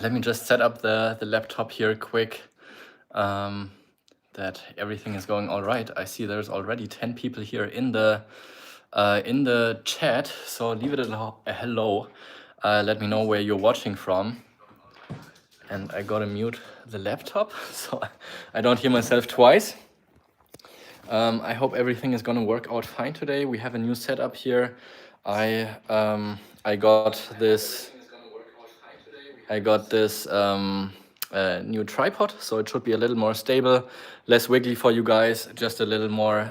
let me just set up the laptop here quick, that everything is going all right. I see there's already 10 people here in the chat, so leave it a hello. Let me know where you're watching from. And I gotta mute the laptop so I don't hear myself twice. I hope everything is gonna work out fine today. We have a new setup here. I got this new tripod, so it should be a little more stable, less wiggly for you guys, just a little more,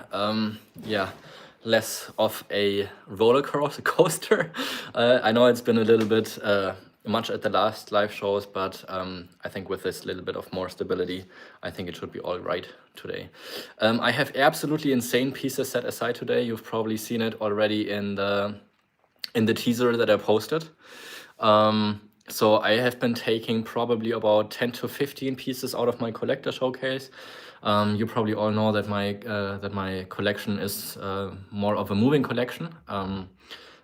less of a roller coaster. I know it's been a little bit much at the last live shows, but I think with this little bit of more stability, I think it should be all right today. I have absolutely insane pieces set aside today. You've probably seen it already in the teaser that I posted. So I have been taking probably about 10 to 15 pieces out of my collector showcase. You probably all know that my collection is more of a moving collection.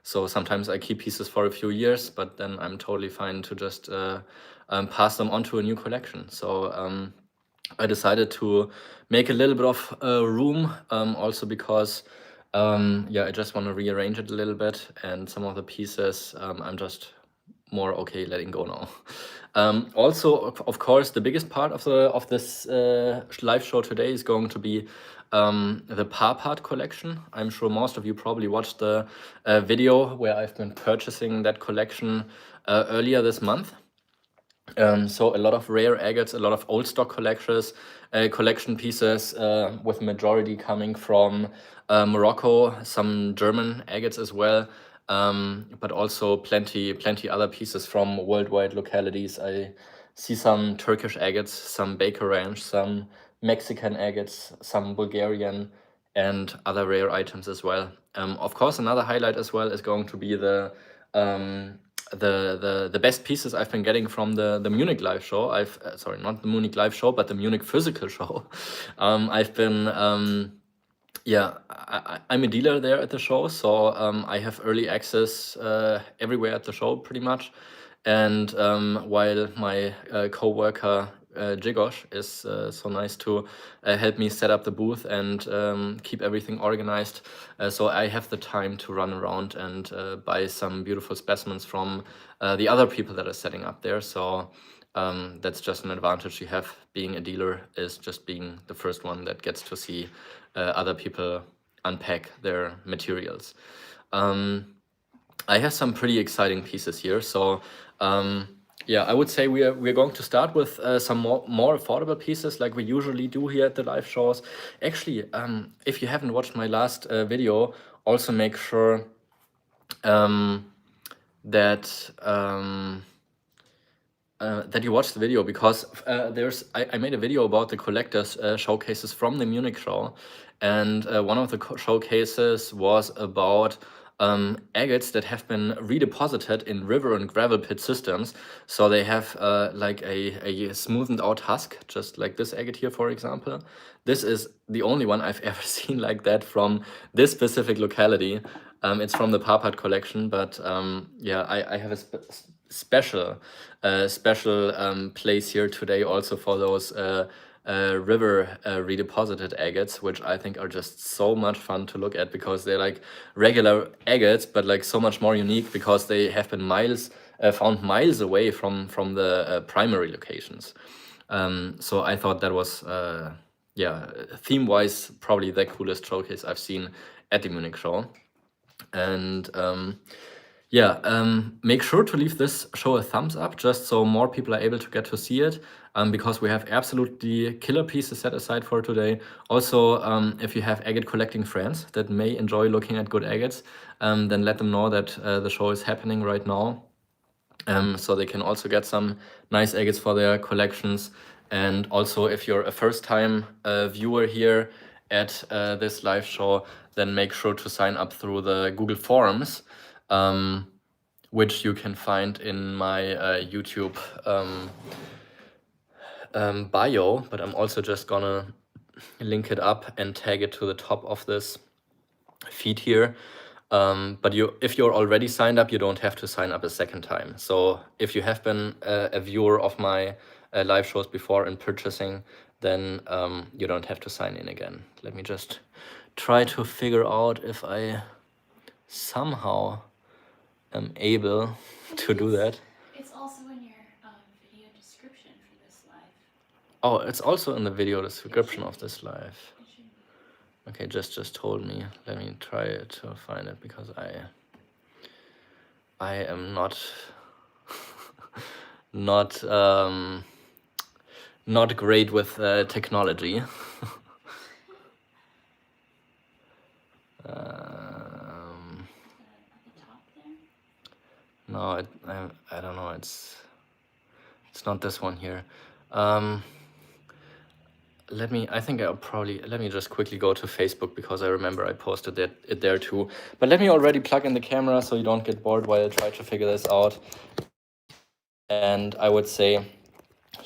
So sometimes I keep pieces for a few years, but then I'm totally fine to just pass them on to a new collection. So I decided to make a little bit of room, also because I just want to rearrange it a little bit, and some of the pieces I'm just more okay letting go now. Also, of course, the biggest part of this live show today is going to be the PARPART collection. I'm sure most of you probably watched the video where I've been purchasing that collection earlier this month. So a lot of rare agates, a lot of old stock collection pieces, with majority coming from Morocco, some German agates as well, but also plenty other pieces from worldwide localities. I see some Turkish agates, some Baker Ranch, some Mexican agates, some Bulgarian, and other rare items as well. Of course, another highlight as well is going to be the best pieces I've been getting from the Munich live show. Sorry, not the Munich live show, but the Munich physical show. I've been I'm a dealer there at the show, so I have early access everywhere at the show pretty much. And while my co-worker Jigosh is so nice to help me set up the booth and keep everything organized, so I have the time to run around and buy some beautiful specimens from the other people that are setting up there. So that's just an advantage you have being a dealer, is just being the first one that gets to see other people unpack their materials. I have some pretty exciting pieces here. So I would say we're going to start with some more affordable pieces like we usually do here at the live shows. Actually, if you haven't watched my last video, also make sure that you watch the video, because I made a video about the collectors showcases from the Munich show, and one of the showcases was about agates that have been redeposited in river and gravel pit systems. So they have like a smoothened out husk, just like this agate here, for example. This is the only one I've ever seen like that from this specific locality. It's from the PARPART collection, but I have a special place here today also for those river redeposited agates, which I think are just so much fun to look at, because they're like regular agates, but like so much more unique because they have been found miles away from the primary locations. So I thought that was theme-wise probably the coolest showcase I've seen at the Munich show. And make sure to leave this show a thumbs up, just so more people are able to get to see it, because we have absolutely killer pieces set aside for today. Also, if you have agate collecting friends that may enjoy looking at good agates, then let them know that the show is happening right now, so they can also get some nice agates for their collections. And also, if you're a first-time viewer here at this live show, then make sure to sign up through the Google Forms, which you can find in my YouTube bio, but I'm also just gonna link it up and tag it to the top of this feed here. But if you're already signed up, you don't have to sign up a second time. So if you have been a viewer of my live shows before and purchasing, then you don't have to sign in again. Let me just try to figure out if I somehow am able to do that. It's also in your video description for this live. Oh, it's also in the video description of this live. It should be. Okay, just told me. Let me try to find it because I am not not great with technology. At the top there? No, I don't know. It's not this one here. Let me just quickly go to Facebook because I remember I posted it there too. But let me already plug in the camera so you don't get bored while I try to figure this out. And I would say,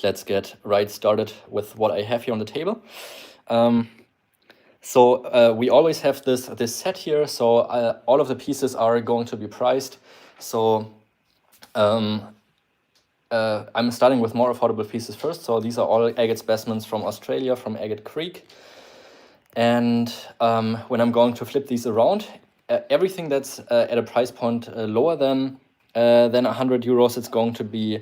let's get right started with what I have here on the table. So we always have this set here. So all of the pieces are going to be priced. So I'm starting with more affordable pieces first. So these are all agate specimens from Australia, from Agate Creek. And when I'm going to flip these around, everything that's at a price point lower than 100 euros, it's going to be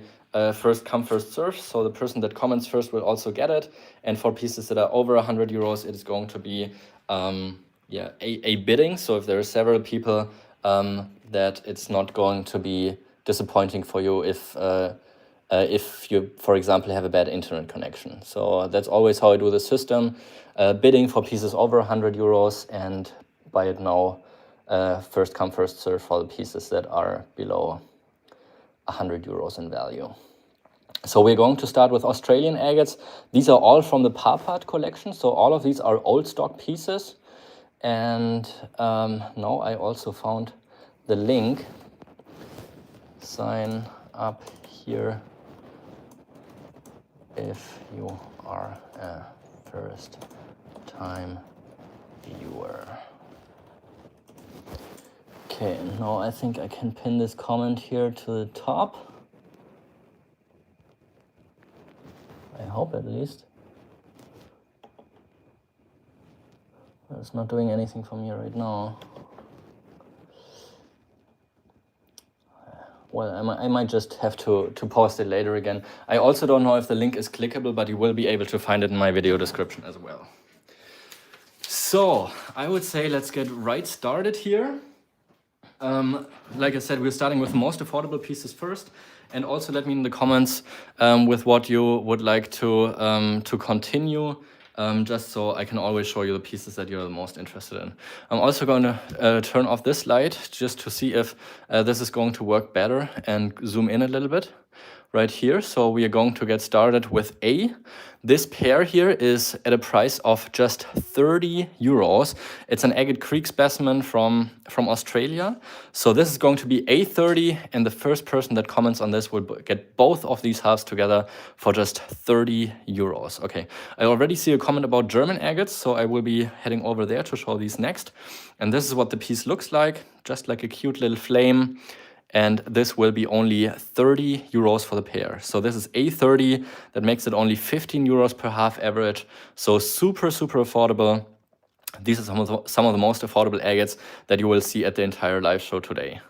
first come, first serve. So the person that comments first will also get it. And for pieces that are over 100 euros, it is going to be a bidding. So if there are several people, that it's not going to be disappointing for you if you, for example, have a bad internet connection. So that's always how I do the system. Bidding for pieces over 100 euros and buy it now. First come, first serve for the pieces that are below 100 euros in value. So we're going to start with Australian agates. These are all from the PARPART collection. So all of these are old stock pieces. And now I also found the link. Sign up here if you are a first time viewer. Okay, now I think I can pin this comment here to the top. I hope at least. It's not doing anything for me right now. Well, I might just have to post it later again. I also don't know if the link is clickable, but you will be able to find it in my video description as well. So I would say let's get right started here. Like I said, we're starting with the most affordable pieces first. And also let me in the comments with what you would like to continue. Just so I can always show you the pieces that you're the most interested in. I'm also going to turn off this light just to see if this is going to work better and zoom in a little bit right here. So we are going to get started with A. This pair here is at a price of just 30 euros. It's an Agate Creek specimen from Australia. So this is going to be A30, and the first person that comments on this will get both of these halves together for just 30 euros. Okay, I already see a comment about German agates, so I will be heading over there to show these next. And this is what the piece looks like, just like a cute little flame. And this will be only 30 euros for the pair. So this is A30, that makes it only 15 euros per half average. So super, super affordable. These are some of the most affordable agates that you will see at the entire live show today.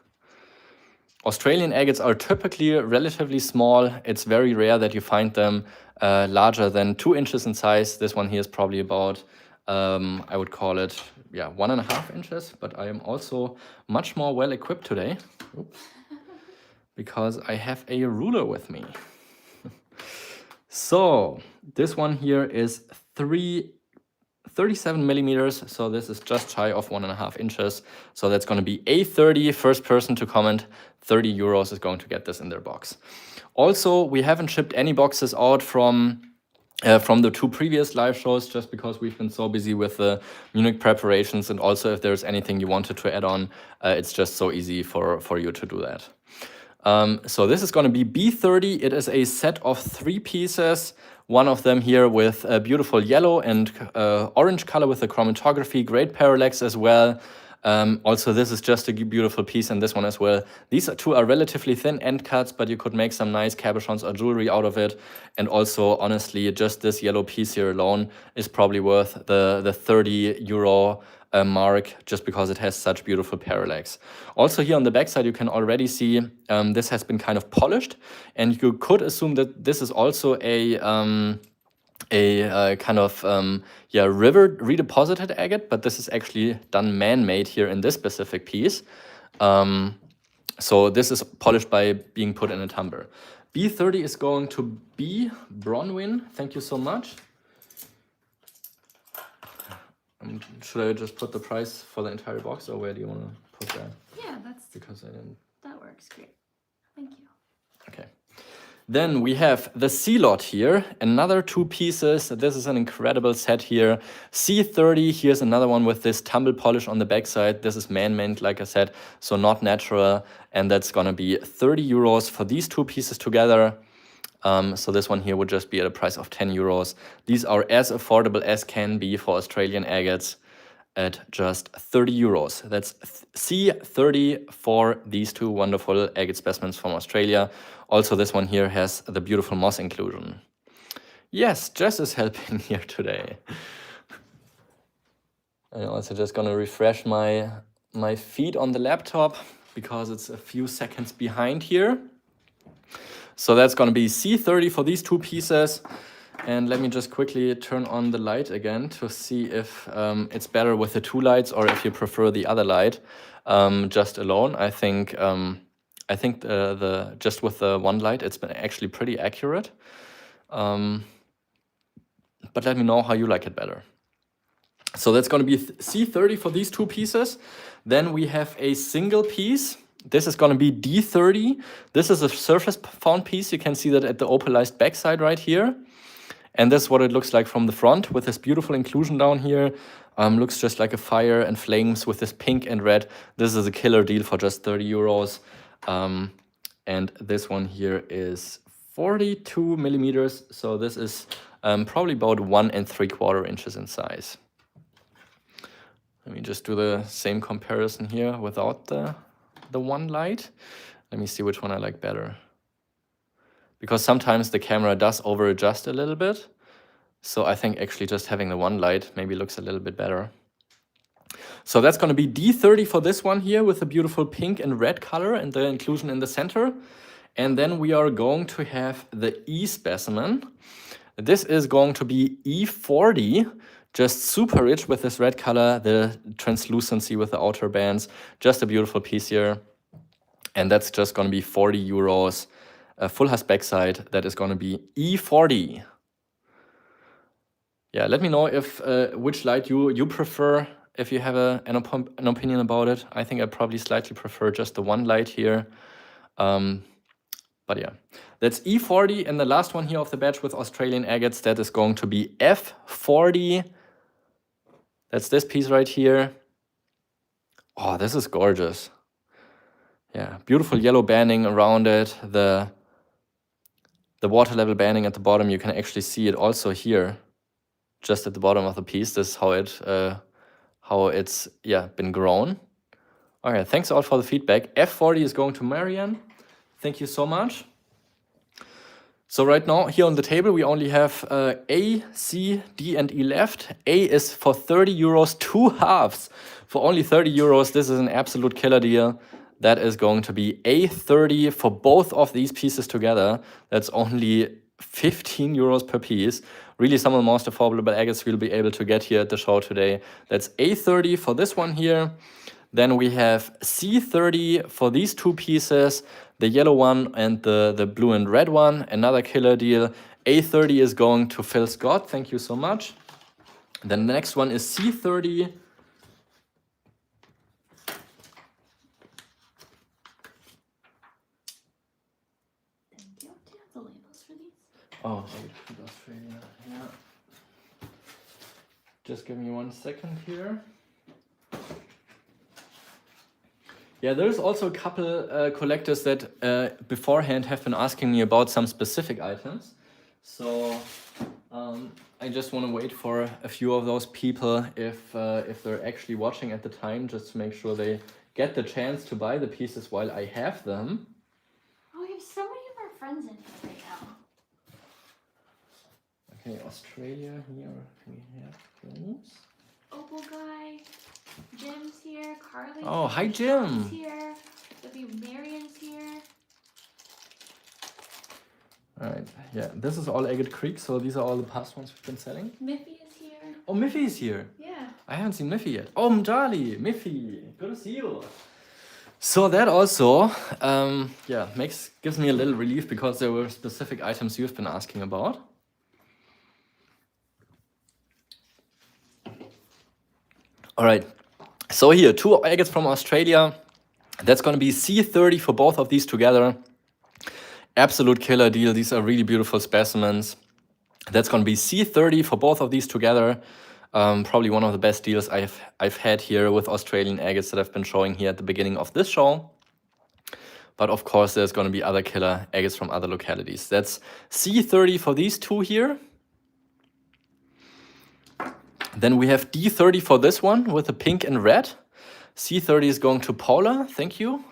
Australian agates are typically relatively small. It's very rare that you find them larger than 2 inches in size. This one here is probably about, I would call it, 1.5 inches. But I am also much more well equipped today. Oops. Because I have a ruler with me. So this one here is 37 millimeters. So this is just shy of 1.5 inches. So that's going to be A30. First person to comment, 30 euros is going to get this in their box. Also, we haven't shipped any boxes out from the 2 previous live shows, just because we've been so busy with the Munich preparations. And also if there's anything you wanted to add on, it's just so easy for you to do that. So this is going to be B30. It is a set of 3 pieces. One of them here with a beautiful yellow and orange color with the chromatography, great parallax as well. Also, this is just a beautiful piece, and this one as well. These two are relatively thin end cuts, but you could make some nice cabochons or jewelry out of it. And also, honestly, just this yellow piece here alone is probably worth the 30 euro mark, just because it has such beautiful parallax. Also here on the back side, you can already see this has been kind of polished, and you could assume that this is also a kind of river redeposited agate, but this is actually done man-made here in this specific piece. So this is polished by being put in a tumbler. B30 is going to be Bronwyn. Thank you so much. Should I just put the price for the entire box, or where do you want to put that? Yeah, that's Because I didn't. that works great. Thank you. Okay. Then we have the C lot here, another two pieces. This is an incredible set here. C30, here's another one with this tumble polish on the backside. This is man-made, like I said, so not natural. And that's gonna be 30 euros for these two pieces together. So this one here would just be at a price of 10 euros. These are as affordable as can be for Australian agates at just 30 euros. That's C30 for these two wonderful agate specimens from Australia. Also, this one here has the beautiful moss inclusion. Yes, Jess is helping here today. I'm also just gonna refresh my feed on the laptop because it's a few seconds behind here. So that's gonna be C30 for these two pieces. And let me just quickly turn on the light again to see if it's better with the two lights or if you prefer the other light just alone. I think the just with the one light, it's been actually pretty accurate. But let me know how you like it better. So that's going to be C30 for these two pieces. Then we have a single piece. This is going to be D30. This is a surface found piece. You can see that at the opalized backside right here. And this is what it looks like from the front with this beautiful inclusion down here. Looks just like a fire and flames with this pink and red. This is a killer deal for just 30 euros. And this one here is 42 millimeters. So this is probably about 1 3/4 inches in size. Let me just do the same comparison here without the one light. Let me see which one I like better. Because sometimes the camera does over adjust a little bit. So I think actually just having the one light maybe looks a little bit better. So that's going to be D30 for this one here with a beautiful pink and red color and the inclusion in the center. And then we are going to have the E specimen. This is going to be E40, just super rich with this red color, the translucency with the outer bands, just a beautiful piece here. And that's just going to be 40 euros. A full hasp backside, that is going to be E40. Yeah, let me know if which light you prefer, if you have an opinion about it. I think I probably slightly prefer just the one light here. But yeah, that's E40. And the last one here of the batch with Australian agates, that is going to be F40. That's this piece right here. Oh, this is gorgeous. Yeah, beautiful yellow banding around it. The water level banding at the bottom, you can actually see it also here, just at the bottom of the piece. This is how it's been grown. All right, thanks all for the feedback. F40 is going to Marianne. Thank you so much. So right now here on the table we only have A, C, D, and E left. A is for 30 euros, 2 halves. For only 30 euros, this is an absolute killer deal. That is going to be A30 for both of these pieces together. That's only 15 euros per piece. Really some of the most affordable agates we'll be able to get here at the show today. That's A30 for this one here. Then we have C30 for these two pieces, the yellow one and the blue and red one, another killer deal. A30 is going to Phil Scott, thank you so much. Then the next one is C30. Thank you. Do you have the labels for these? Oh, I would put Australia, yeah. Just give me 1 second here. Yeah, there's also a couple collectors that beforehand have been asking me about some specific items. So I just want to wait for a few of those people if they're actually watching at the time, just to make sure they get the chance to buy the pieces while I have them. Oh, we have so many of our friends in here right now. Okay, Australia here we have those. Opal guy, Jim's here, Carly. Oh, hi Jim. Here, W. Marion's here. All right, yeah, this is all Agate Creek, so these are all the past ones we've been selling. Miffy is here. Oh, Miffy is here. Yeah. I haven't seen Miffy yet. Oh, Mjali, Miffy, good to see you. So that also, yeah, gives me a little relief because there were specific items you've been asking about. All right, so here, 2 agates from Australia. That's going to be C30 for both of these together. Absolute killer deal. These are really beautiful specimens. That's going to be C30 for both of these together. Probably one of the best deals I've had here with Australian agates that I've been showing here at the beginning of this show. But of course, there's going to be other killer agates from other localities. That's C30 for these 2 here. Then we have D30 for this one with the pink and red. C30 is going to Paula. Thank you.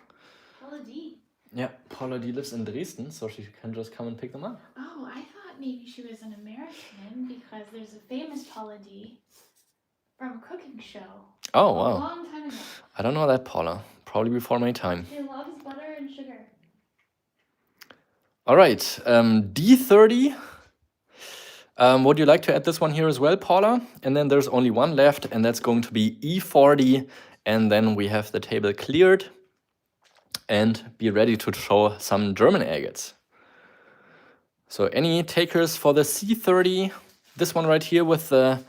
Paula D. Yeah, Paula D lives in Dresden, so she can just come and pick them up. Oh, I thought maybe she was an American because there's a famous Paula D from a cooking show. Oh, A wow. long time ago. I don't know that, Paula. Probably before my time. She loves butter and sugar. All right, D30. Would you like to add this one here as well, Paula? And then there's only one left, and that's going to be E40. And then we have the table cleared and be ready to show some German agates. So any takers for the C30? This one right here with the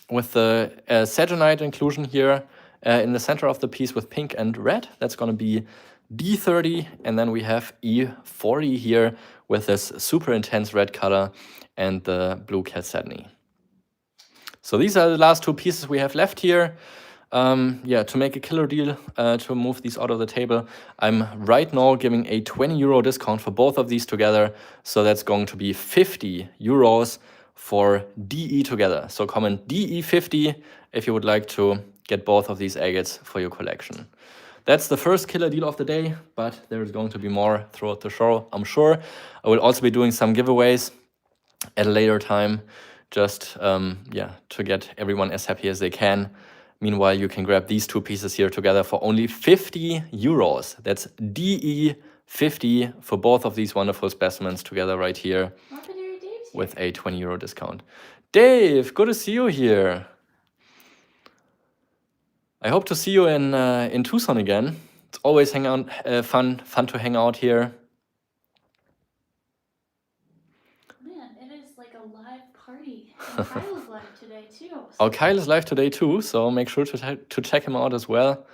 Sagenite inclusion here in the center of the piece with pink and red. That's going to be D30, and then we have E40 here with this super intense red color and the blue chalcedony. So these are the last 2 pieces we have left here. Yeah, to make a killer deal, to move these out of the table, I'm right now giving a 20 euro discount for both of these together. So that's going to be 50 euros for DE together. So comment DE50 if you would like to get both of these agates for your collection. That's the first killer deal of the day, but there's going to be more throughout the show, I'm sure. I will also be doing some giveaways at a later time, just yeah, to get everyone as happy as they can. Meanwhile, you can grab these 2 pieces here together for only 50 euros. That's DE50 for both of these wonderful specimens together right here with a 20 euro discount. Dave, good to see you here. I hope to see you in Tucson again. It's always fun to hang out here. Man, it is like a live party. And Kyle is live today too. Oh, Kyle is live today too, so make sure to check him out as well.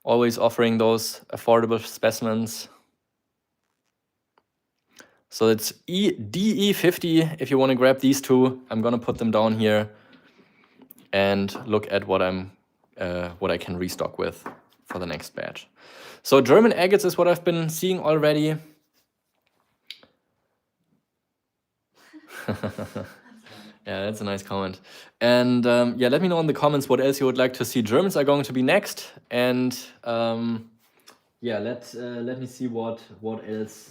Always offering those affordable specimens. So it's DE50 if you want to grab these 2. I'm gonna put them down here and look at what I can restock with for the next batch. So German agates is what I've been seeing already. Yeah, that's a nice comment. And yeah, let me know in the comments what else you would like to see. Germans are going to be next, and yeah, let me see what else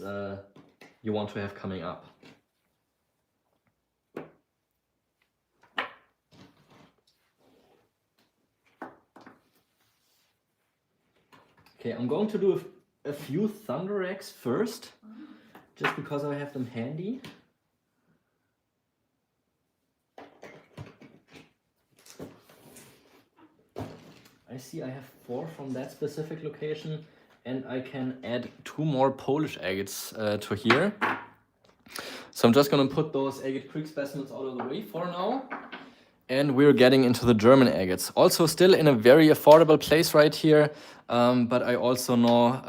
you want to have coming up. Okay, I'm going to do a few Thunder eggs first, just because I have them handy. I see I have 4 from that specific location, and I can add 2 more Polish agates to here. So I'm just going to put those Agate Creek specimens out of the way for now. And we're getting into the German agates. Also still in a very affordable place right here. But I also know,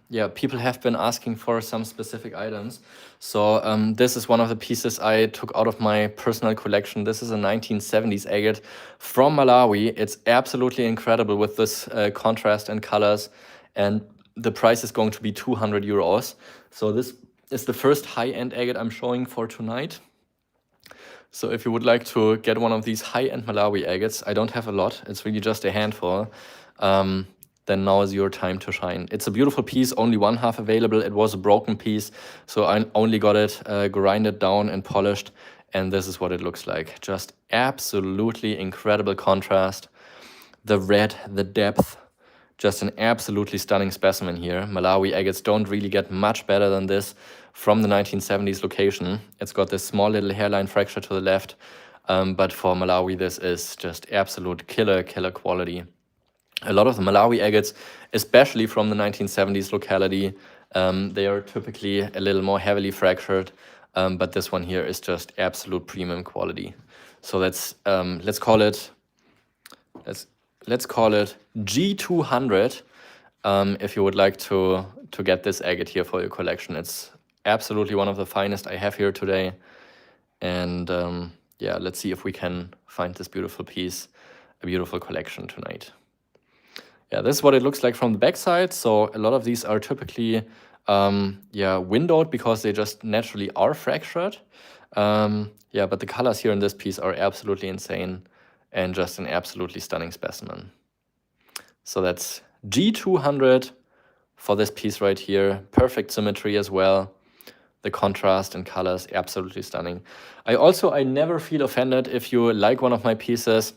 yeah, people have been asking for some specific items. So this is one of the pieces I took out of my personal collection. This is a 1970s agate from Malawi. It's absolutely incredible with this contrast and colors. And the price is going to be 200 euros. So this is the first high-end agate I'm showing for tonight. So if you would like to get one of these high-end Malawi agates, I don't have a lot, it's really just a handful, then now is your time to shine. It's a beautiful piece, only one half available. It was a broken piece, so I only got it grinded down and polished, and this is what it looks like. Just absolutely incredible contrast. The red, the depth, just an absolutely stunning specimen here. Malawi agates don't really get much better than this from the 1970s location. It's got this small little hairline fracture to the left, but for Malawi, this is just absolute killer quality. A lot of the Malawi agates, especially from the 1970s locality, they are typically a little more heavily fractured, but this one here is just absolute premium quality. So let's call it G200 if you would like to get this agate here for your collection. It's absolutely one of the finest I have here today, and yeah, let's see if we can find this beautiful piece, a beautiful collection tonight. Yeah, this is what it looks like from the backside. So a lot of these are typically windowed because they just naturally are fractured. Yeah, but the colors here in this piece are absolutely insane and just an absolutely stunning specimen. So that's G200 for this piece right here. Perfect symmetry as well. The contrast and colors, absolutely stunning. I never feel offended if you like one of my pieces,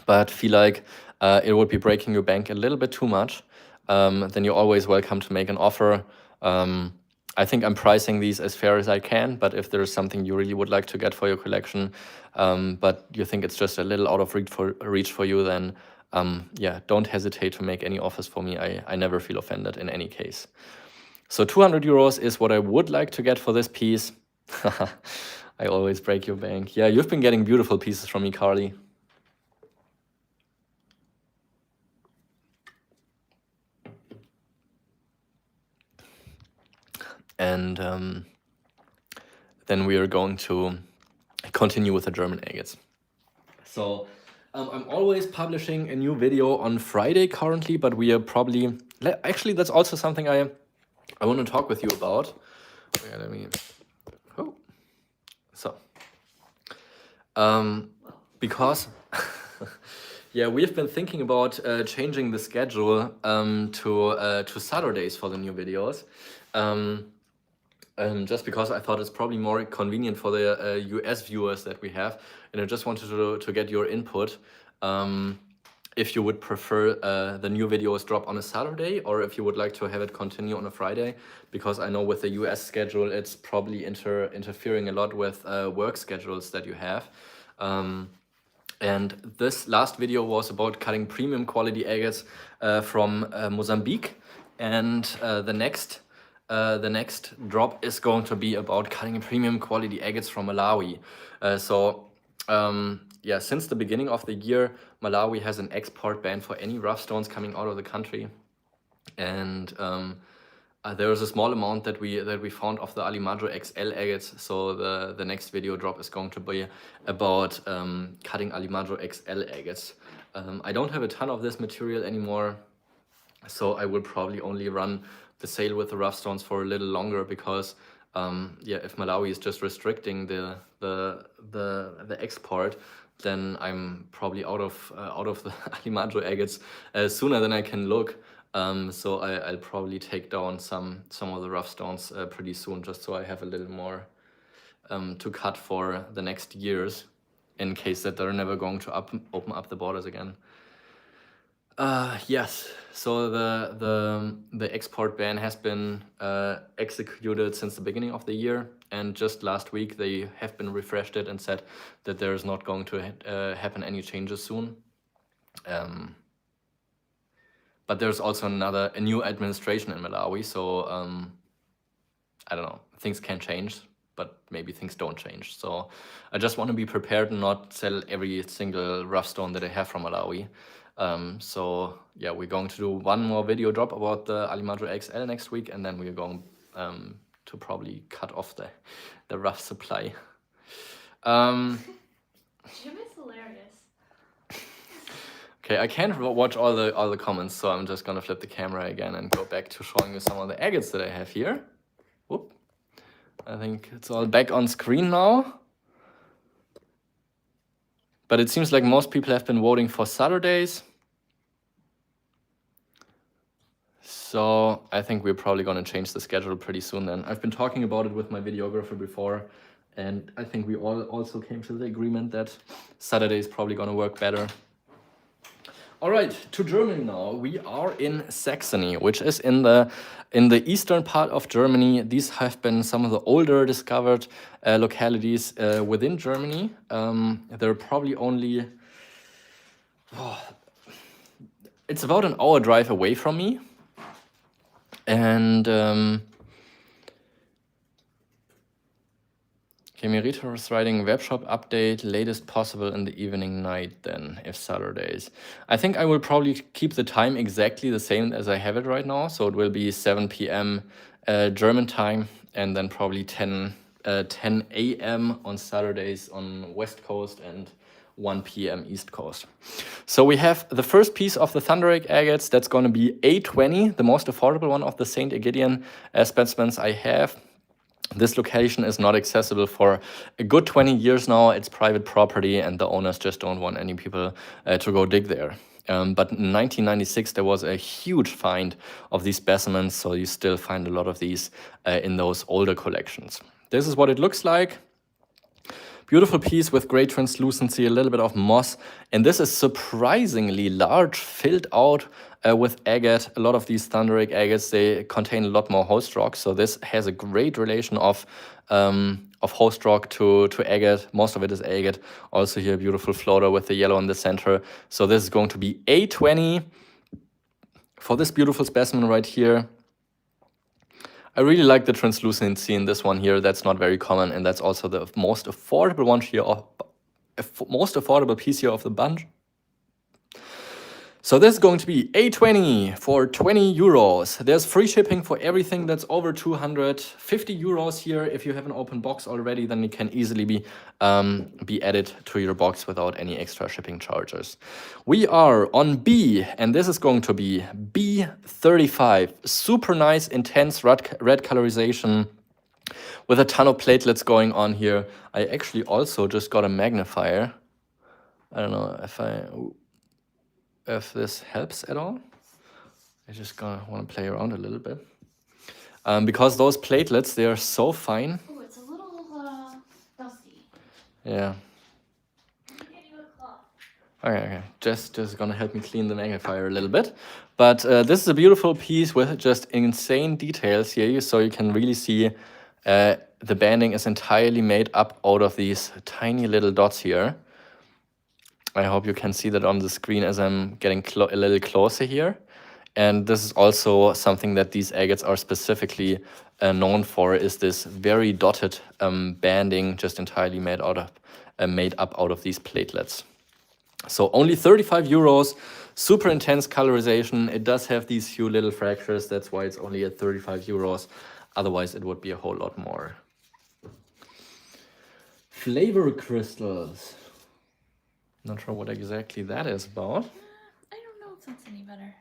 but feel like it would be breaking your bank a little bit too much, then you're always welcome to make an offer. I think I'm pricing these as fair as I can, but if there's something you really would like to get for your collection, but you think it's just a little out of reach for you, then yeah, don't hesitate to make any offers for me. I never feel offended in any case. So 200 euros is what I would like to get for this piece. I always break your bank. Yeah, you've been getting beautiful pieces from me, Carly. And then we are going to continue with the German agates. So I'm always publishing a new video on Friday currently, but we are probably, actually that's also something I want to talk with you about. Yeah, let me, oh, so, because, yeah, we've been thinking about changing the schedule to Saturdays for the new videos. Just because I thought it's probably more convenient for the US viewers that we have, and I just wanted to get your input. If you would prefer the new videos drop on a Saturday, or if you would like to have it continue on a Friday, because I know with the US schedule it's probably interfering a lot with work schedules that you have. And this last video was about cutting premium quality agates from Mozambique, and the next drop is going to be about cutting premium quality agates from Malawi. Yeah, since the beginning of the year, Malawi has an export ban for any rough stones coming out of the country, and there is a small amount that we found of the Alimadro XL agates. So the next video drop is going to be about cutting Alimadro XL agates. I don't have a ton of this material anymore, so I will probably only run the sale with the rough stones for a little longer, because yeah, if Malawi is just restricting the export, then I'm probably out of the Alimadro agates sooner than I can look. So I'll probably take down some of the rough stones pretty soon, just so I have a little more to cut for the next years, in case that they're never going to open up the borders again. Yes, so the export ban has been executed since the beginning of the year, and just last week they have been refreshed it and said that there is not going to happen any changes soon. But there's also a new administration in Malawi, so I don't know, things can change, but maybe things don't change. So I just want to be prepared and not sell every single rough stone that I have from Malawi. So yeah, we're going to do one more video drop about the Alimadro XL next week, and then we're going to probably cut off the rough supply. Jim is hilarious. Okay, I can't watch all the comments, so I'm just gonna flip the camera again and go back to showing you some of the agates that I have here. Whoop. I think it's all back on screen now. but it seems like most people have been voting for Saturdays. So I think we're probably going to change the schedule pretty soon then. I've been talking about it with my videographer before, and I think we all also came to the agreement that Saturday is probably going to work better. All right, to Germany now. We are in Saxony, which is in the eastern part of Germany. These have been some of the older discovered localities within Germany. They're probably only... it's about an hour drive away from me. And Kemerita is writing webshop update latest possible in the evening night then, if Saturdays. I think I will probably keep the time exactly the same as I have it right now. So it will be 7 p.m. German time, and then probably 10 a.m. on Saturdays on West Coast and 1 p.m. East Coast. So we have the first piece of the Thunderake agates. That's going to be A20, the most affordable one of the St. Aegidian specimens I have. This location is not accessible for a good 20 years now. It's private property, and the owners just don't want any people to go dig there. But in 1996, there was a huge find of these specimens, so you still find a lot of these in those older collections. This is what it looks like. Beautiful piece with great translucency, a little bit of moss, and this is surprisingly large, filled out with agate. A lot of these Thunderake agates, they contain a lot more host rock, so this has a great relation of host rock to agate. Most of it is agate. Also here, beautiful floater with the yellow in the center. So this is going to be A20 for this beautiful specimen right here. I really like the translucency in this one here. That's not very common, and that's also the most affordable one here, most affordable piece here of the bunch. So this is going to be A20 for 20 euros. There's free shipping for everything that's over 250 euros here. If you have an open box already, then it can easily be added to your box without any extra shipping charges. We are on B, and this is going to be B35. Super nice, intense red colorization with a ton of platelets going on here. I actually also just got a magnifier. I don't know if this helps at all. I just want to play around a little bit. Because those platelets, they are so fine. Oh, it's a little dusty. Yeah. Get you a cloth. Okay. Just gonna help me clean the magnifier a little bit. But this is a beautiful piece with just insane details here. So you can really see the banding is entirely made up out of these tiny little dots here. I hope you can see that on the screen as I'm getting a little closer here. And this is also something that these agates are specifically known for, is this very dotted banding, just entirely made up out of these platelets. So only 35 euros, super intense colorization. It does have these few little fractures. That's why it's only at 35 euros. Otherwise, it would be a whole lot more. Flavor crystals. Not sure what exactly that is about. I don't know if that's any better.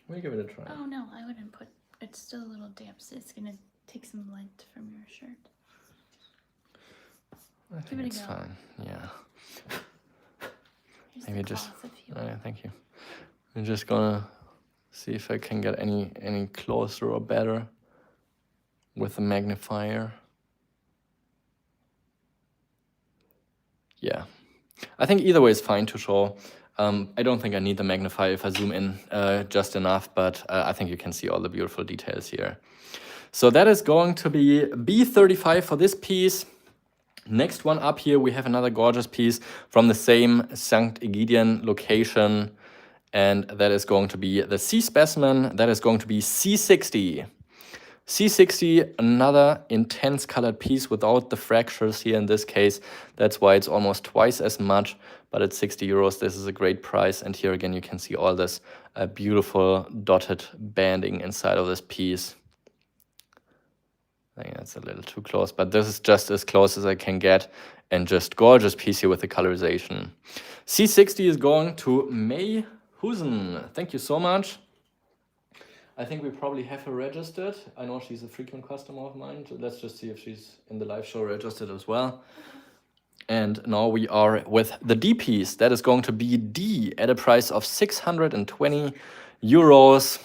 We'll give it a try. Oh no, I wouldn't put. It's still a little damp, so it's gonna take some lint from your shirt. I think it's fine. Yeah. Here's Maybe the just. cloth if you want. Yeah, thank you. I'm just gonna see if I can get any closer or better with the magnifier. Yeah. I think either way is fine to show. I don't think I need the magnifier if I zoom in just enough, but I think you can see all the beautiful details here. So that is going to be B35 for this piece. Next one up here, we have another gorgeous piece from the same St. Aegidian location, and that is going to be the C specimen. That is going to be C60. C60, another intense colored piece without the fractures here in this case. That's why it's almost twice as much, but at 60 euros, this is a great price. And here again, you can see all this beautiful dotted banding inside of this piece. I think that's a little too close, but this is just as close as I can get, and just gorgeous piece here with the colorization. C60 is going to May Husen. Thank you so much. I think we probably have her registered. I know she's a frequent customer of mine. So let's just see if she's in the live show registered as well. And now we are with the D piece. That is going to be D at a price of 620 euros.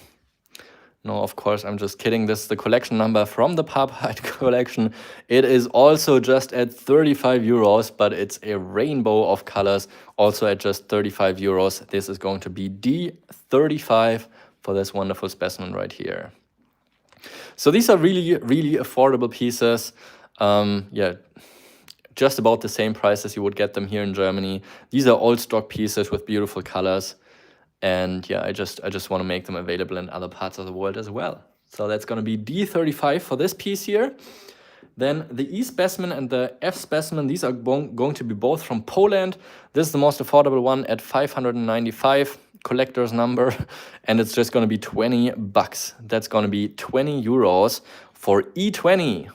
No, of course, I'm just kidding. This is the collection number from the PARPART collection. It is also just at 35 euros, but it's a rainbow of colors, also at just 35 euros. This is going to be D35 for this wonderful specimen right here. So these are really, really affordable pieces. Yeah, just about the same price as you would get them here in Germany. These are old stock pieces with beautiful colors. And yeah, I just want to make them available in other parts of the world as well. So that's going to be D35 for this piece here. Then the E specimen and the F specimen, these are going to be both from Poland. This is the most affordable one at 595, collector's number, and it's just going to be 20 bucks. That's going to be 20 euros for E20.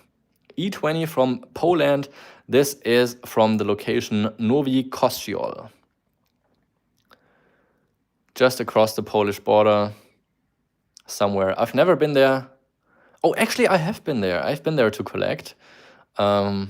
E20 from Poland. This is from the location Nowy Kościoł, just across the Polish border somewhere. I've never been there. Oh, actually, I have been there. I've been there to collect. So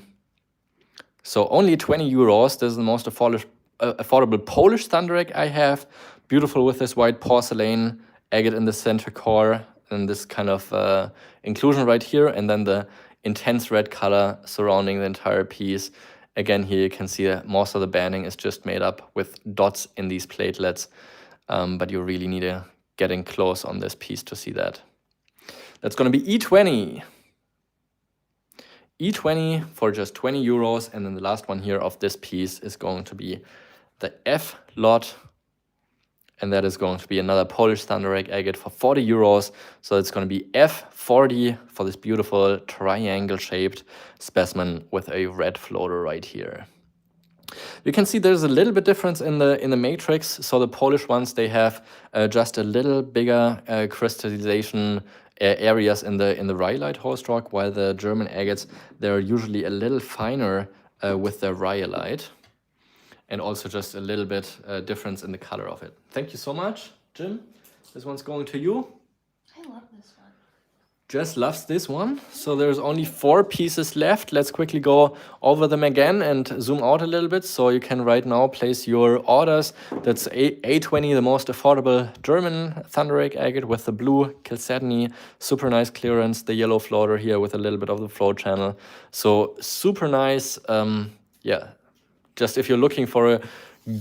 only 20 euros. This is the most affordable Polish thunder egg I have. Beautiful with this white porcelain agate in the center core and this kind of inclusion right here. And then the intense red color surrounding the entire piece. Again, here you can see that most of the banding is just made up with dots in these platelets. But you really need to get in close on this piece to see that. That's going to be E20. E20 for just 20 euros. And then the last one here of this piece is going to be the F lot. And that is going to be another Polish thunder egg agate for 40 euros. So it's going to be F40 for this beautiful triangle-shaped specimen with a red floater right here. You can see there's a little bit difference in the matrix. So the Polish ones, they have just a little bigger crystallization areas in the rhyolite host rock, while the German agates, they're usually a little finer with their rhyolite, and also just a little bit difference in the color of it. Thank you so much, Jim. This one's going to you. I love this one. Jess loves this one. So there's only 4 pieces left. Let's quickly go over them again and zoom out a little bit. So you can right now place your orders. That's A20, the most affordable German thunder egg agate with the blue chalcedony, super nice clearance, the yellow floater here with a little bit of the float channel. So super nice. Yeah, just if you're looking for a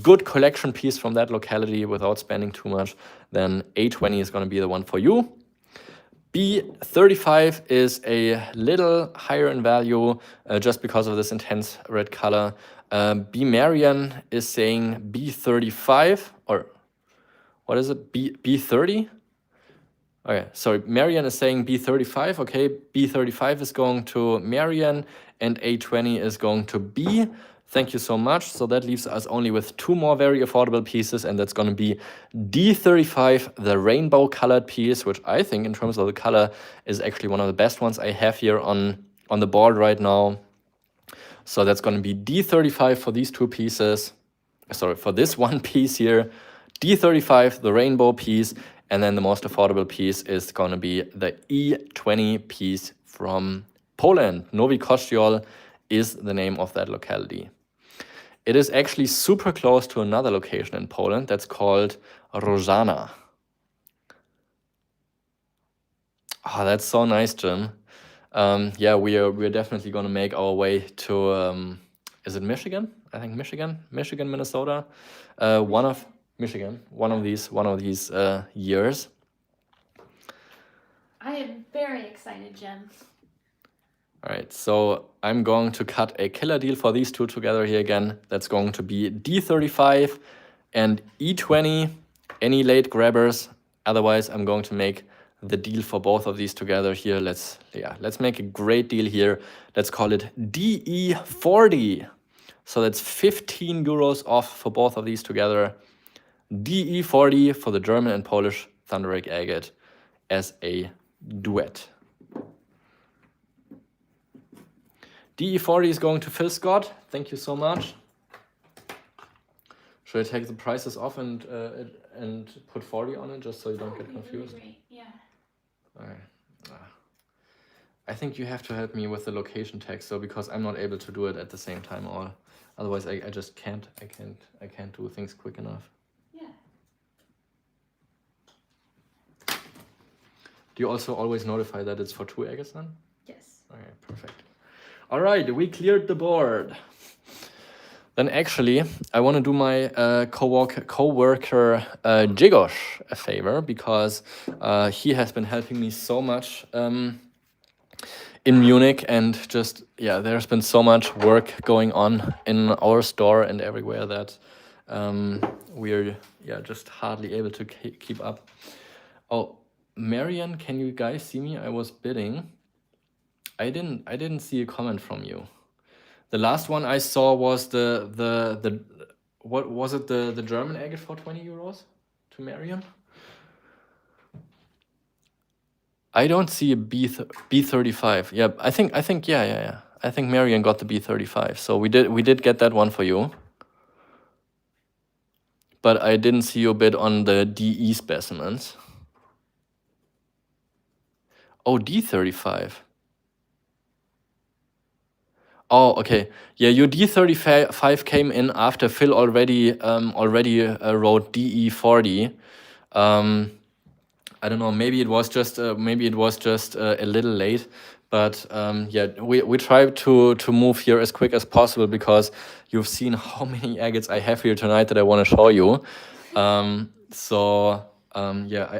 good collection piece from that locality without spending too much, then A20 is going to be the one for you. B35 is a little higher in value just because of this intense red color. B Marian is saying B35, or what is it? B30? Okay, sorry, Marian is saying B35. Okay, B35 is going to Marian and A20 is going to B. Thank you so much. So that leaves us only with 2 more very affordable pieces, and that's going to be D35, the rainbow colored piece, which I think in terms of the color is actually one of the best ones I have here on the board right now. So that's going to be D35 for these 2 pieces. Sorry, for this one piece here. D35, the rainbow piece, and then the most affordable piece is going to be the E20 piece from Poland. Nowy Kościoł is the name of that locality. It is actually super close to another location in Poland that's called Różana. Oh, that's so nice, Jim. Yeah, we're definitely going to make our way to, is it Michigan? I think Michigan, Minnesota. One of these years. I am very excited, Jen. All right, so I'm going to cut a killer deal for these 2 together here again. That's going to be D35 and E20. Any late grabbers? Otherwise, I'm going to make the deal for both of these together here. Let's make a great deal here. Let's call it DE40. So that's 15 euros off for both of these together. DE40 for the German and Polish thunder egg agate as a duet. DE40 is going to Phil Scott. Thank you so much. Should I take the prices off and put 40 on it just so you don't get confused? Really great. Yeah. All right. I think you have to help me with the location text, though, because I'm not able to do it at the same time. Or otherwise, I just can't. I can't do things quick enough. Yeah. Do you also always notify that it's for 2 agates then? Yes. Okay, perfect. All right, we cleared the board. Then actually, I want to do my co-worker Jigos a favor, because he has been helping me so much in Munich, and just, yeah, there's been so much work going on in our store and everywhere that we're just hardly able to keep up. Oh, Marian, can you guys see me? I was bidding. I didn't see a comment from you. The last one I saw was the what was it, the German agate for 20 euros to Marian? I don't see a B35. Yeah, I think yeah. I think Marian got the B35. So we did get that one for you. But I didn't see your bid on the DE specimens. Oh, D35. Oh, okay. Yeah, your D35 came in after Phil already wrote DE40. I don't know. Maybe it was just a little late, but yeah, we try to move here as quick as possible, because you've seen how many agates I have here tonight that I want to show you. Yeah,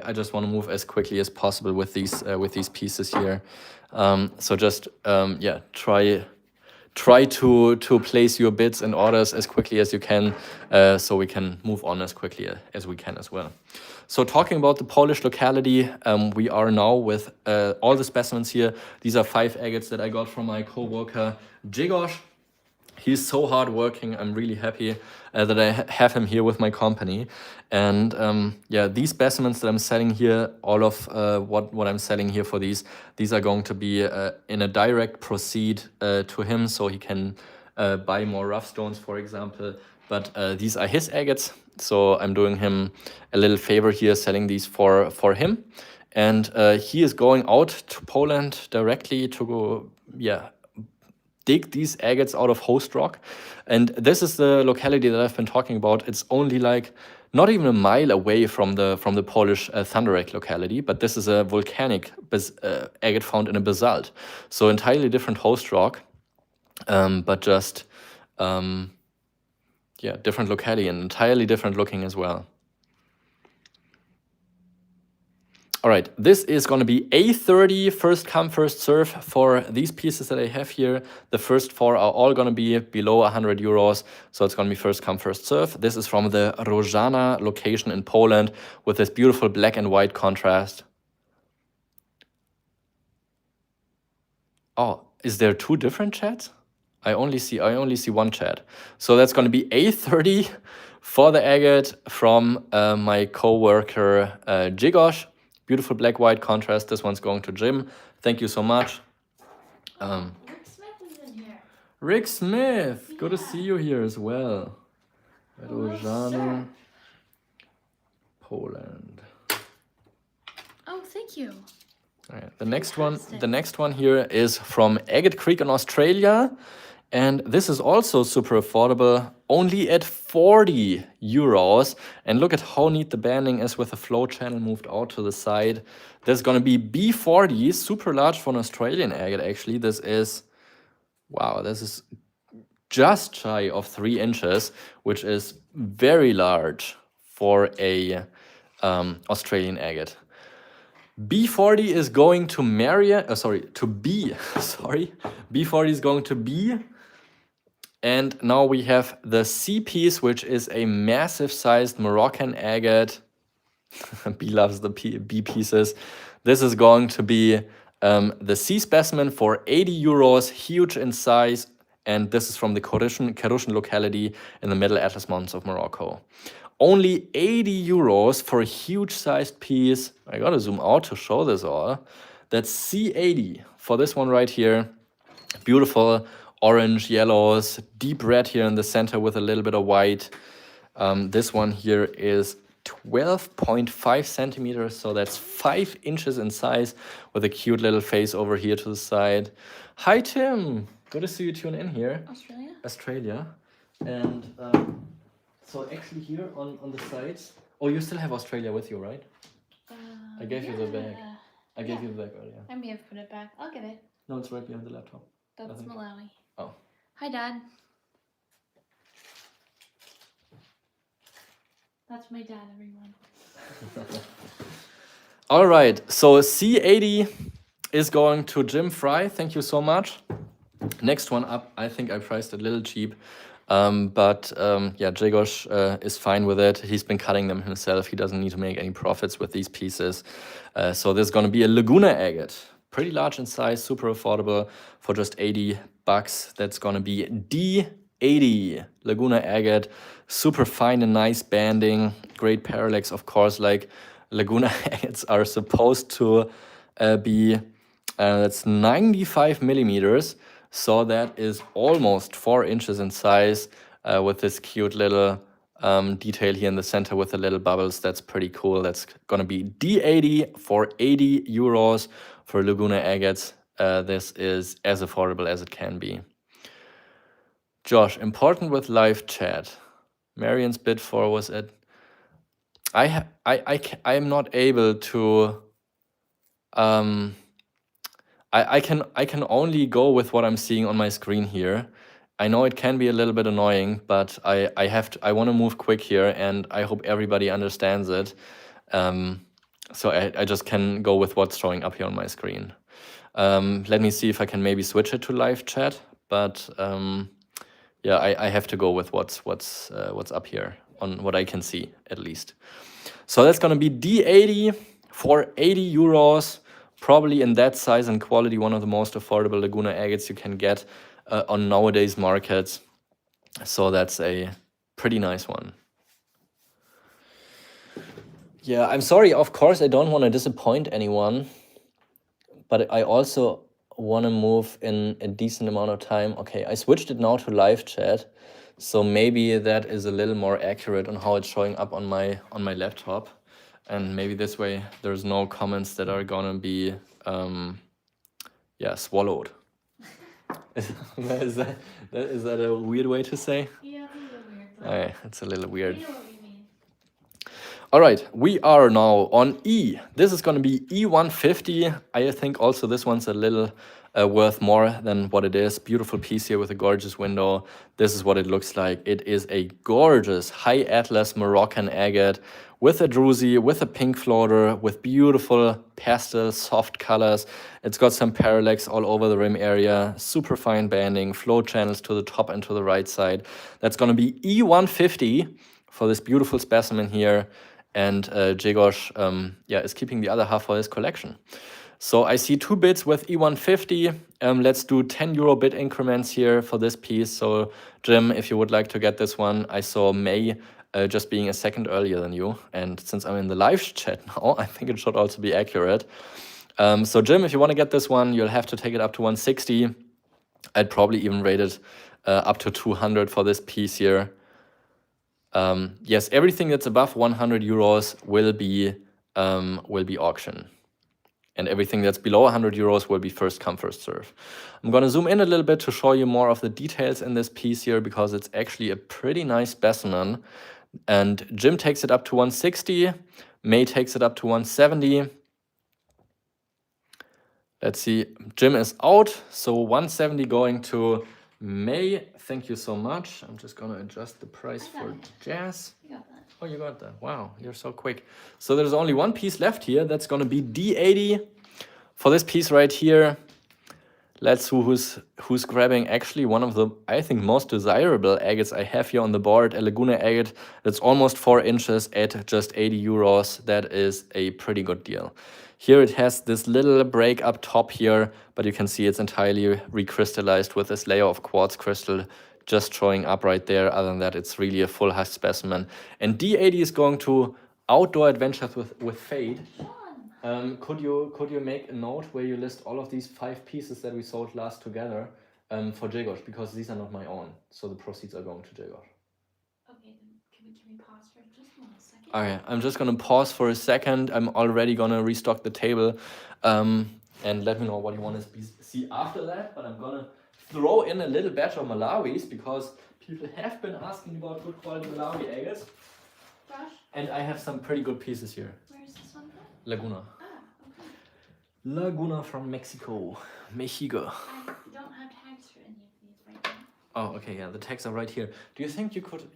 I just want to move as quickly as possible with these pieces here. So just yeah, try to place your bids and orders as quickly as you can, so we can move on as quickly as we can as well. So talking about the Polish locality, we are now with all the specimens here. These are 5 agates that I got from my co-worker Jigos. He's so hardworking. I'm really happy that I have him here with my company. And yeah, these specimens that I'm selling here, all of what I'm selling here for these are going to be in a direct proceed to him, so he can buy more rough stones, for example. But these are his agates, so I'm doing him a little favor here, selling these for him. And he is going out to Poland directly to go, yeah, dig these agates out of host rock. And this is the locality that I've been talking about. It's only like not even a mile away from the Polish thunderwrack locality, but this is a volcanic agate found in a basalt. So entirely different host rock, but just yeah, different locality and entirely different looking as well. All right, this is going to be A30, first come, first serve for these pieces that I have here. The first 4 are all going to be below 100 euros, so it's going to be first come, first serve. This is from the Rożana location in Poland with this beautiful black and white contrast. Oh, is there 2 different chats? I only see one chat. So that's going to be A30 for the agate from my co-worker Jigos. Beautiful black-white contrast. This one's going to Jim. Thank you so much. Rick Smith is in here. Rick Smith, Yeah. good to see you here as well. Rożana, Poland. Oh, thank you. All right. The next one here is from Agate Creek in Australia. And this is also super affordable, only at 40 euros. And look at how neat the banding is with the flow channel moved out to the side. There's going to be B40, super large for an Australian agate, actually. This is, wow, this is just shy of 3 inches, which is very large for a Australian agate. B40 is going to B. Sorry, B40 is going to B. And now we have the C piece, which is a massive sized Moroccan agate. B loves the B pieces. This is going to be the C specimen for 80 euros, huge in size. And this is from the Karushan locality in the Middle Atlas Mountains of Morocco. Only 80 euros for a huge sized piece. I gotta zoom out to show this all. That's C80 for this one right here. Beautiful orange, yellows, deep red here in the center with a little bit of white. This one here is 12.5 centimeters, so that's 5 inches in size, with a cute little face over here to the side. Hi Tim, good to see you tune in here. Australia? Australia. And so actually here on the sides, oh, you still have Australia with you, right? I gave you the bag. I gave you the bag earlier. I may have put it back. I'll get it. No, it's right behind the laptop. That's Malawi. Oh. Hi, Dad. That's my dad, everyone. All right, so C80 is going to Jim Fry. Thank you so much. Next one up, I think I priced it a little cheap. But yeah, Grzegorz is fine with it. He's been cutting them himself. He doesn't need to make any profits with these pieces. So there's going to be a Laguna agate. Pretty large in size, super affordable for just 80 bucks. That's going to be D80 Laguna agate. Super fine and nice banding. Great parallax, of course, like Laguna agates are supposed to be. That's 95 millimeters. So that is almost 4 inches in size, with this cute little detail here in the center with the little bubbles. That's pretty cool. That's going to be D80 for 80 euros for Laguna agates. This is as affordable as it can be. Josh, important with live chat. Marian's bid for was at... I am not able to... I can only go with what I'm seeing on my screen here. I know it can be a little bit annoying, but I want to move quick here, and I hope everybody understands it. So I just can go with what's showing up here on my screen. Let me see if I can maybe switch it to live chat, but yeah, I have to go with what's up here on what I can see at least. So that's gonna be D80 for 80 euros. Probably in that size and quality, one of the most affordable Laguna agates you can get on nowadays markets. So that's a pretty nice one. Yeah, I'm sorry, of course, I don't want to disappoint anyone, but I also want to move in a decent amount of time. Okay, I switched it now to live chat, so maybe that is a little more accurate on how it's showing up on my laptop. And maybe this way there's no comments that are gonna be yeah, swallowed. Is that a weird way to say? Yeah, it's a little weird. Right, it's a little weird. You know what we mean. All right, we are now on E. This is going to be E150. I think also this one's a little worth more than what it is. Beautiful piece here with a gorgeous window. This is what it looks like. It is a gorgeous high atlas Moroccan agate with a druzy, with a pink floater, with beautiful pastel soft colors. It's got some parallax all over the rim area, super fine banding, flow channels to the top and to the right side. That's going to be E150 for this beautiful specimen here. And Grzegorz yeah, is keeping the other half for his collection. So I see 2 bids with E150. Let's do 10 euro bid increments here for this piece. So Jim, if you would like to get this one, I saw May just being a second earlier than you. And since I'm in the live chat now, I think it should also be accurate. So Jim, if you want to get this one, you'll have to take it up to 160. I'd probably even rate it up to 200 for this piece here. Yes, everything that's above 100 euros will be auction. And everything that's below 100 euros will be first come, first serve. I'm going to zoom in a little bit to show you more of the details in this piece here, because it's actually a pretty nice specimen. And Jim takes it up to 160. May takes it up to 170. Let's see, Jim is out. So 170 going to May. Thank you so much. I'm just going to adjust the price for Jazz. You got that. Oh, you got that. Wow, you're so quick. So there's only one piece left here. That's going to be D80 for this piece right here. Let's see who's grabbing actually one of the, I think, most desirable agates I have here on the board. A Laguna agate that's almost 4 inches at just 80 euros. That is a pretty good deal. Here it has this little break up top here, but you can see it's entirely recrystallized with this layer of quartz crystal just showing up right there. Other than that, it's really a full husk specimen. And D80 is going to Outdoor Adventures with Fade. Could you make a note where you list all of these 5 pieces that we sold last together for Grzegorz, because these are not my own, so the proceeds are going to Grzegorz. Okay, then can we can we pause for just 1 second? Okay, I'm just gonna pause for a second. I'm already gonna restock the table, and let me know what you want to see after that. But I'm gonna throw in a little batch of Malawis because people have been asking about good quality Malawi agates, Josh, and I have some pretty good pieces here. where's this one from? Laguna. Ah, okay. Laguna from Mexico. Mexico. I don't have tags for any of these right now. Oh, okay, yeah, the tags are right here. Do you think you could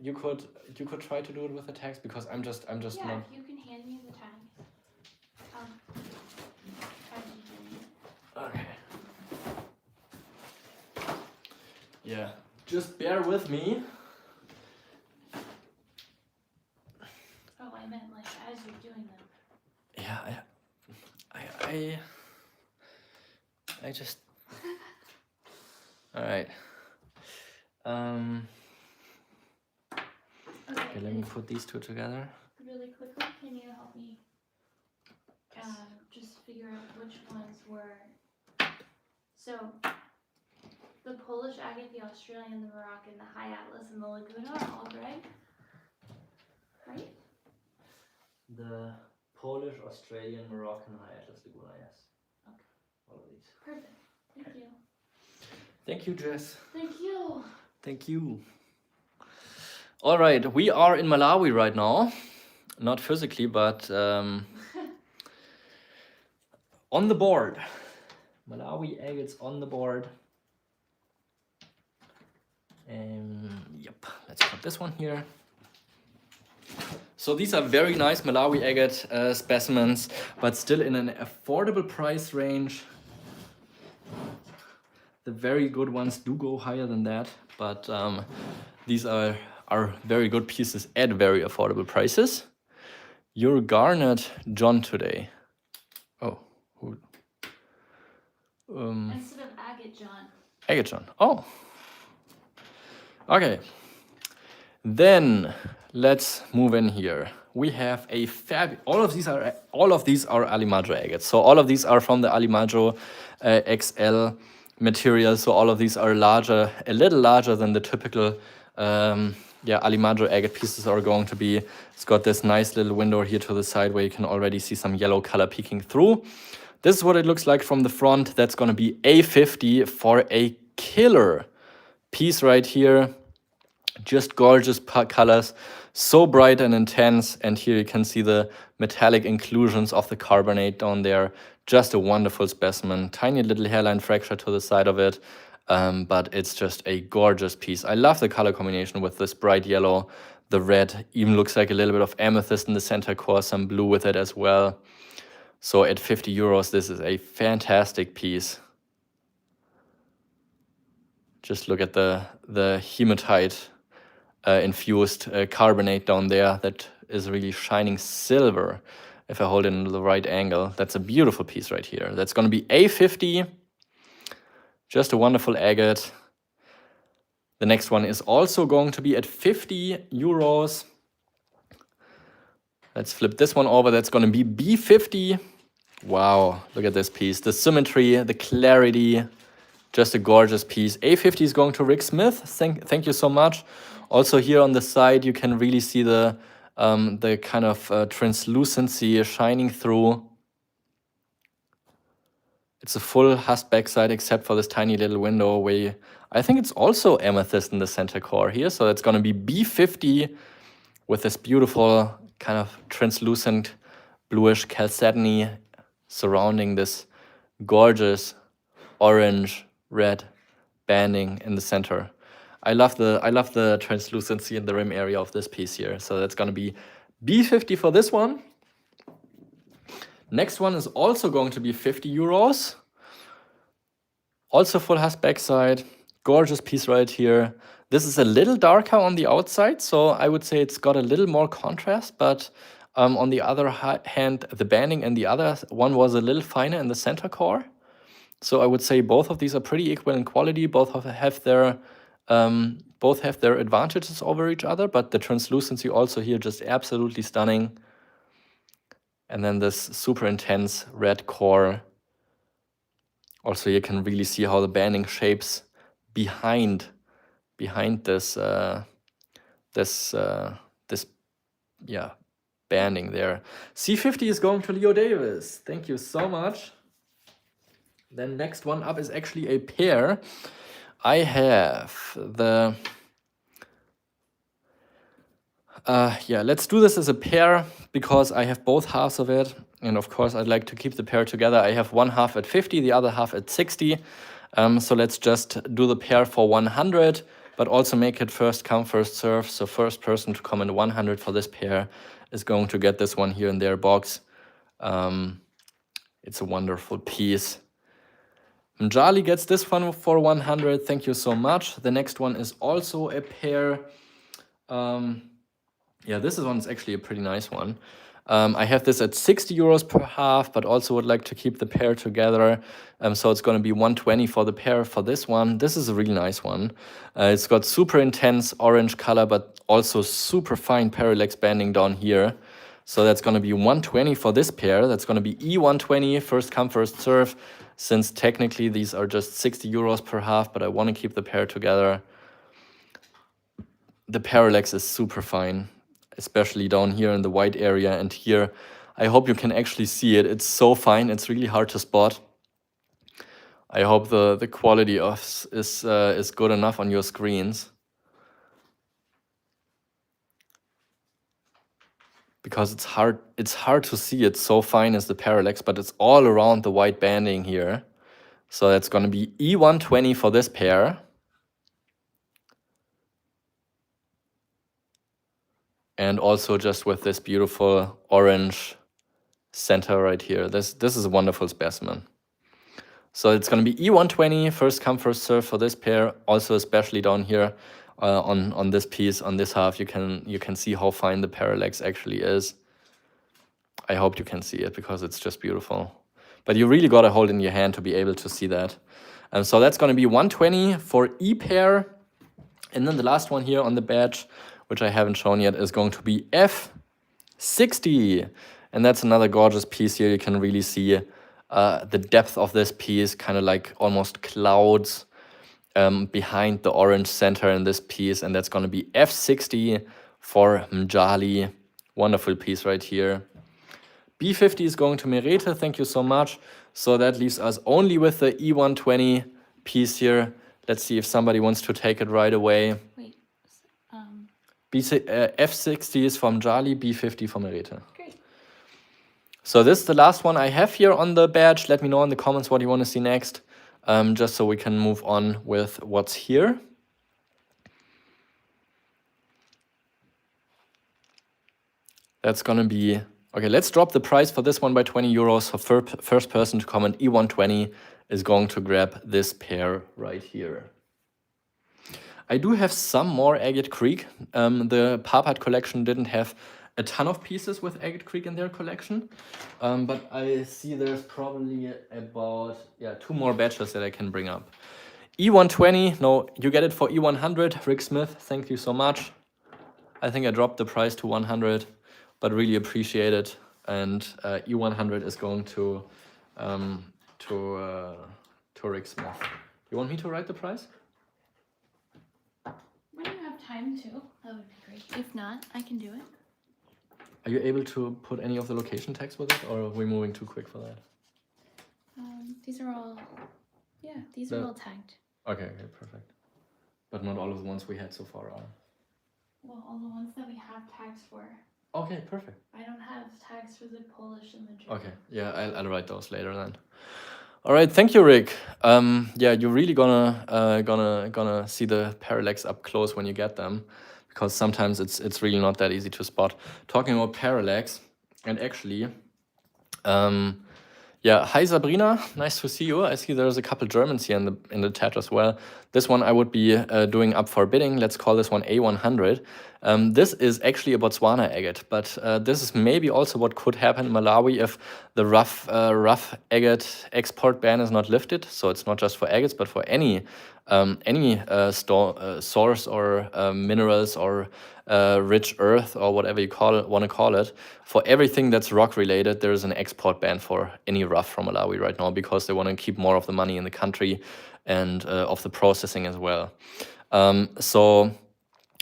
try to do it with the tags? Because I'm just Yeah, not. if you can hand me the tags. Try to do it. Okay. Yeah, just bear with me. Oh, I meant like as you're doing them. Yeah, I just. All right. Okay, let me put these two together. Really quickly, can you help me just figure out which ones were? So, the Polish agate, the Australian, the Moroccan, the High Atlas, and the Laguna are all gray, right? The Polish, Australian, Moroccan, High Atlas, Laguna, yes. Okay. All of these. Perfect. Thank you. Thank you, Jess. Thank you. Thank you. All right, we are in Malawi right now. Not physically, but on the board. Malawi agates on the board. Yep, let's put this one here. So these are very nice Malawi agate specimens, but still in an affordable price range. The very good ones do go higher than that, but these are very good pieces at very affordable prices. You're Garnet John today. Oh, who? Instead of agate John. Agate John. Oh. Okay. Then let's move in here. We have a all of these are Alimadro agates. So all of these are from the Alimadro XL material. So all of these are larger, a little larger than the typical Alimadro agate pieces are going to be. It's got this nice little window here to the side where you can already see some yellow color peeking through. This is what it looks like from the front. That's going to be A50 for a killer piece right here. Just gorgeous colors, so bright and intense. And here you can see the metallic inclusions of the carbonate down there. Just a wonderful specimen. Tiny little hairline fracture to the side of it. But it's just a gorgeous piece. I love the color combination with this bright yellow. The red even looks like a little bit of amethyst in the center core, some blue with it as well. So at 50 euros, this is a fantastic piece. Just look at the hematite infused carbonate down there that is really shining silver. If I hold it in the right angle, that's a beautiful piece right here. That's going to be A50. Just a wonderful agate. The next one is also going to be at 50 euros. Let's flip this one over. That's going to be B50. Wow, look at this piece. The symmetry, the clarity, just a gorgeous piece. A50 is going to Rick Smith. Thank you so much. Also here on the side, you can really see the kind of translucency shining through. It's a full hasp backside except for this tiny little window where I think it's also amethyst in the center core here. So it's going to be B50 with this beautiful kind of translucent bluish chalcedony surrounding this gorgeous orange red banding in the center. I love the translucency in the rim area of this piece here. So that's going to be B50 for this one. Next one is also going to be 50 euros. Also full hasp backside. Gorgeous piece right here. This is a little darker on the outside, so I would say it's got a little more contrast, but on the other hand, the banding in the other one was a little finer in the center core. So I would say both of these are pretty equal in quality. Both have their advantages over each other, but the translucency also here just absolutely stunning. And then this super intense red core. Also, you can really see how the banding shapes behind this yeah, banding there. C50 is going to Leo Davis. Thank you so much. Then next one up is actually a pair. I have the... yeah, let's do this as a pair because I have both halves of it. And of course, I'd like to keep the pair together. I have one half at 50, the other half at 60. So let's just do the pair for 100, but also make it first come, first serve. So first person to comment 100 for this pair is going to get this one here in their box. It's a wonderful piece. Mjali gets this one for 100. Thank you so much. The next one is also a pair. Yeah, this one is actually a pretty nice one. I have this at 60 euros per half, but also would like to keep the pair together. So it's going to be 120 for the pair for this one. This is a really nice one. It's got super intense orange color, but also super fine parallax banding down here. So that's going to be 120 for this pair. That's going to be E120, first come, first serve, since technically these are just 60 euros per half, but I want to keep the pair together. The parallax is super fine, especially down here in the white area and here. I hope you can actually see it. It's so fine. It's really hard to spot. I hope the quality is good enough on your screens. Because it's hard to see. It's so fine as the parallax, but it's all around the white banding here. So that's going to be E120 for this pair. And also just with this beautiful orange center right here. This is a wonderful specimen. So it's going to be E120, first come, first serve for this pair. Also, especially down here on this piece, on this half, you can see how fine the parallax actually is. I hope you can see it because it's just beautiful. But you really got to hold in your hand to be able to see that. So that's going to be 120 for E pair. And then the last one here on the badge, which I haven't shown yet, is going to be F60. And that's another gorgeous piece here. You can really see the depth of this piece, kind of like almost clouds behind the orange center in this piece. And that's going to be F60 for Mjali. Wonderful piece right here. B50 is going to Merete. Thank you so much. So that leaves us only with the E120 piece here. Let's see if somebody wants to take it right away. Wait. F60 is from Jali, B50 from Merete. Great. So this is the last one I have here on the badge. Let me know in the comments what you want to see next, just so we can move on with what's here. That's going to be... Okay, let's drop the price for this one by 20 euros. So first person to comment E120 is going to grab this pair right here. I do have some more Agate Creek. The PARPART collection didn't have a ton of pieces with Agate Creek in their collection. But I see there's probably about 2 more batches that I can bring up. E120, no, you get it for E100. Rick Smith, thank you so much. I think I dropped the price to 100. But really appreciate it, and E100 is going to Rick Smith. You want me to write the price? When you have time to, that would be great. If not, I can do it. Are you able to put any of the location tags with it, or are we moving too quick for that? These are all, these are all tagged. Okay, perfect. But not all of the ones we had so far are. Well, all the ones that we have tags for. Okay, perfect. I don't have tags for the Polish and the German. Okay, yeah, I'll write those later then. All right, thank you, Rick. Yeah, you're really gonna see the parallax up close when you get them, because sometimes it's really not that easy to spot. Talking about parallax, and actually, yeah, hi Sabrina, nice to see you. I see there's a couple Germans here in the chat as well. This one I would be doing up for bidding. Let's call this one A100. This is actually a Botswana agate, but this is maybe also what could happen in Malawi if the rough agate export ban is not lifted. So it's not just for agates, but for any source or minerals or rich earth or whatever you want to call it. For everything that's rock related, there is an export ban for any rough from Malawi right now, because they want to keep more of the money in the country and of the processing as well. So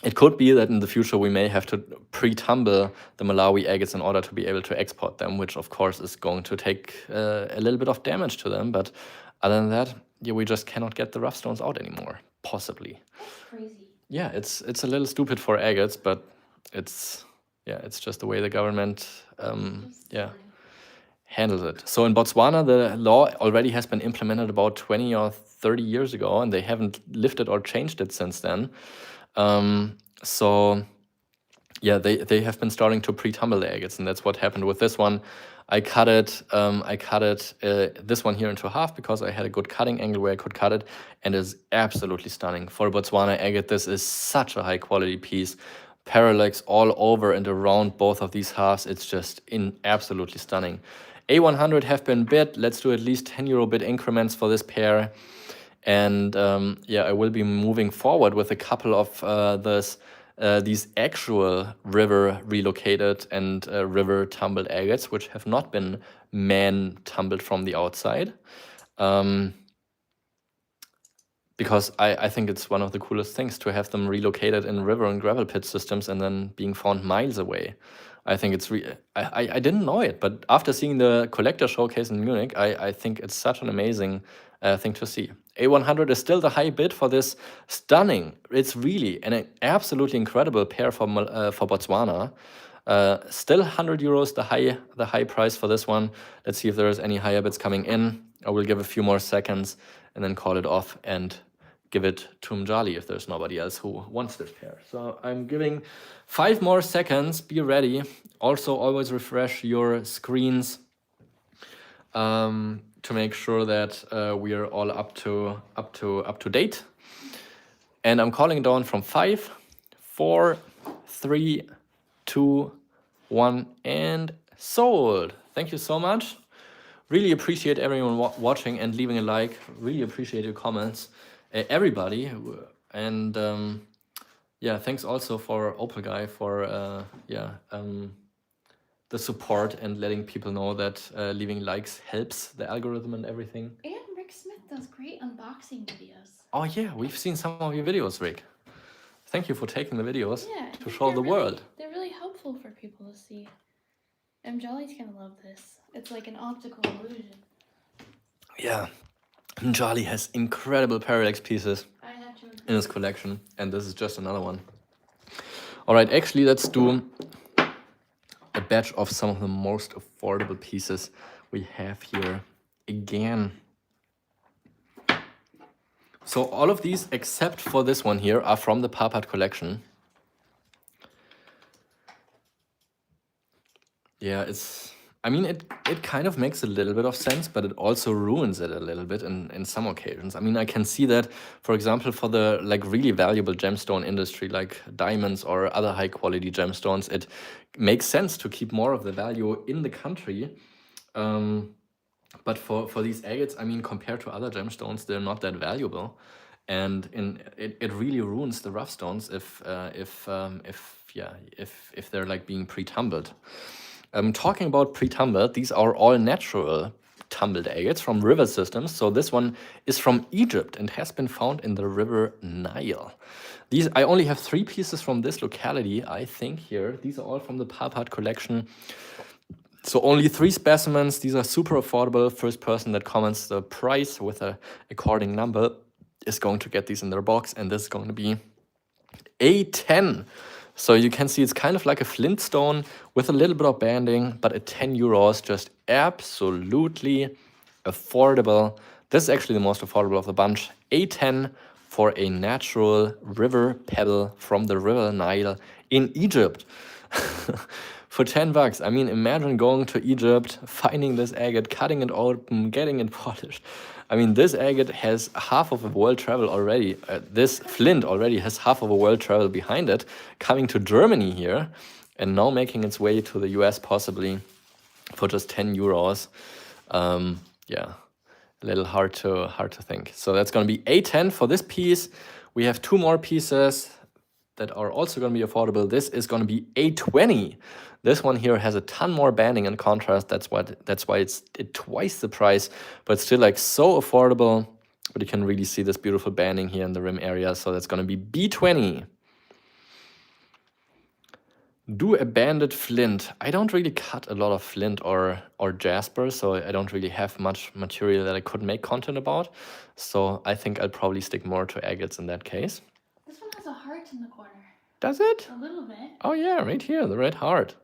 It could be that in the future we may have to pre-tumble the Malawi agates in order to be able to export them, which of course is going to take a little bit of damage to them. But other than that, yeah, we just cannot get the rough stones out anymore, possibly. That's crazy. Yeah, it's a little stupid for agates, but it's just the way the government handles it. So in Botswana, the law already has been implemented about 20 or 30 years ago, and they haven't lifted or changed it since then. So yeah, they have been starting to pre-tumble the agates, and that's what happened with this one. I cut it this one here into half because I had a good cutting angle where I could cut it, and it's absolutely stunning. For Botswana agate, this is such a high quality piece. Parallax all over and around both of these halves. It's just absolutely stunning. A100 have been bid. Let's do at least 10 euro bid increments for this pair. And yeah, I will be moving forward with a couple of these actual river relocated and river tumbled agates, which have not been man tumbled from the outside. Because I think it's one of the coolest things to have them relocated in river and gravel pit systems and then being found miles away. I think it's I didn't know it, but after seeing the collector showcase in Munich, I think it's such an amazing thing to see. A100 is still the high bid for this stunning. It's really an absolutely incredible pair for Botswana. Still 100 euros, the high price for this one. Let's see if there is any higher bids coming in. I will give a few more seconds and then call it off and give it to Mjali if there's nobody else who wants this pair. So I'm giving 5 more seconds. Be ready. Also, always refresh your screens to make sure that we are all up to date. And I'm calling down from 5, 4, 3, 2, 1, and sold. Thank you so much. Really appreciate everyone watching and leaving a like. Really appreciate your comments, everybody. And yeah, thanks also for Opal Guy for the support and letting people know that leaving likes helps the algorithm and everything. And Rick Smith does great unboxing videos. Oh yeah, we've seen some of your videos, Rick. Thank you for taking the videos to show the really, world. They're really helpful for people to see. Jolly's gonna love this. It's like an optical illusion. Yeah, Jolly has incredible parallax pieces in his collection, and this is just another one. All right, actually, let's do a batch of some of the most affordable pieces we have here again. So all of these, except for this one here, are from the PARPART collection. Yeah, I mean, it kind of makes a little bit of sense, but it also ruins it a little bit in some occasions. I mean, I can see that, for example, for the like really valuable gemstone industry, like diamonds or other high quality gemstones, it makes sense to keep more of the value in the country. But for these agates, I mean, compared to other gemstones, they're not that valuable, and it really ruins the rough stones if they're like being pre-tumbled. Talking about pre-tumbled, these are all natural tumbled agates from river systems. So this one is from Egypt and has been found in the River Nile. I only have 3 pieces from this locality, I think, here. These are all from the PARPART collection. So only 3 specimens. These are super affordable. First person that comments the price with a according number is going to get these in their box, and this is going to be A10. So you can see it's kind of like a flintstone with a little bit of banding, but at 10 euros, just absolutely affordable. This is actually the most affordable of the bunch. A10 for a natural river pebble from the River Nile in Egypt. For 10 bucks. I mean, imagine going to Egypt, finding this agate, cutting it open, getting it polished. I mean, this agate has half of a world travel already. This flint already has half of a world travel behind it, coming to Germany here, and now making its way to the US possibly for just 10 euros. Yeah, a little hard to think. So that's going to be A10 for this piece. We have 2 more pieces that are also going to be affordable. This is going to be A20. This one here has a ton more banding and contrast. That's why it's twice the price, but still like so affordable. But you can really see this beautiful banding here in the rim area. So that's going to be B20. Do a banded flint. I don't really cut a lot of flint or jasper, so I don't really have much material that I could make content about. So I think I'll probably stick more to agates in that case. This one has a heart in the corner. Does it? A little bit. Oh yeah, right here, the red heart.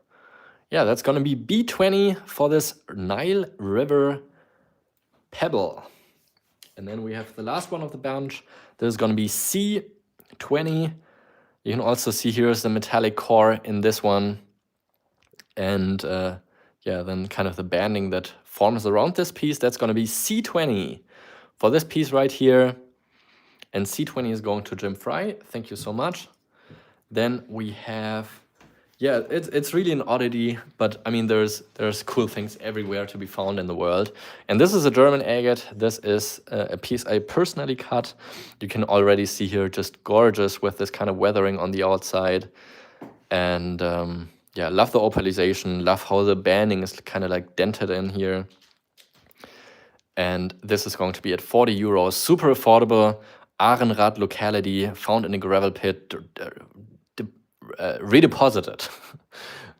Yeah, that's gonna be B20 for this Nile River pebble. And then we have the last one of the bunch. This is gonna be C20. You can also see here's the metallic core in this one. And yeah, then kind of the banding that forms around this piece, that's gonna be C20 for this piece right here. And C20 is going to Jim Fry. Thank you so much. Then we have, yeah, it's really an oddity, but I mean, there's cool things everywhere to be found in the world. And this is a German agate. This is a piece I personally cut. You can already see here, just gorgeous with this kind of weathering on the outside. And yeah, love the opalization, love how the banding is kind of like dented in here. And this is going to be at 40 euros, super affordable. Arenrad locality, found in a gravel pit, redeposited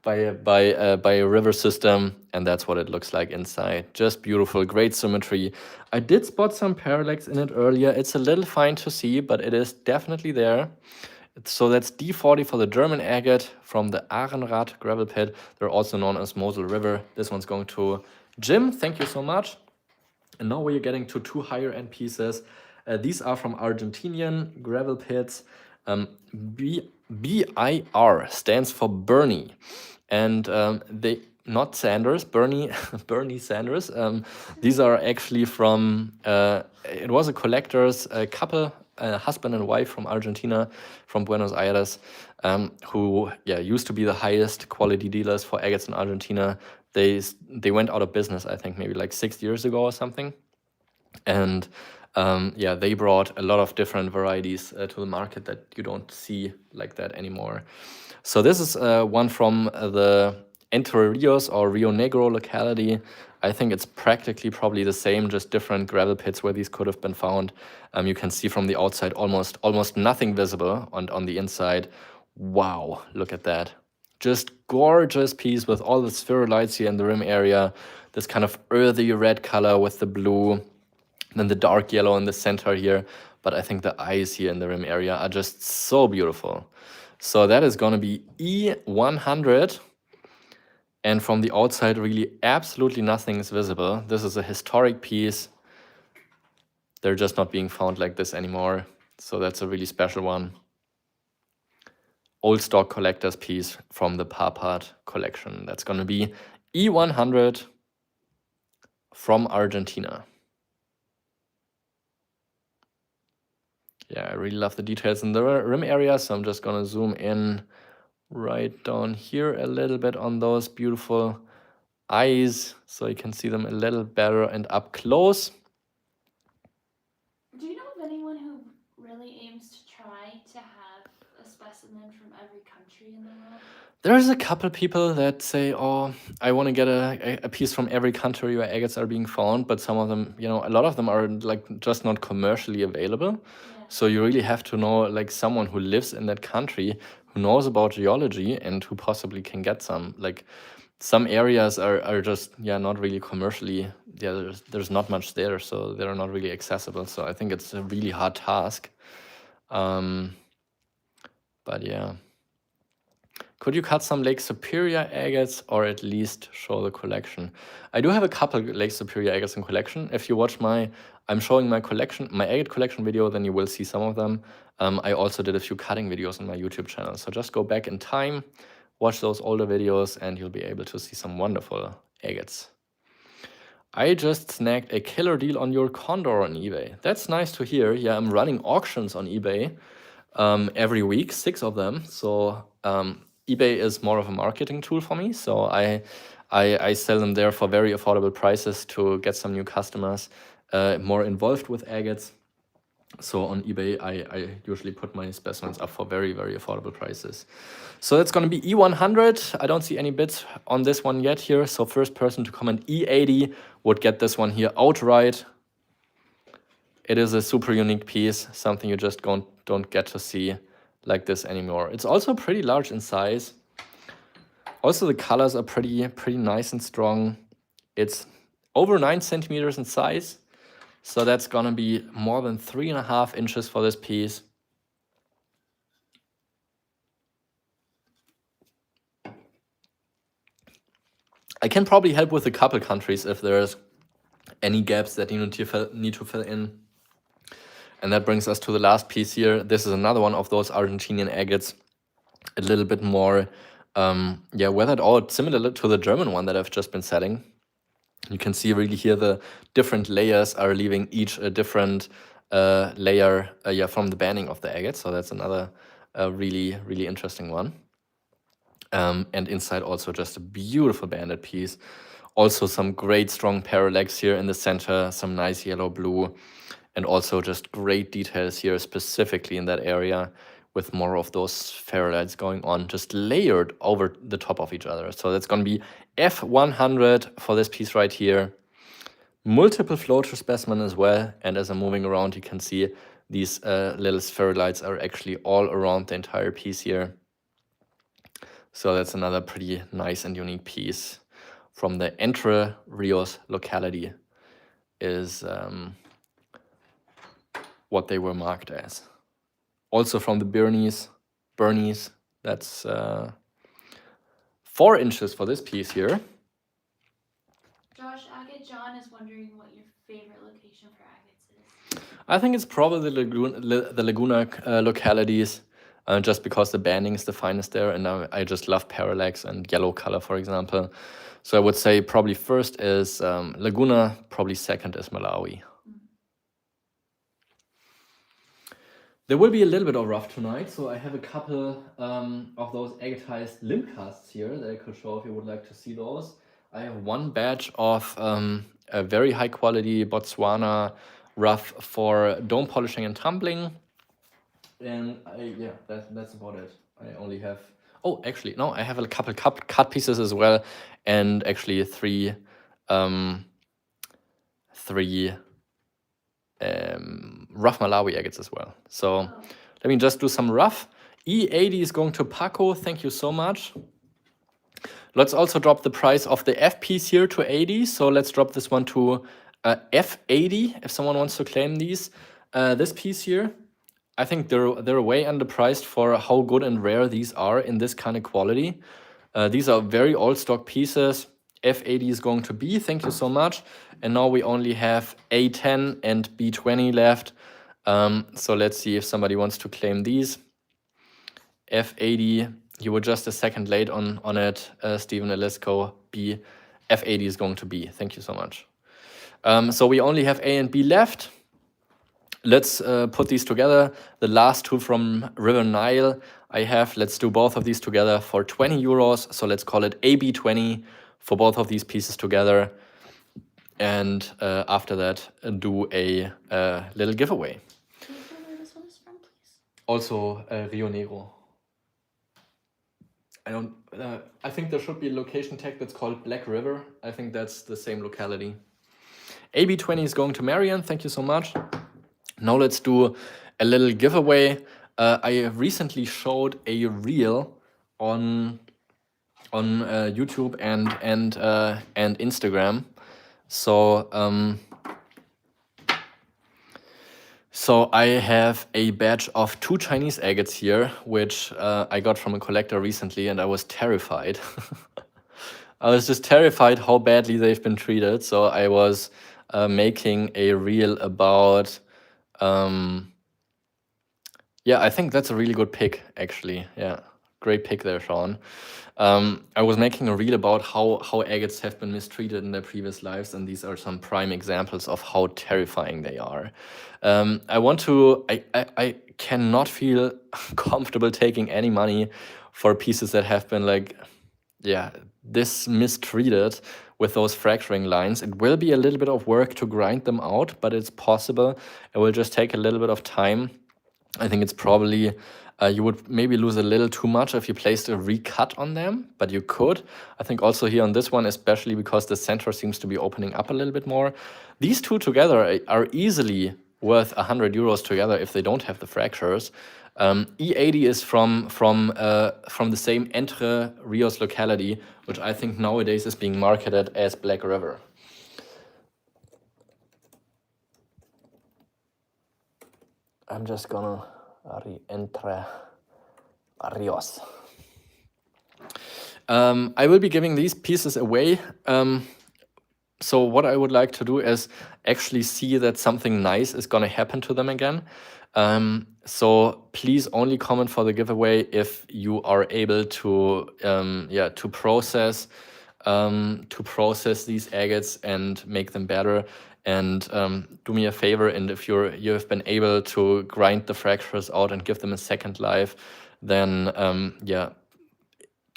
by a river system, and that's what it looks like inside. Just beautiful, great symmetry. I did spot some parallax in it earlier. It's a little fine to see, but it is definitely there. So that's D40 for the German agate from the Arenrad gravel pit. They're also known as Mosel River. This one's going to Jim. Thank you so much. And now we're getting to two higher end pieces. These are from Argentinian gravel pits. BIR stands for Bernie. And they, not Sanders, Bernie, Bernie Sanders. These are actually from, it was a collector's couple, husband and wife from Argentina, from Buenos Aires, who used to be the highest quality dealers for agates in Argentina. They went out of business, I think, maybe like 6 years ago or something. And they brought a lot of different varieties to the market that you don't see like that anymore. So this is one from the Entre Rios or Rio Negro locality. I think it's practically probably the same, just different gravel pits where these could have been found. You can see from the outside almost nothing visible on the inside. Wow, look at that. Just gorgeous piece with all the spherulites here in the rim area. This kind of earthy red color with the blue. Then the dark yellow in the center here. But I think the eyes here in the rim area are just so beautiful. So that is going to be E100. And from the outside, really absolutely nothing is visible. This is a historic piece. They're just not being found like this anymore. So that's a really special one. Old stock collector's piece from the PARPART collection. That's going to be E100 from Argentina. Yeah, I really love the details in the rim area, so I'm just going to zoom in right down here a little bit on those beautiful eyes so you can see them a little better and up close. Do you know of anyone who really aims to try to have a specimen from every country in the world? There's a couple people that say, oh, I want to get a piece from every country where agates are being found, but some of them, you know, a lot of them are like just not commercially available. Yeah. So you really have to know like someone who lives in that country, who knows about geology and who possibly can get some. Like some areas are just, not really commercially, there's not much there, so they're not really accessible. So I think it's a really hard task. But yeah. Could you cut some Lake Superior agates or at least show the collection? I do have a couple Lake Superior agates in collection. If you watch I'm showing my collection, my agate collection video, then you will see some of them. I also did a few cutting videos on my YouTube channel. So just go back in time, watch those older videos, and you'll be able to see some wonderful agates. I just snagged a killer deal on your condor on eBay. That's nice to hear. Yeah, I'm running auctions on eBay every week, 6 of them. So eBay is more of a marketing tool for me. So I sell them there for very affordable prices to get some new customers more involved with agates. So on eBay, I usually put my specimens up for very, very affordable prices. So it's going to be E100. I don't see any bids on this one yet here. So first person to comment E80 would get this one here outright. It is a super unique piece, something you just don't get to see like this anymore. It's also pretty large in size. Also, the colors are pretty nice and strong. It's over 9 centimeters in size, so that's gonna be more than 3.5 inches for this piece. I can probably help with a couple countries if there's any gaps that you need to fill in. And that brings us to the last piece here. This is another one of those Argentinian agates, a little bit more, weathered out, similar to the German one that I've just been selling. You can see really here the different layers are leaving each a different layer from the banding of the agate. So that's another really interesting one. And inside also just a beautiful banded piece. Also some great strong parallax here in the center, some nice yellow blue, and also just great details here specifically in that area with more of those ferrulites going on, just layered over the top of each other. So that's going to be F100 for this piece right here. Multiple floater specimen as well. And as I'm moving around, you can see these little spherulites are actually all around the entire piece here. So that's another pretty nice and unique piece from the Entre Rios locality is what they were marked as. Also from the Bernese, that's 4 inches for this piece here. Josh, Agate John is wondering what your favorite location for agates is. I think it's probably the Laguna localities, just because the banding is the finest there, and I just love parallax and yellow color, for example. So I would say probably first is Laguna, probably second is Malawi. There will be a little bit of rough tonight, so I have a couple of those agatized limb casts here that I could show if you would like to see those. I have one batch of a very high quality Botswana rough for dome polishing and tumbling. And that's about it. I only have, I have a couple cut pieces as well, and actually three rough Malawi agates as well. So let me just do some rough. E80 is going to Paco. Thank you so much. Let's also drop the price of the F piece here to 80. So let's drop this one to F80 if someone wants to claim these. This piece here, I think they're way underpriced for how good and rare these are in this kind of quality. These are very old stock pieces. F80 is going to B. Thank you so much. And now we only have A10 and B20 left. So let's see if somebody wants to claim these. F80, you were just a second late on it, Stephen Elisco. B. F80 is going to B. Thank you so much. So we only have A and B left. Let's put these together. The last two from River Nile I have. Let's do both of these together for 20 euros. So let's call it AB20 for both of these pieces together. And after that, do a little giveaway. Can you tell me where this one is from, please? Also Rio Negro. I think there should be a location tag that's called Black River. I think that's the same locality. AB20 is going to Marian. Thank you so much. Now let's do a little giveaway. I recently showed a reel on YouTube and Instagram. So I have a batch of 2 Chinese agates here, which I got from a collector recently, and I was terrified. I was just terrified how badly they've been treated. So I was making a reel about. I think that's a really good pick, actually. Yeah, great pick there, Sean. I was making a reel about how agates have been mistreated in their previous lives, and these are some prime examples of how terrifying they are. I cannot feel comfortable taking any money for pieces that have been this mistreated with those fracturing lines. It will be a little bit of work to grind them out, but it's possible. It will just take a little bit of time. I think it's probably, you would maybe lose a little too much if you placed a recut on them, but you could. I think also here on this one, especially because the center seems to be opening up a little bit more. These two together are easily worth 100 euros together if they don't have the fractures. E80 is from the same Entre Rios locality, which I think nowadays is being marketed as Black River. I'm just gonna Entre Rios. I will be giving these pieces away. So what I would like to do is actually see that something nice is going to happen to them again. So please only comment for the giveaway if you are able to process these agates and make them better. And do me a favor, and if you have been able to grind the fractures out and give them a second life, then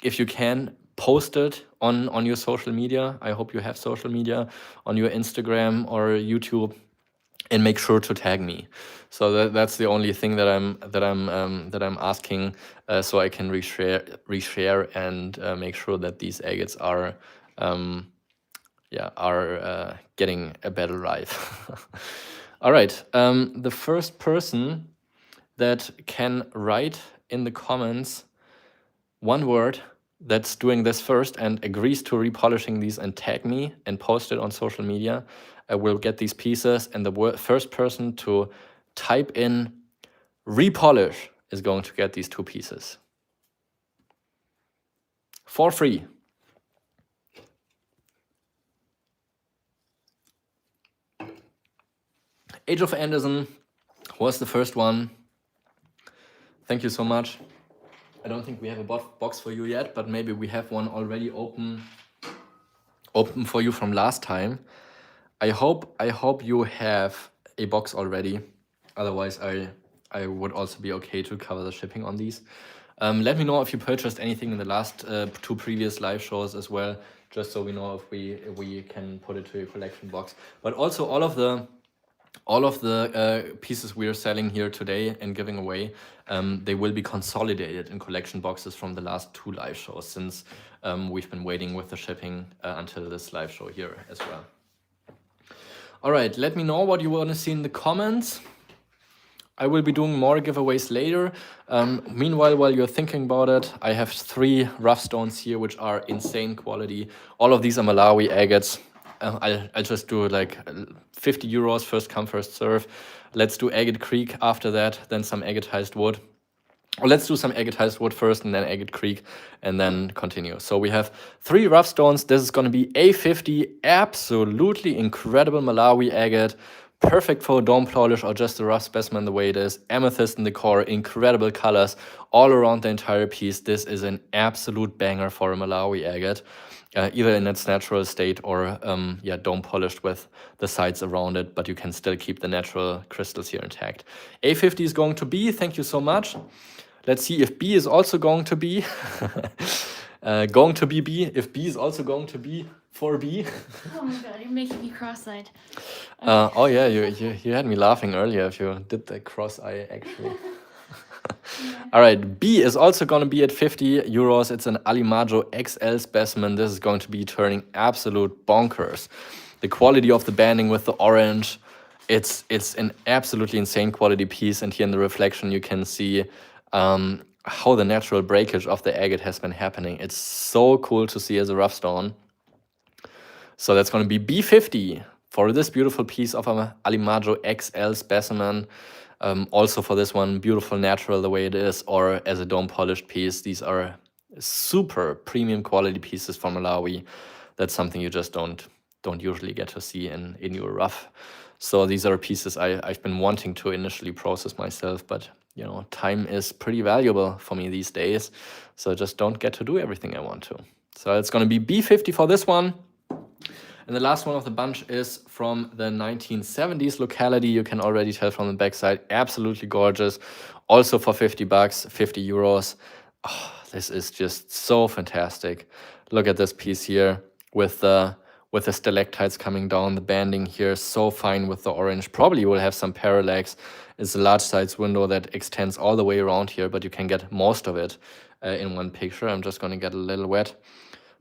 if you can, post it on your social media. I hope you have social media on your Instagram or YouTube, and make sure to tag me. So that's the only thing that I'm asking, so I can reshare and make sure that these agates are getting a better life. All right, the first person that can write in the comments one word that's doing this first and agrees to repolishing these and tag me and post it on social media, I will get these pieces, and the first person to type in repolish is going to get these 2 pieces for free. Age of Anderson was the first one. Thank you so much. I don't think we have a box for you yet, but maybe we have one already open for you from last time. I hope you have a box already. Otherwise, I would also be okay to cover the shipping on these. Let me know if you purchased anything in the last 2 previous live shows as well, just so we know if we can put it to your collection box. But also all of the pieces we are selling here today and giving away, they will be consolidated in collection boxes from the last 2 live shows, since we've been waiting with the shipping until this live show here as well. All right, let me know what you want to see in the comments. I will be doing more giveaways later. Meanwhile, while you're thinking about it, I have 3 rough stones here, which are insane quality. All of these are Malawi agates. I'll just do like 50 euros, first come, first serve. Let's do Agate Creek after that, then some agatized wood. Or let's do some agatized wood first and then Agate Creek, and then continue. So we have 3 rough stones. This is going to be A50, absolutely incredible Malawi agate. Perfect for a dome polish or just a rough specimen the way it is. Amethyst in the core, incredible colors all around the entire piece. This is an absolute banger for a Malawi agate. Either in its natural state or dome polished with the sides around it, but you can still keep the natural crystals here intact. A50 is going to be, thank you so much. Let's see if B is also going to be. Going to be B, if B is also going to be for B. Oh my god, you're making me cross-eyed. Oh yeah, you had me laughing earlier if you did the cross-eye actually. Yeah. All right, B is also going to be at 50 euros. It's an Alimaggio XL specimen. This is going to be turning absolute bonkers. The quality of the banding with the orange, it's an absolutely insane quality piece. And here in the reflection, you can see how the natural breakage of the agate has been happening. It's so cool to see as a rough stone. So that's going to be B50 for this beautiful piece of an Alimaggio XL specimen. Also for this one, beautiful natural the way it is, or as a dome polished piece. These are super premium quality pieces from Malawi. That's something you just don't usually get to see in your rough. So these are pieces I've been wanting to initially process myself, but you know, time is pretty valuable for me these days. So I just don't get to do everything I want to. So it's going to be B50 for this one. And the last one of the bunch is from the 1970s locality. You can already tell from the backside, absolutely gorgeous. Also for 50 bucks, 50 euros. Oh, this is just so fantastic. Look at this piece here with the stalactites coming down. The banding here is so fine with the orange. Probably will have some parallax. It's a large size window that extends all the way around here, but you can get most of it in one picture. I'm just going to get a little wet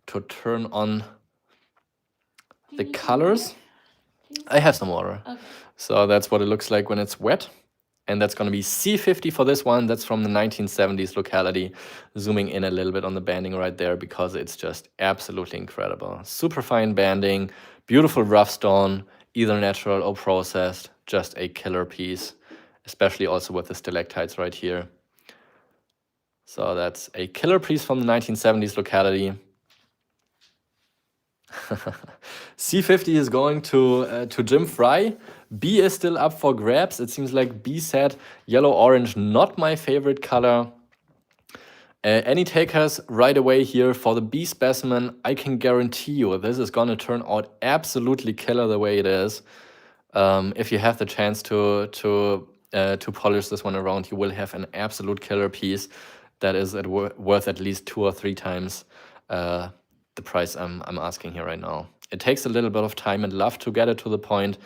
to turn on the colors. Do you I have some water. Okay. So that's what it looks like when it's wet. And that's going to be C50 for this one. That's from the 1970s locality. Zooming in a little bit on the banding right there because it's just absolutely incredible. Super fine banding, beautiful rough stone, either natural or processed. Just a killer piece, especially also with the stalactites right here. So that's a killer piece from the 1970s locality. C50 is going to Jim Fry. B is still up for grabs. It seems like B said yellow orange, not my favorite color. Any takers right away here for the B specimen? I can guarantee you this is gonna turn out absolutely killer the way it is. If you have the chance to polish this one around, you will have an absolute killer piece that is worth at least 2 or 3 times the price I'm asking here right now. It takes a little bit of time and love to get it to the point,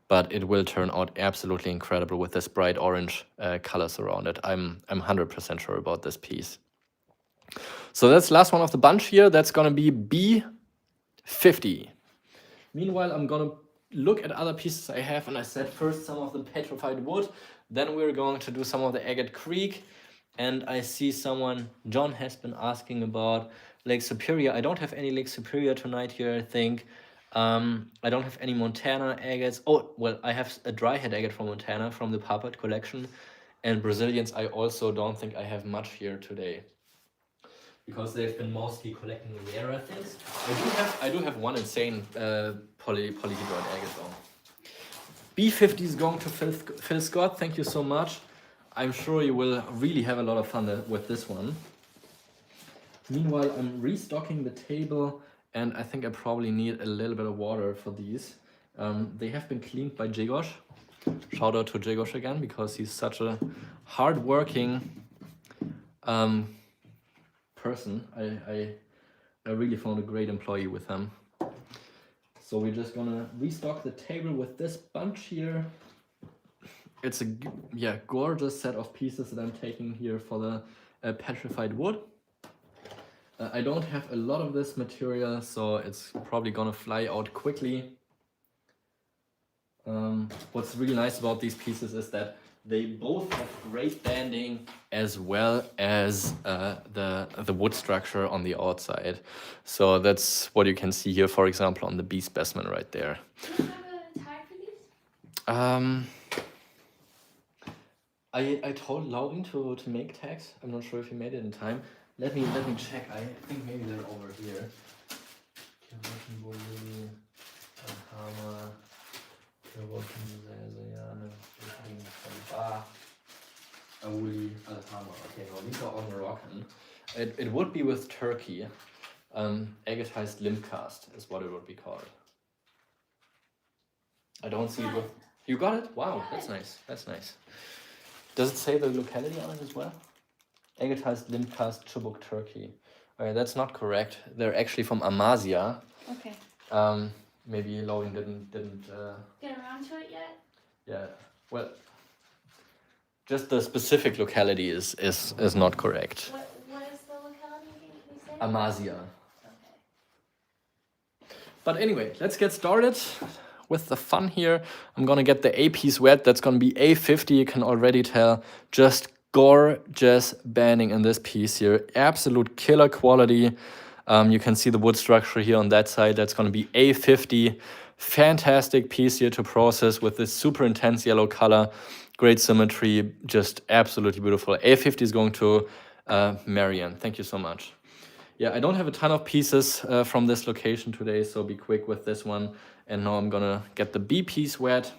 but it will turn out absolutely incredible with this bright orange colors around it. I'm 100% sure about this piece. So that's the last one of the bunch here. That's gonna be B50. Meanwhile, I'm gonna look at other pieces I have, and I said first some of the petrified wood, then we're going to do some of the agate creek. And I see someone, John has been asking about Lake Superior. I don't have any Lake Superior tonight here, I think. I don't have any Montana agates. Oh, well, I have a dry head agate from Montana from the PARPART collection. And Brazilians, I also don't think I have much here today, because they've been mostly collecting rarer things. I do have one insane polyhedroid agate though. B50 is going to Phil Scott. Thank you so much. I'm sure you will really have a lot of fun with this one. Meanwhile, I'm restocking the table, and I think I probably need a little bit of water for these. They have been cleaned by Jigos. Shout out to Jigos again, because he's such a hard-working person. I really found a great employee with him. So we're just gonna restock the table with this bunch here. It's a gorgeous set of pieces that I'm taking here for the petrified wood. I don't have a lot of this material, so it's probably gonna fly out quickly. What's really nice about these pieces is that they both have great banding as well as the wood structure on the outside. So that's what you can see here, for example, on the B specimen right there. Do you have a tag for these? I told Laurin to make tags. I'm not sure if he made it in time. Let me check. I think maybe they're over here. Okay, no, these are all Moroccan. It would be with Turkey. Agatized limb cast is what it would be called. I don't see it. You got it? Wow, that's nice. That's nice. Does it say the locality on it as well? Agatized limb cast Chubuk, Turkey. Okay, that's not correct. They're actually from Amasya. Okay. Maybe Laurin didn't Get around to it yet? Yeah. Well, just the specific locality is not correct. What is the locality again? Can you say? Amasya. Okay. But anyway, let's get started with the fun here. I'm gonna get the A piece wet. That's gonna be A50. You can already tell. Just gorgeous banding in this piece here. Absolute killer quality. You can see the wood structure here on that side. That's gonna be A50. Fantastic piece here to process with this super intense yellow color. Great symmetry, just absolutely beautiful. A50 is going to Marianne. Thank you so much. Yeah, I don't have a ton of pieces from this location today, so be quick with this one. And now I'm gonna get the B piece wet.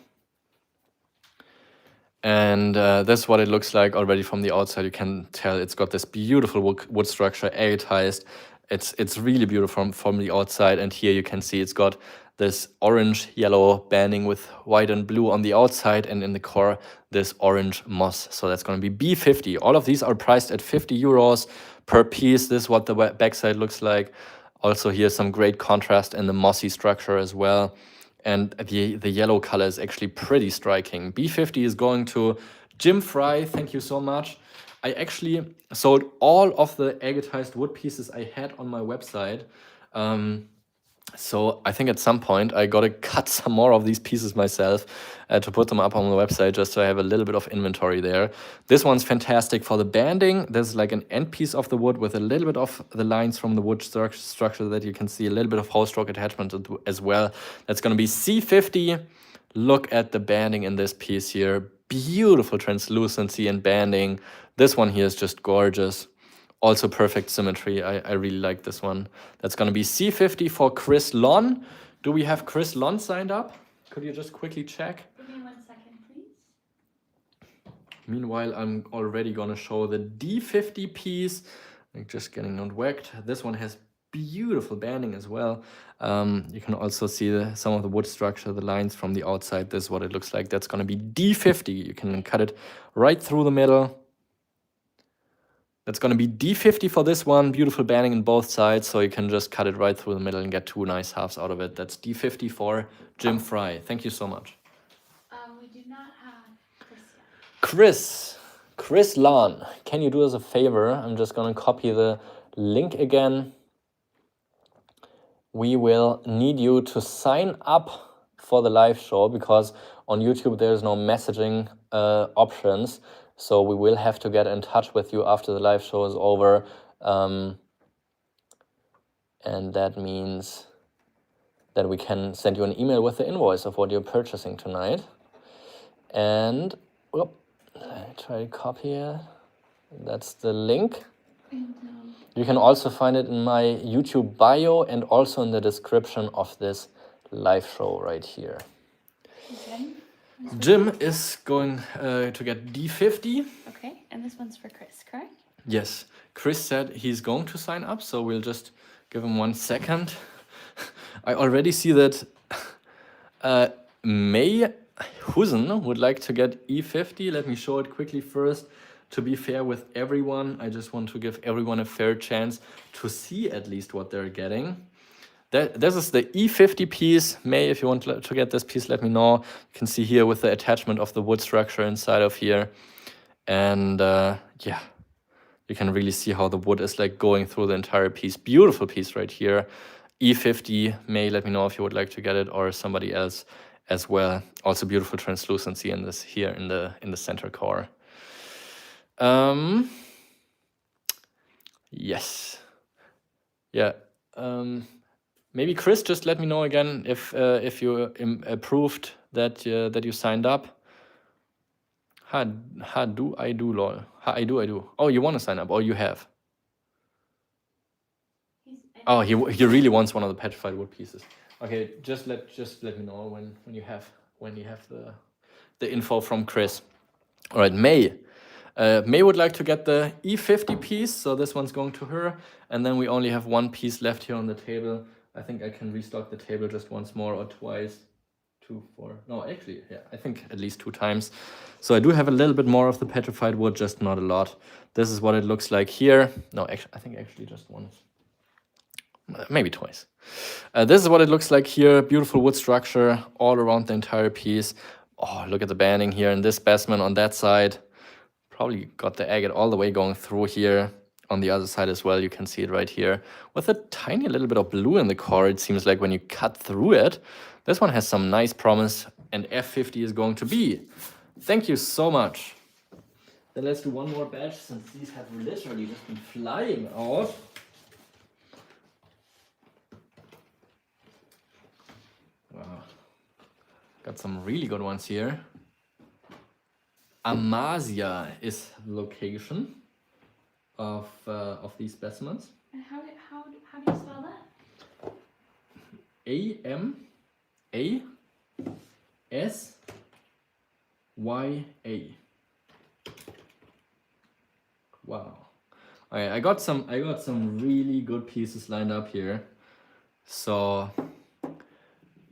And that's what it looks like already from the outside. You can tell it's got this beautiful wood structure, agatized. It's really beautiful from the outside. And here you can see it's got this orange yellow banding with white and blue on the outside, and in the core this orange moss. So that's going to be B50. All of these are priced at 50 euros per piece. This is what the backside looks like. Also here some great contrast in the mossy structure as well, and the yellow color is actually pretty striking. B50 is going to Jim Fry. Thank you so much. I actually sold all of the agatized wood pieces I had on my website. So I think at some point I gotta cut some more of these pieces myself to put them up on the website, just so I have a little bit of inventory there. This one's fantastic for the banding. There's like an end piece of the wood with a little bit of the lines from the wood structure that you can see, a little bit of hole stroke attachment as well. That's gonna be C50. Look at the banding in this piece here. Beautiful translucency and banding. This one here is just gorgeous. Also perfect symmetry. I really like this one. That's going to be C50 for Chris Lon. Do we have Chris Lon signed up? Could you just quickly check? Give me 1 second, please. Meanwhile, I'm already going to show the D50 piece. I'm just getting not whacked. This one has beautiful banding as well. You can also see some of the wood structure, the lines from the outside. This is what it looks like. That's going to be D50. You can cut it right through the middle. That's going to be D50 for this one. Beautiful banding on both sides, so you can just cut it right through the middle and get 2 nice halves out of it. That's D50 for Jim Fry. Thank you so much. We do not have Chris yet. Chris Lon, can you do us a favor? I'm just going to copy the link again. We will need you to sign up for the live show, because on YouTube there's no messaging options. So we will have to get in touch with you after the live show is over. And that means that we can send you an email with the invoice of what you're purchasing tonight. And I try to copy it. That's the link. You can also find it in my YouTube bio and also in the description of this live show right here. Okay. Jim is going to get D50. Okay, and this one's for Chris, correct? Yes, Chris said he's going to sign up, so we'll just give him 1 second. I already see that May Husen would like to get E50. Let me show it quickly first. To be fair with everyone, I just want to give everyone a fair chance to see at least what they're getting. This is the E50 piece. May, if you want to get this piece, let me know. You can see here with the attachment of the wood structure inside of here. And yeah, you can really see how the wood is like going through the entire piece. Beautiful piece right here. E50, May, let me know if you would like to get it, or somebody else as well. Also beautiful translucency in this here in the center core. Yes. Yeah. Maybe Chris, just let me know again if you approved that you signed up. How do I do, lol? How I do. Oh, you want to sign up? Oh, you have. Oh, he really wants one of the petrified wood pieces. Okay, just let me know when you have the info from Chris. All right, May. May would like to get the E50 piece, so this one's going to her, and then we only have 1 piece left here on the table. I think I can restock the table just once more or twice. 2, 4. No, actually, yeah, I think at least 2 times. So I do have a little bit more of the petrified wood, just not a lot. This is what it looks like here. No, actually, I think actually just once. Maybe twice. This is what it looks like here. Beautiful wood structure all around the entire piece. Oh, look at the banding here in this specimen on that side. Probably got the agate all the way going through here. On the other side as well, you can see it right here. With a tiny little bit of blue in the core, it seems like when you cut through it. This one has some nice promise, and F50 is going to be. Thank you so much. Then let's do one more batch, since these have literally just been flying out. Wow. Got some really good ones here. Amasia is the location of these specimens. And how do you spell that? AMASYA. Wow. Okay, I got some really good pieces lined up here. So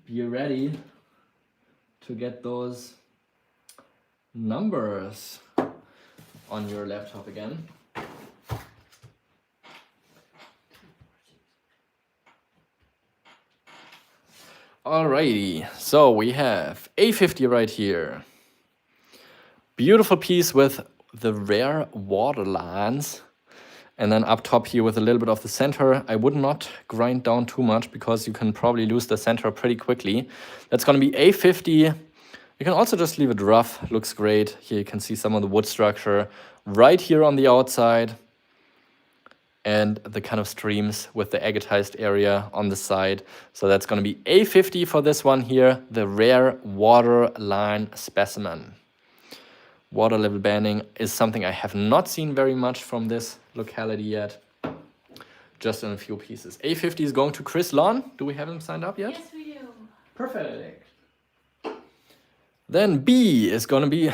be ready to get those numbers on your laptop again. Alrighty, so we have A50 right here. Beautiful piece with the rare water lines. And then up top here with a little bit of the center. I would not grind down too much because you can probably lose the center pretty quickly. That's going to be A50. You can also just leave it rough. Looks great. Here you can see some of the wood structure right here on the outside. And the kind of streams with the agatized area on the side. So that's going to be A50 for this one here, the rare waterline specimen. Water level banding is something I have not seen very much from this locality yet. Just in a few pieces. A50 is going to Chris Lawn. Do we have him signed up yet? Yes, we do. Perfect. Then B is going to be...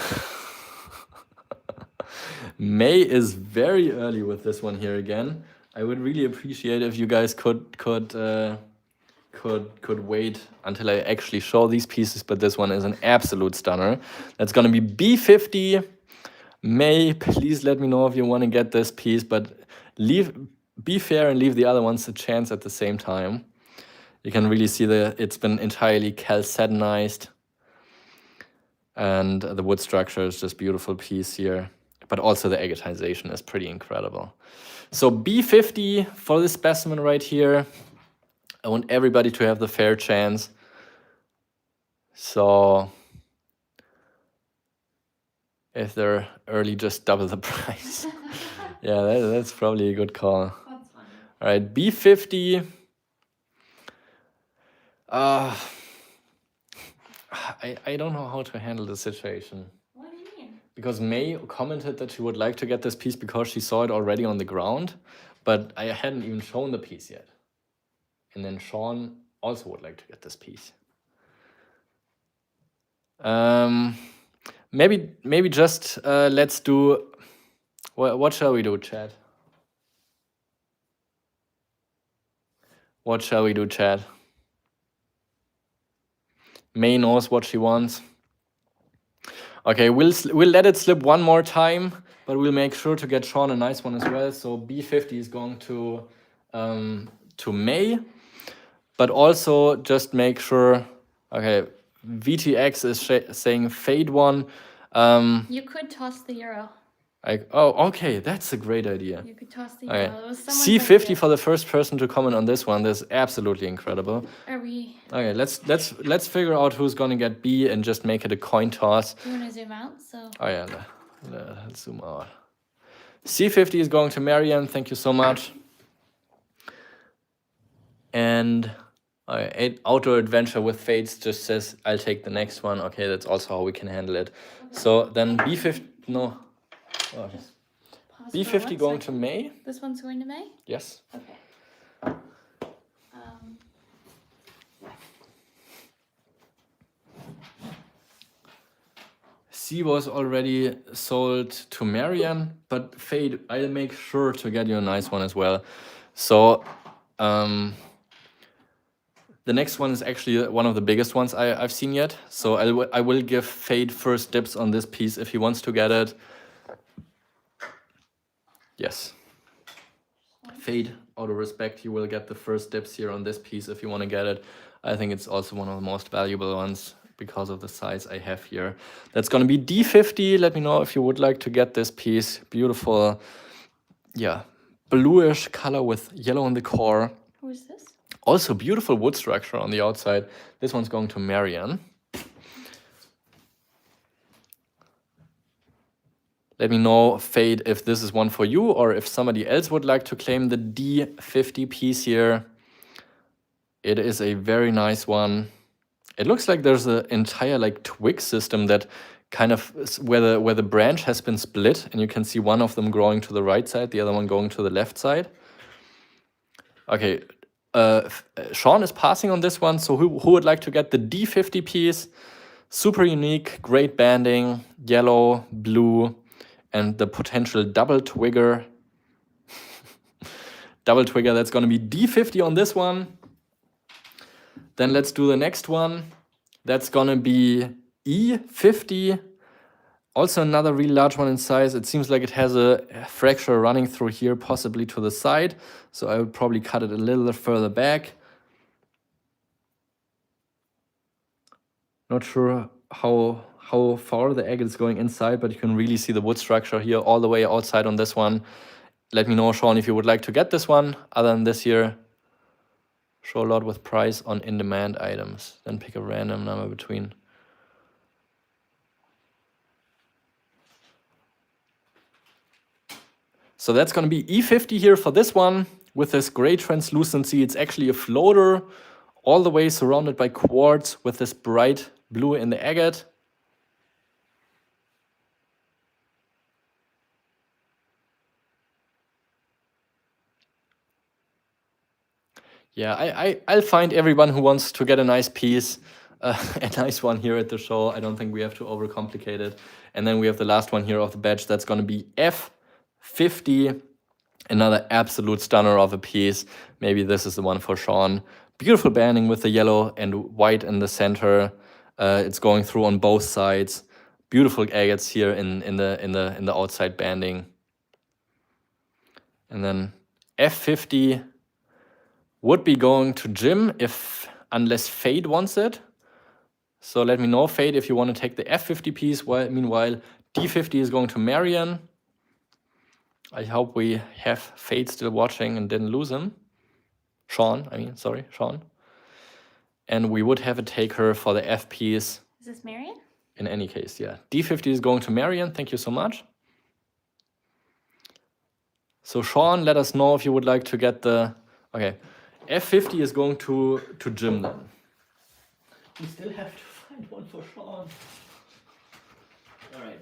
May is very early with this one here again. I would really appreciate if you guys could wait until I actually show these pieces, but this one is an absolute stunner. That's gonna be B50. May, please let me know if you want to get this piece, but be fair and leave the other ones a chance at the same time. You can really see it's been entirely calcetinized, and the wood structure is just beautiful piece here. But also the agatization is pretty incredible. So B50 for this specimen right here. I want everybody to have the fair chance. So if they're early, just double the price. Yeah, that's probably a good call. That's funny. All right, B50. I don't know how to handle the situation. What do you mean? Because May commented that she would like to get this piece because she saw it already on the ground, but I hadn't even shown the piece yet. And then Sean also would like to get this piece. Maybe just let's do... What shall we do, Chad? What shall we do, Chad? May knows what she wants. Okay, we'll let it slip one more time, but we'll make sure to get Sean a nice one as well. So B50 is going to May, but also just make sure. Okay, VTX is saying fade one. You could toss the euro. Okay, that's a great idea. You could toss the Okay. euro. It was someone C50 for the first person to comment on this one. This is absolutely incredible. Are we? Okay, let's figure out who's gonna get B and just make it a coin toss. Do you want to zoom out? So. Oh yeah, let's zoom out. C50 is going to Marianne. Thank you so much. And Outdoor Adventure with Fates just says I'll take the next one. Okay, that's also how we can handle it. Okay. So then B50 no. Oh, yes. Pause for B50 1 going to second. May. This one's going to May? Yes. Okay. C was already sold to Marianne, but Fade, I'll make sure to get you a nice one as well. So the next one is actually one of the biggest ones I've seen yet. So I will give Fade first dibs on this piece if he wants to get it. Yes. Fade, out of respect, you will get the first dibs here on this piece if you want to get it. I think it's also one of the most valuable ones because of the size I have here. That's going to be D50. Let me know if you would like to get this piece. Beautiful, yeah, bluish color with yellow in the core. Who is this? Also beautiful wood structure on the outside. This one's going to Marianne. Let me know, Fade, if this is one for you or if somebody else would like to claim the D50 piece here. It is a very nice one. It looks like there's an entire like twig system that kind of where the branch has been split, and you can see one of them growing to the right side, the other one going to the left side. Okay, Sean is passing on this one. So who would like to get the D50 piece? Super unique, great banding, yellow, blue, and the potential double twigger. Double twigger, that's going to be D50 on this one. Then let's do the next one. That's going to be E50. Also another really large one in size. It seems like it has a fracture running through here, possibly to the side. So I would probably cut it a little further back. Not sure how far the agate is going inside, but you can really see the wood structure here all the way outside on this one. Let me know, Sean, if you would like to get this one. Other than this here, show a lot with price on in-demand items. Then pick a random number between. So that's going to be E50 here for this one with this gray translucency. It's actually a floater all the way surrounded by quartz with this bright blue in the agate. Yeah, I'll find everyone who wants to get a nice piece, a nice one here at the show. I don't think we have to overcomplicate it. And then we have the last one here of the batch. That's going to be F50, another absolute stunner of a piece. Maybe this is the one for Sean. Beautiful banding with the yellow and white in the center. It's going through on both sides. Beautiful agates here in the outside banding. And then F50 would be going to Jim unless Fade wants it. So let me know, Fade, if you want to take the F50 piece. Meanwhile, D50 is going to Marion. I hope we have Fade still watching and didn't lose him. Sean. And we would have a taker for the F piece. Is this Marion? In any case, yeah. D50 is going to Marion. Thank you so much. So Sean, let us know if you would like to get the... Okay. F50 is going to Jim then. We still have to find one for Sean. All right.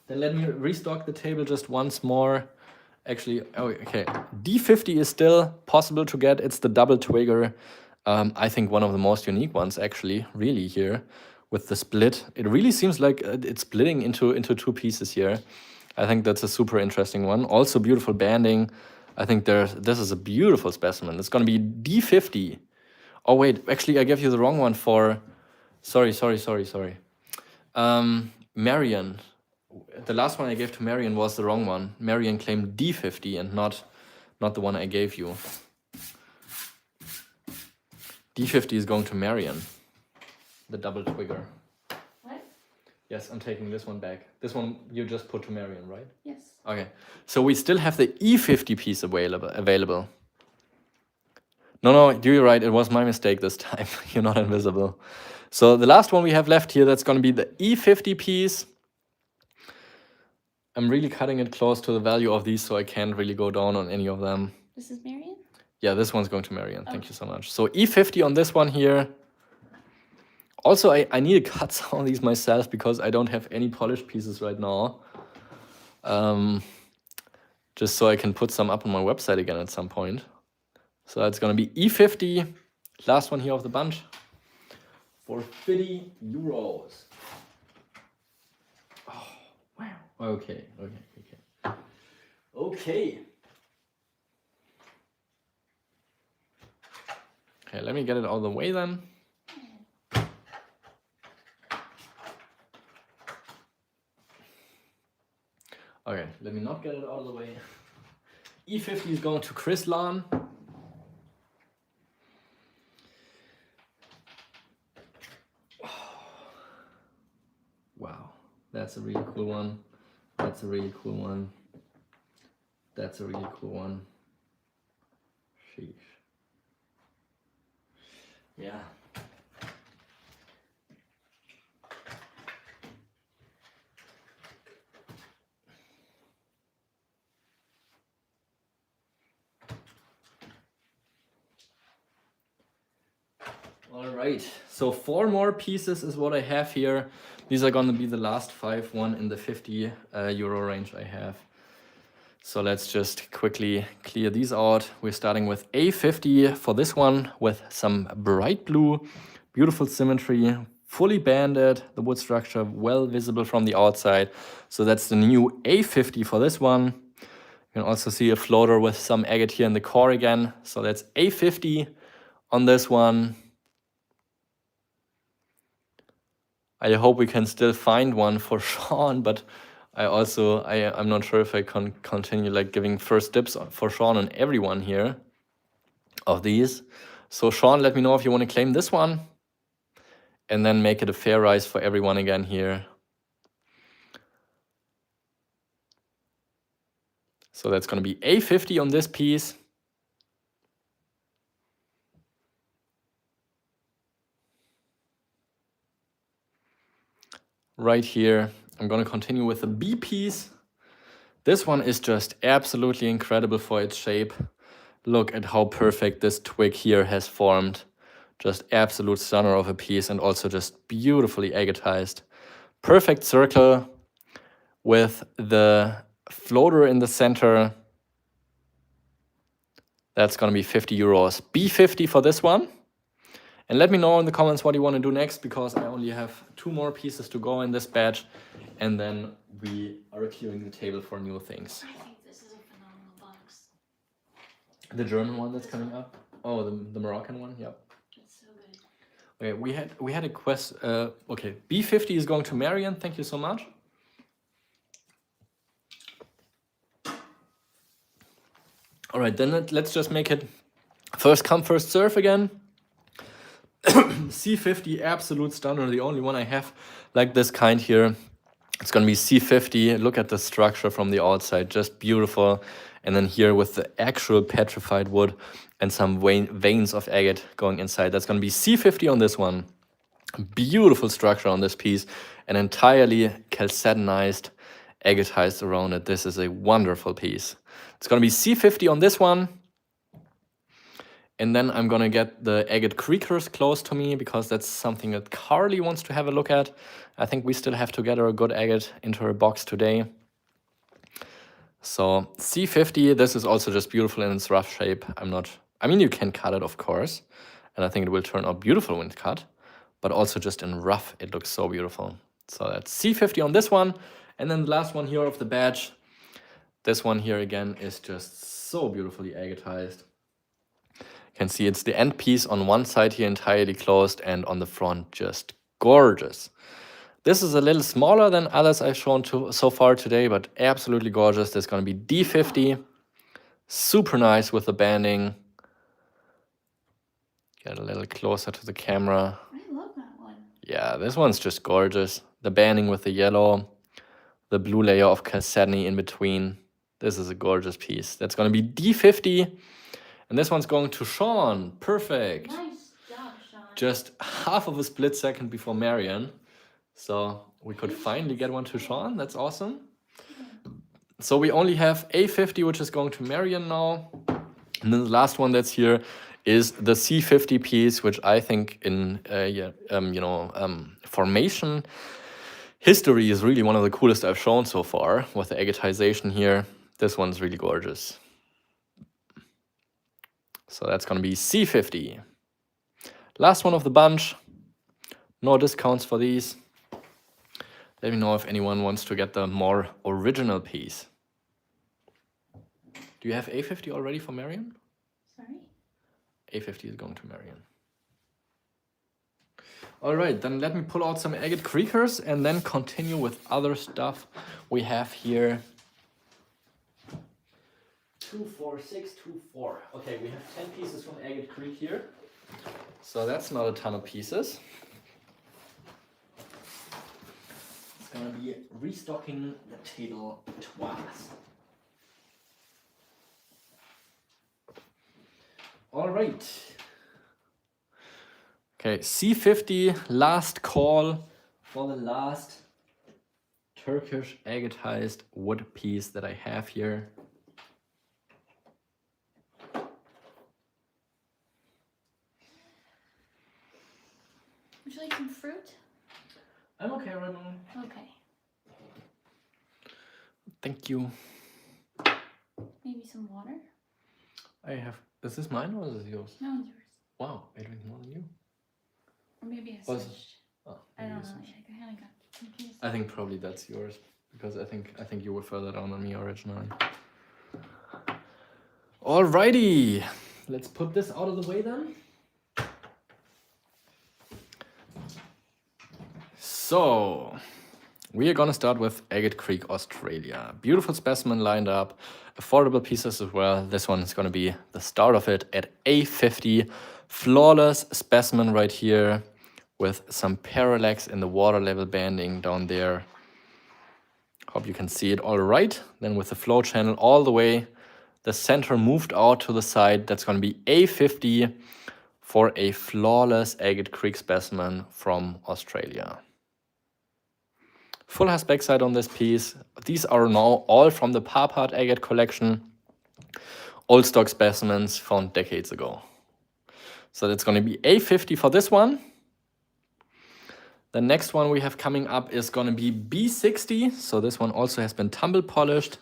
Then let me restock the table just once more. Actually, okay. D50 is still possible to get. It's the double trigger. I think one of the most unique ones actually, really here with the split. It really seems like it's splitting into two pieces here. I think that's a super interesting one. Also beautiful banding. I think this is a beautiful specimen. It's going to be D50. Oh, wait. Actually, I gave you the wrong one for... Sorry. Marion. The last one I gave to Marion was the wrong one. Marion claimed D50 and not the one I gave you. D50 is going to Marion. The double trigger. What? Yes, I'm taking this one back. This one you just put to Marion, right? Yes. Okay, so we still have the E50 piece available. No, you're right. It was my mistake this time. You're not invisible. So the last one we have left here, that's going to be the E50 piece. I'm really cutting it close to the value of these, so I can't really go down on any of them. This is Marion? Yeah, this one's going to Marion. Thank you so much. So E50 on this one here. Also, I need to cut some of these myself because I don't have any polished pieces right now. Just so I can put some up on my website again at some point. So that's going to be E50, last one here of the bunch, for 50 euros. Oh, wow. Okay. Okay, let me get it out of the way then. Okay, let me not get it out of the way. E50 is going to Chris Lan. Wow, that's a really cool one. That's a really cool one. That's a really cool one. Sheesh. Yeah. All right, so 4 more pieces is what I have here. These are going to be the last 5, one in the 50 euro range I have. So let's just quickly clear these out. We're starting with A50 for this one with some bright blue, beautiful symmetry, fully banded, the wood structure well visible from the outside. So that's the new A50 for this one. You can also see a floater with some agate here in the core again. So that's A50 on this one. I hope we can still find one for Sean, but I'm not sure if I can continue like giving first dibs for Sean and everyone here of these. So Sean, let me know if you want to claim this one and then make it a fair rise for everyone again here. So that's going to be A50 on this piece. Right here, I'm going to continue with the B piece. This one is just absolutely incredible for its shape. Look at how perfect this twig here has formed. Just absolute stunner of a piece, and also just beautifully agatized. Perfect circle with the floater in the center. That's going to be 50 euros. B50 for this one. And let me know in the comments what you want to do next, because I only have 2 more pieces to go in this batch. And then we are clearing the table for new things. I think this is a phenomenal box. The German one that's coming up? Oh, the Moroccan one? Yep. It's so good. Okay, we had a quest. Okay, B50 is going to Marian. Thank you so much. All right, then let's just make it first come, first serve again. C50, absolute stunner. The only one I have like this kind here. It's going to be C50. Look at the structure from the outside, just beautiful. And then here with the actual petrified wood and some veins of agate going inside. That's going to be C50 on this one. Beautiful structure on this piece, and entirely chalcedonized, agatized around it. This is a wonderful piece. It's going to be C50 on this one. And then I'm going to get the agate creakers close to me, because that's something that Carly wants to have a look at. I think we still have to get her a good agate into her box today. So C50, this is also just beautiful in its rough shape. I mean, you can cut it, of course, and I think it will turn out beautiful when cut, but also just in rough, it looks so beautiful. So that's C50 on this one. And then the last one here of the batch, this one here again is just so beautifully agatized. You can see it's the end piece on one side here entirely closed, and on the front just gorgeous. This is a little smaller than others I've shown so far today, but absolutely gorgeous. There's going to be D50. Super nice with the banding. Get a little closer to the camera. I love that one. Yeah, this one's just gorgeous. The banding with the yellow, the blue layer of chalcedony in between. This is a gorgeous piece. That's going to be D50. And this one's going to Sean. Perfect. Nice job, Sean. Just half of a split second before Marian. So we could finally get one to Sean. That's awesome. So we only have A50, which is going to Marian now. And then the last one that's here is the C50 piece, which I think in formation history is really one of the coolest I've shown so far, with the agatization here. This one's really gorgeous. So that's going to be C50. Last one of the bunch. No discounts for these. Let me know if anyone wants to get the more original piece. Do you have A50 already for Marian? Sorry? A50 is going to Marian. All right, then let me pull out some agate creakers and then continue with other stuff we have here. 2, 4, 6, 2, 4. Okay, we have 10 pieces from agate creek here. So that's not a ton of pieces. It's gonna be restocking the table twice. All right. Okay, C50, last call for the last Turkish agatized wood piece that I have here. Would you like some fruit? I'm okay right now. Okay. Thank you. Maybe some water? I have. Is this mine or is this yours? No, it's yours. Wow, I drink more than you. Or maybe I Was- switched. Oh, I don't maybe know. this is- I kind of got confused. I think probably that's yours, because I think you were further down than me originally. Alrighty, let's put this out of the way then. So, we are gonna start with Agate Creek, Australia. Beautiful specimen lined up, affordable pieces as well. This one is gonna be the start of it at A50. Flawless specimen right here with some parallax in the water level banding down there. Hope you can see it all right. Then with the flow channel all the way, the center moved out to the side. That's going to be A50 for a flawless Agate Creek specimen from Australia. Full hasp backside on this piece. These are now all from the PARPART Agate collection. Old stock specimens found decades ago. So that's going to be A50 for this one. The next one we have coming up is going to be B60. So this one also has been tumble polished.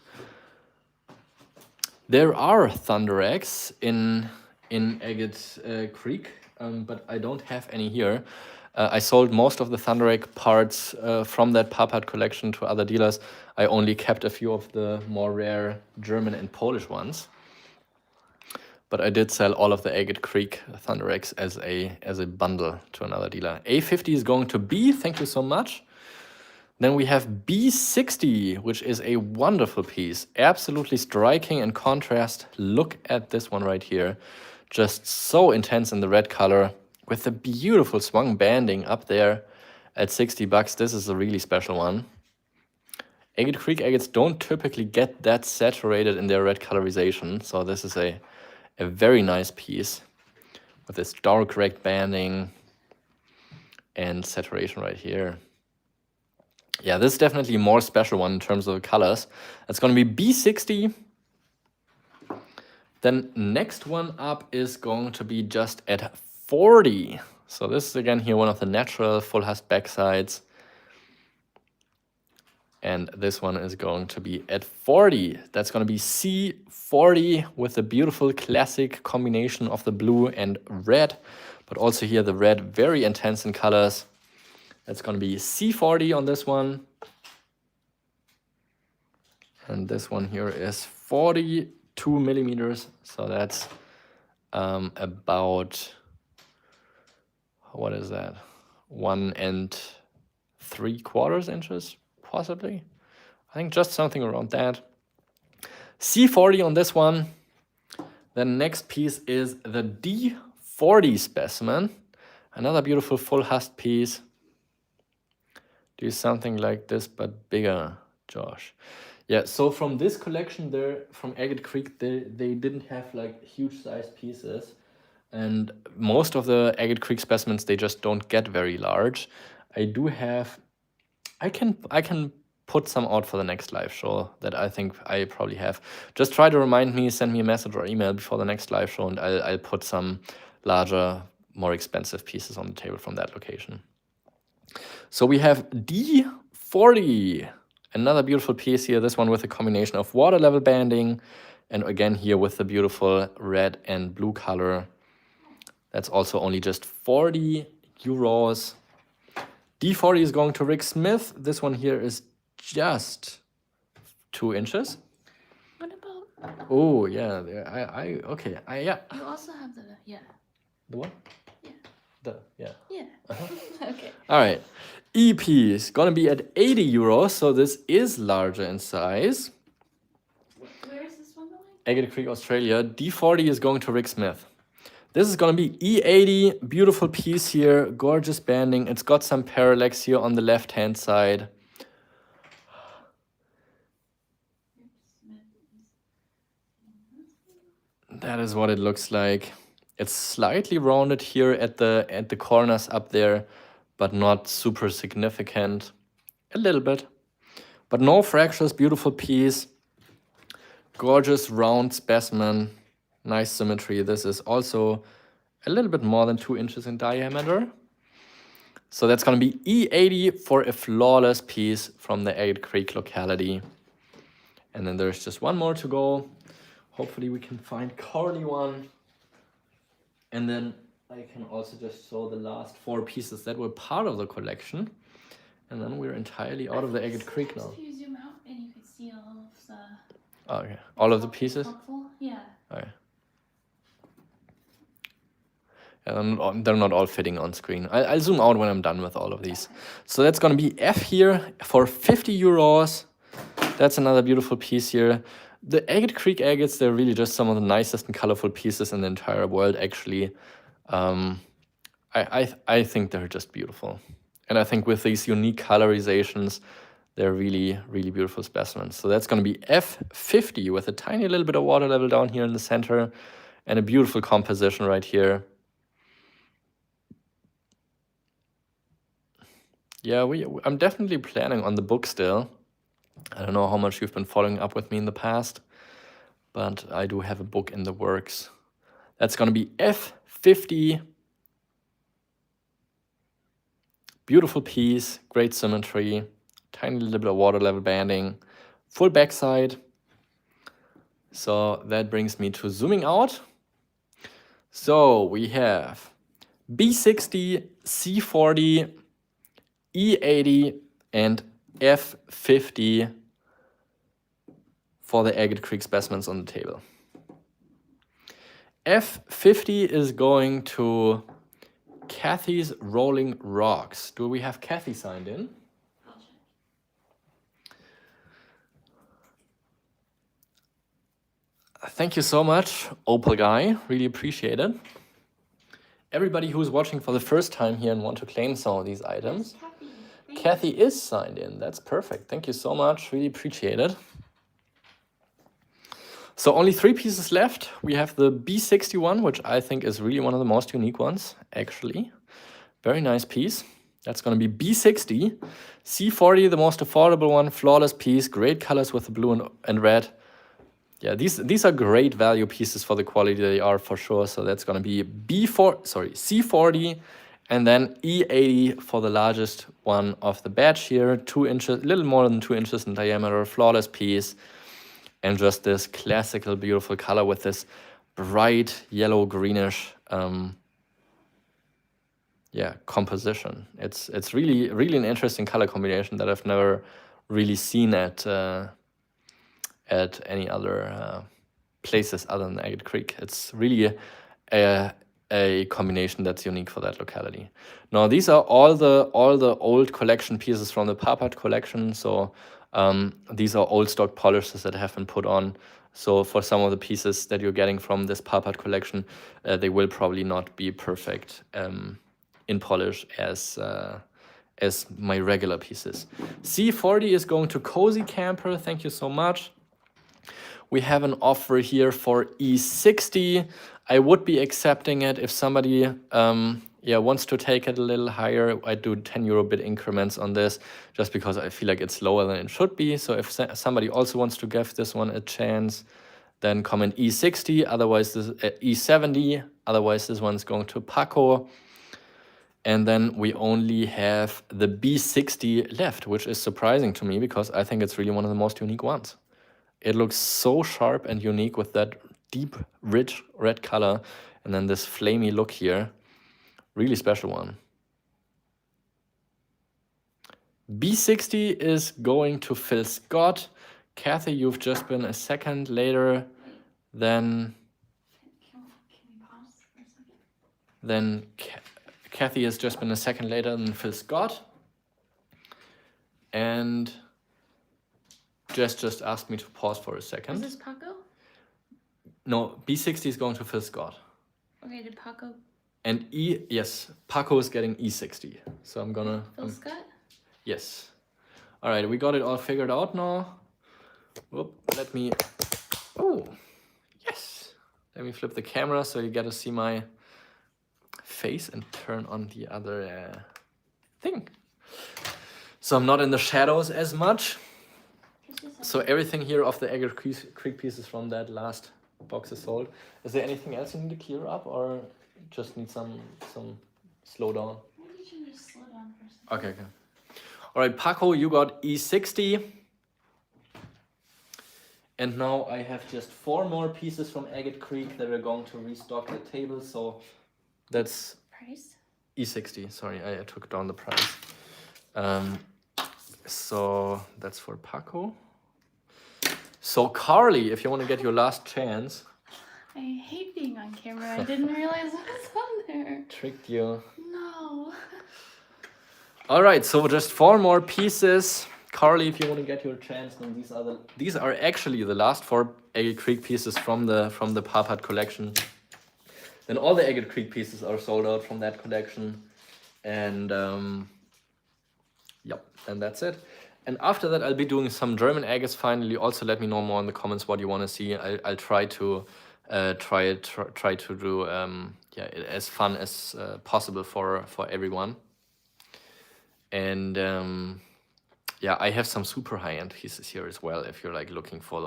There are thunder eggs in Agate Creek, but I don't have any here. I sold most of the thunder egg parts from that PARPART collection to other dealers. I only kept a few of the more rare German and Polish ones. But I did sell all of the Agate Creek thunder eggs as a bundle to another dealer. A50 is going to B, thank you so much. Then we have B60, which is a wonderful piece. Absolutely striking in contrast. Look at this one right here. Just so intense in the red color with the beautiful swung banding up there at 60 bucks. This is a really special one. Agate Creek agates don't typically get that saturated in their red colorization. So this is a very nice piece with this dark red banding and saturation right here. Yeah, this is definitely a more special one in terms of the colors. That's going to be B60. Then next one up is going to be just at 40. So this is again here one of the natural full hasp backsides. And this one is going to be at 40. That's going to be C40 with the beautiful classic combination of the blue and red. But also here the red very intense in colors. That's going to be C40 on this one. And this one here is 42 millimeters. So that's about, what is that? 1 3/4 inches. Possibly. I think just something around that. C40 on this one. The next piece is the D40 specimen. Another beautiful full hasp piece. Do something like this, but bigger, Josh. Yeah, so from this collection there, from Agate Creek, they didn't have like huge sized pieces. And most of the Agate Creek specimens, they just don't get very large. I do have... I can put some out for the next live show that I think I probably have. Just try to remind me, send me a message or email before the next live show, and I'll put some larger, more expensive pieces on the table from that location. So we have D40, another beautiful piece here. This one with a combination of water level banding, and again here with the beautiful red and blue color. That's also only just 40 euros. D40 is going to Rick Smith. This one here is just 2 inches. What about? Oh yeah, okay. Yeah. You also have the The what? Yeah. Yeah. Okay. All right. EP is gonna be at 80 euros, so this is larger in size. Where is this one going? Agate Creek, Australia. D40 is going to Rick Smith. This is going to be E80, beautiful piece here, gorgeous banding. It's got some parallax here on the left-hand side. That is what it looks like. It's slightly rounded here at the corners up there, but not super significant. A little bit, but no fractures, beautiful piece. Gorgeous round specimen. Nice symmetry. This is also a little bit more than 2 inches in diameter. So that's going to be E80 for a flawless piece from the Agate Creek locality. And then there's just one more to go. Hopefully we can find Carly one. And then I can also just show the last 4 pieces that were part of the collection. And then we're entirely out of the Agate Creek now. If you zoom out and you can see all of the... Okay, all of the pieces? Helpful? Yeah. Okay. Yeah, they're not all fitting on screen. I'll zoom out when I'm done with all of these. Okay. So that's going to be F here for 50 euros. That's another beautiful piece here. The Agate Creek agates, they're really just some of the nicest and colorful pieces in the entire world, actually. I think they're just beautiful. And I think with these unique colorizations, They're really, really beautiful specimens. So that's going to be F50 with a tiny little bit of water level down here in the center and a beautiful composition right here. Yeah, I'm definitely planning on the book still. I don't know how much you've been following up with me in the past, but I do have a book in the works. That's going to be F50. Beautiful piece, great symmetry, tiny little bit of water level banding, full backside. So that brings me to zooming out. So we have B60, C40, E80, and F50 for the Agate Creek specimens on the table. F50 is going to Kathy's Rolling Rocks. Do we have Kathy signed in? I'll check. Thank you so much, Opal Guy. Really appreciate it. Everybody who's watching for the first time here and want to claim some of these items, Kathy is signed in. That's perfect. Thank you so much. Really appreciate it. So only 3 pieces left. We have the B61, which I think is really one of the most unique ones, actually. Very nice piece. That's going to be B60. C40, the most affordable one, flawless piece, great colors with the blue and red. Yeah, these are great value pieces for the quality they are for sure. So that's going to be C40, and then E80 for the largest one of the batch here. 2 inches, a little more than 2 inches in diameter, flawless piece. And just this classical, beautiful color with this bright yellow greenish, composition. It's really, really an interesting color combination that I've never really seen at any other places other than Agate Creek. It's really a combination that's unique for that locality. Now these are all the old collection pieces from the PARPART collection. So these are old stock polishes that have been put on. So for some of the pieces that you're getting from this PARPART collection, they will probably not be perfect in polish as my regular pieces. C40 is going to Cozy Camper. Thank you so much. We have an offer here for E60. I would be accepting it if somebody wants to take it a little higher. I do 10 euro bid increments on this just because I feel like it's lower than it should be. So if somebody also wants to give this one a chance, then comment E60, otherwise this E70, otherwise this one's going to Paco. And then we only have the B60 left, which is surprising to me because I think it's really one of the most unique ones. It looks so sharp and unique with that deep, rich red color and then this flamey look here. Really special one. B60 is going to Phil Scott. Kathy, you've just been a second later than... Can we pause for a second? Then Kathy has just been a second later than Phil Scott. And Jess just asked me to pause for a second. Is this Paco? No, B60 is going to Phil Scott. Okay, did Paco... And yes, Paco is getting E60. So I'm gonna... Phil Scott? Yes. All right, we got it all figured out now. Whoop, let me... Oh, yes. Let me flip the camera so you get to see my face and turn on the other thing. So I'm not in the shadows as much. So everything here of the Agate Creek pieces from that last box is sold. Is there anything else you need to clear up or just need some slow down? Maybe you should just slow down for a second. Okay. All right, Paco, you got E60. And now I have just 4 more pieces from Agate Creek that are going to restock the table. So that's Price? E60. Sorry, I took down the price. So that's for Paco. So Carly, if you want to get your last chance. I hate being on camera. I didn't realize I was on there. Tricked you. No. All right, so just 4 more pieces. Carly, if you want to get your chance, then these are actually the last 4 Agate Creek pieces from the PARPART collection. Then all the Agate Creek pieces are sold out from that collection, and yep, and that's it. And after that, I'll be doing some German agates finally. Also, let me know more in the comments what you want to see. I'll try to try to do yeah, as fun as possible for everyone. And yeah, I have some super high-end pieces here as well if you're like looking for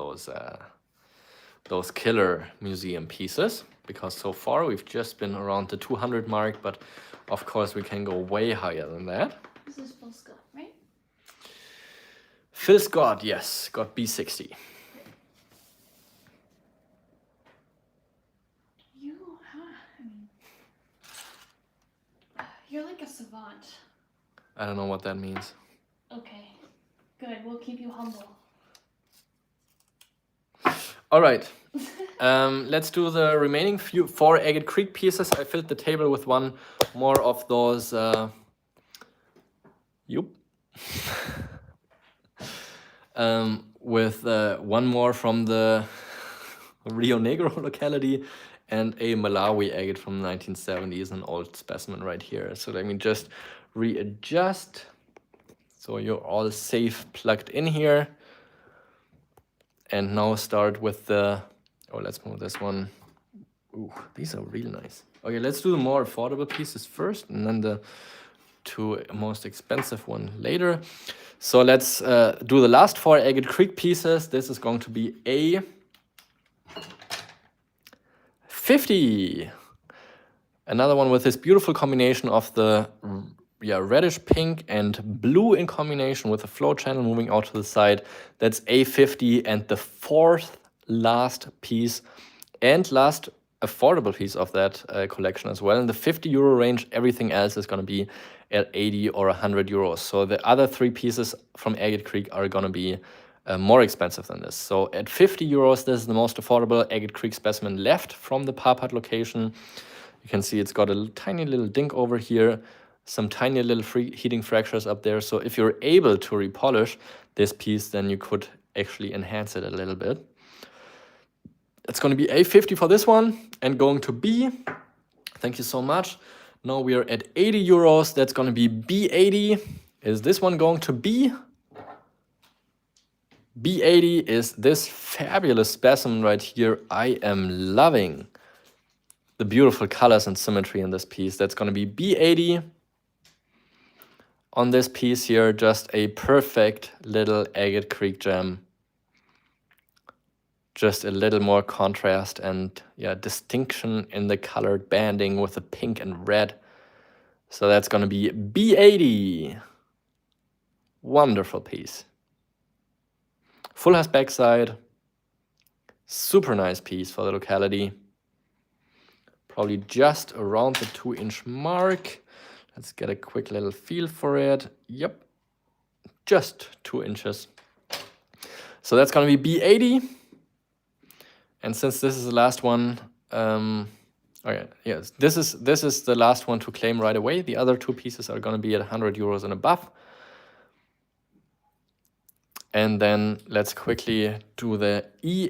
those killer museum pieces, because so far we've just been around the 200 mark, but of course we can go way higher than that. This is Phil Scott, right? Phil Scott, yes, got B60. You're like a savant. I don't know what that means. Okay, good. We'll keep you humble. All right, let's do the remaining 4 Agate Creek pieces. I filled the table with one more of those. With one more from the Rio Negro locality and a Malawi agate from the 1970s, an old specimen right here. So let me just readjust. So you're all safe plugged in here. And now start with the, oh, let's move this one. Ooh, these are really nice. Okay, let's do the more affordable pieces first and then the 2 most expensive one later. So let's do the last 4 Agate Creek pieces. This is going to be a 50. Another one with this beautiful combination of the reddish pink and blue in combination with a flow channel moving out to the side. That's A50, and the 4th last piece and last affordable piece of that collection as well. In the 50 euro range, everything else is going to be at 80 or 100 euros. So the other 3 pieces from Agate Creek are going to be more expensive than this. So at 50 euros, this is the most affordable Agate Creek specimen left from the PARPART location. You can see it's got a tiny little dink over here, some tiny little heating fractures up there. So if you're able to repolish this piece, then you could actually enhance it a little bit. It's going to be A50 for this one, and going to B. Thank you so much. Now we are at 80 euros. That's going to be B80. Is this one going to B? B80 is this fabulous specimen right here. I am loving the beautiful colors and symmetry in this piece. That's going to be B80. On this piece here, just a perfect little Agate Creek gem. Just a little more contrast and distinction in the colored banding with the pink and red. So that's going to be B80. Wonderful piece. Full has backside. Super nice piece for the locality. Probably just around the 2-inch mark. Let's get a quick little feel for it. Yep, just 2 inches. So that's going to be B80. And since this is the last one, okay, yes, this is the last one to claim right away. The other 2 pieces are going to be at 100 euros and above. And then let's quickly do the E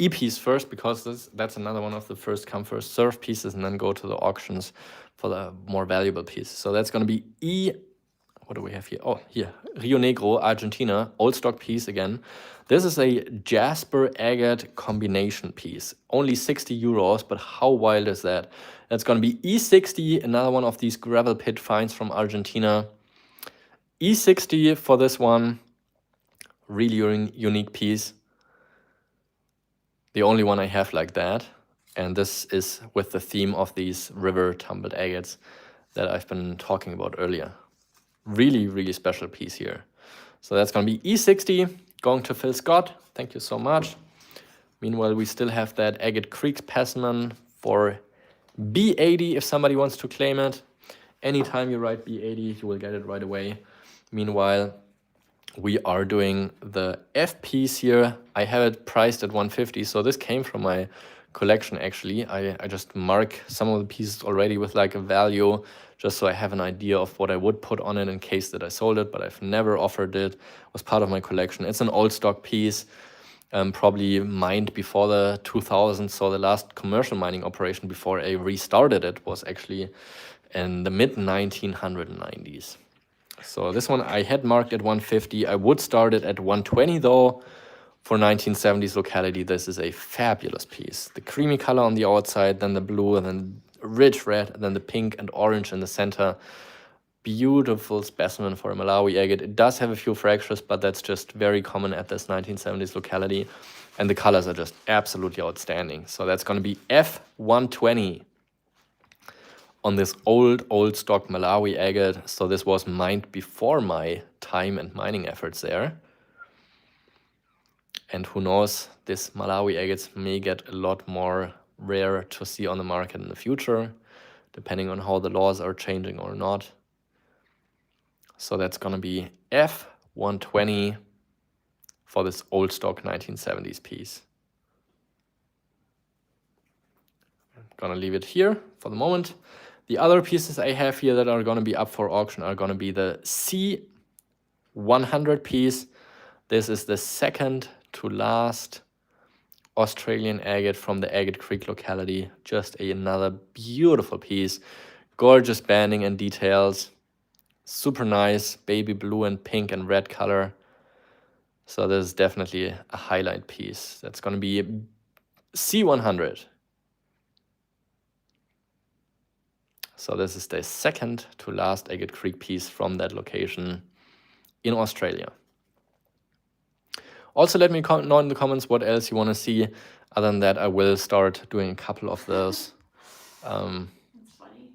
piece first, because that's another one of the first come first serve pieces, and then go to the auctions for the more valuable pieces. So that's going to be E. What do we have here? Oh, here, Rio Negro, Argentina, old stock piece again. This is a Jasper agate combination piece. Only 60 euros, but how wild is that? That's going to be E60, another one of these gravel pit finds from Argentina. E60 for this one. Really unique piece. The only one I have like that. And this is with the theme of these river-tumbled agates that I've been talking about earlier. Really, really special piece here. So that's going to be E60, going to Phil Scott. Thank you so much. Meanwhile, we still have that Agate Creek specimen for B80 if somebody wants to claim it. Anytime you write B80, you will get it right away. Meanwhile, we are doing the F piece here. I have it priced at 150, so this came from my collection actually. I just mark some of the pieces already with like a value, just so I have an idea of what I would put on it in case that I sold it, but I've never offered it. It was part of my collection. It's an old stock piece, probably mined before the 2000s, so the last commercial mining operation before I restarted it was actually in the mid-1990s. So this one I had marked at 150. I would start it at 120 though. For 1970s locality, this is a fabulous piece. The creamy color on the outside, then the blue, and then rich red, and then the pink and orange in the center. Beautiful specimen for a Malawi agate. It does have a few fractures, but that's just very common at this 1970s locality. And the colors are just absolutely outstanding. So that's going to be F120 on this old stock Malawi agate. So this was mined before my time and mining efforts there. And who knows, this Malawi agates may get a lot more rare to see on the market in the future, depending on how the laws are changing or not. So that's going to be F120 for this old stock 1970s piece. I'm going to leave it here for the moment. The other pieces I have here that are going to be up for auction are going to be the C100 piece. This is the second to last Australian agate from the Agate Creek locality. Just another beautiful piece. Gorgeous banding and details. Super nice baby blue and pink and red color. So this is definitely a highlight piece. That's going to be C100. So this is the second to last Agate Creek piece from that location in Australia. Also, let me know in the comments what else you want to see. Other than that, I will start doing a couple of those. That's funny.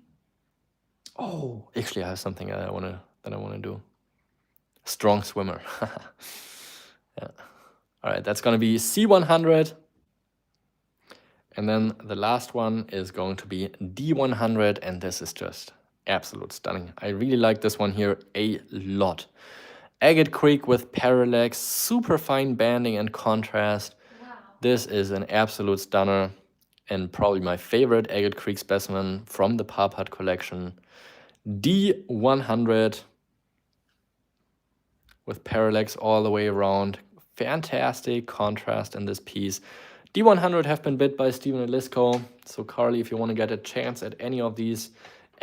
Oh, actually, I have something that I want to do. Strong swimmer. Yeah. All right, that's going to be C100. And then the last one is going to be D100, and this is just absolute stunning. I really like this one here a lot. Agate Creek with parallax, super fine banding and contrast. Wow. This is an absolute stunner and probably my favorite Agate Creek specimen from the PARPART collection. D100 with parallax all the way around. Fantastic contrast in this piece. D100 have been bid by Stephen Elisco. So Carly, if you want to get a chance at any of these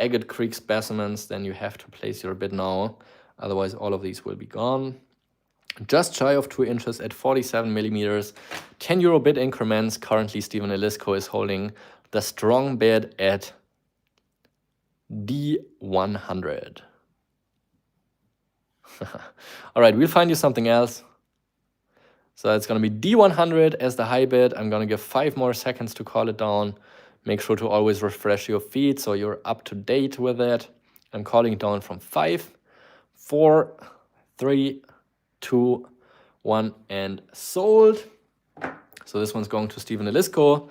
Agate Creek specimens, then you have to place your bid now. Otherwise, all of these will be gone. Just shy of 2 inches at 47 millimeters. 10 euro bid increments. Currently, Stephen Elisco is holding the strong bid at D100. All right, we'll find you something else. So it's going to be D100 as the high bid. I'm going to give 5 more seconds to call it down. Make sure to always refresh your feed so you're up to date with it. I'm calling it down from 5, 4, 3, 2, 1, and sold. So this one's going to Stephen Elisco.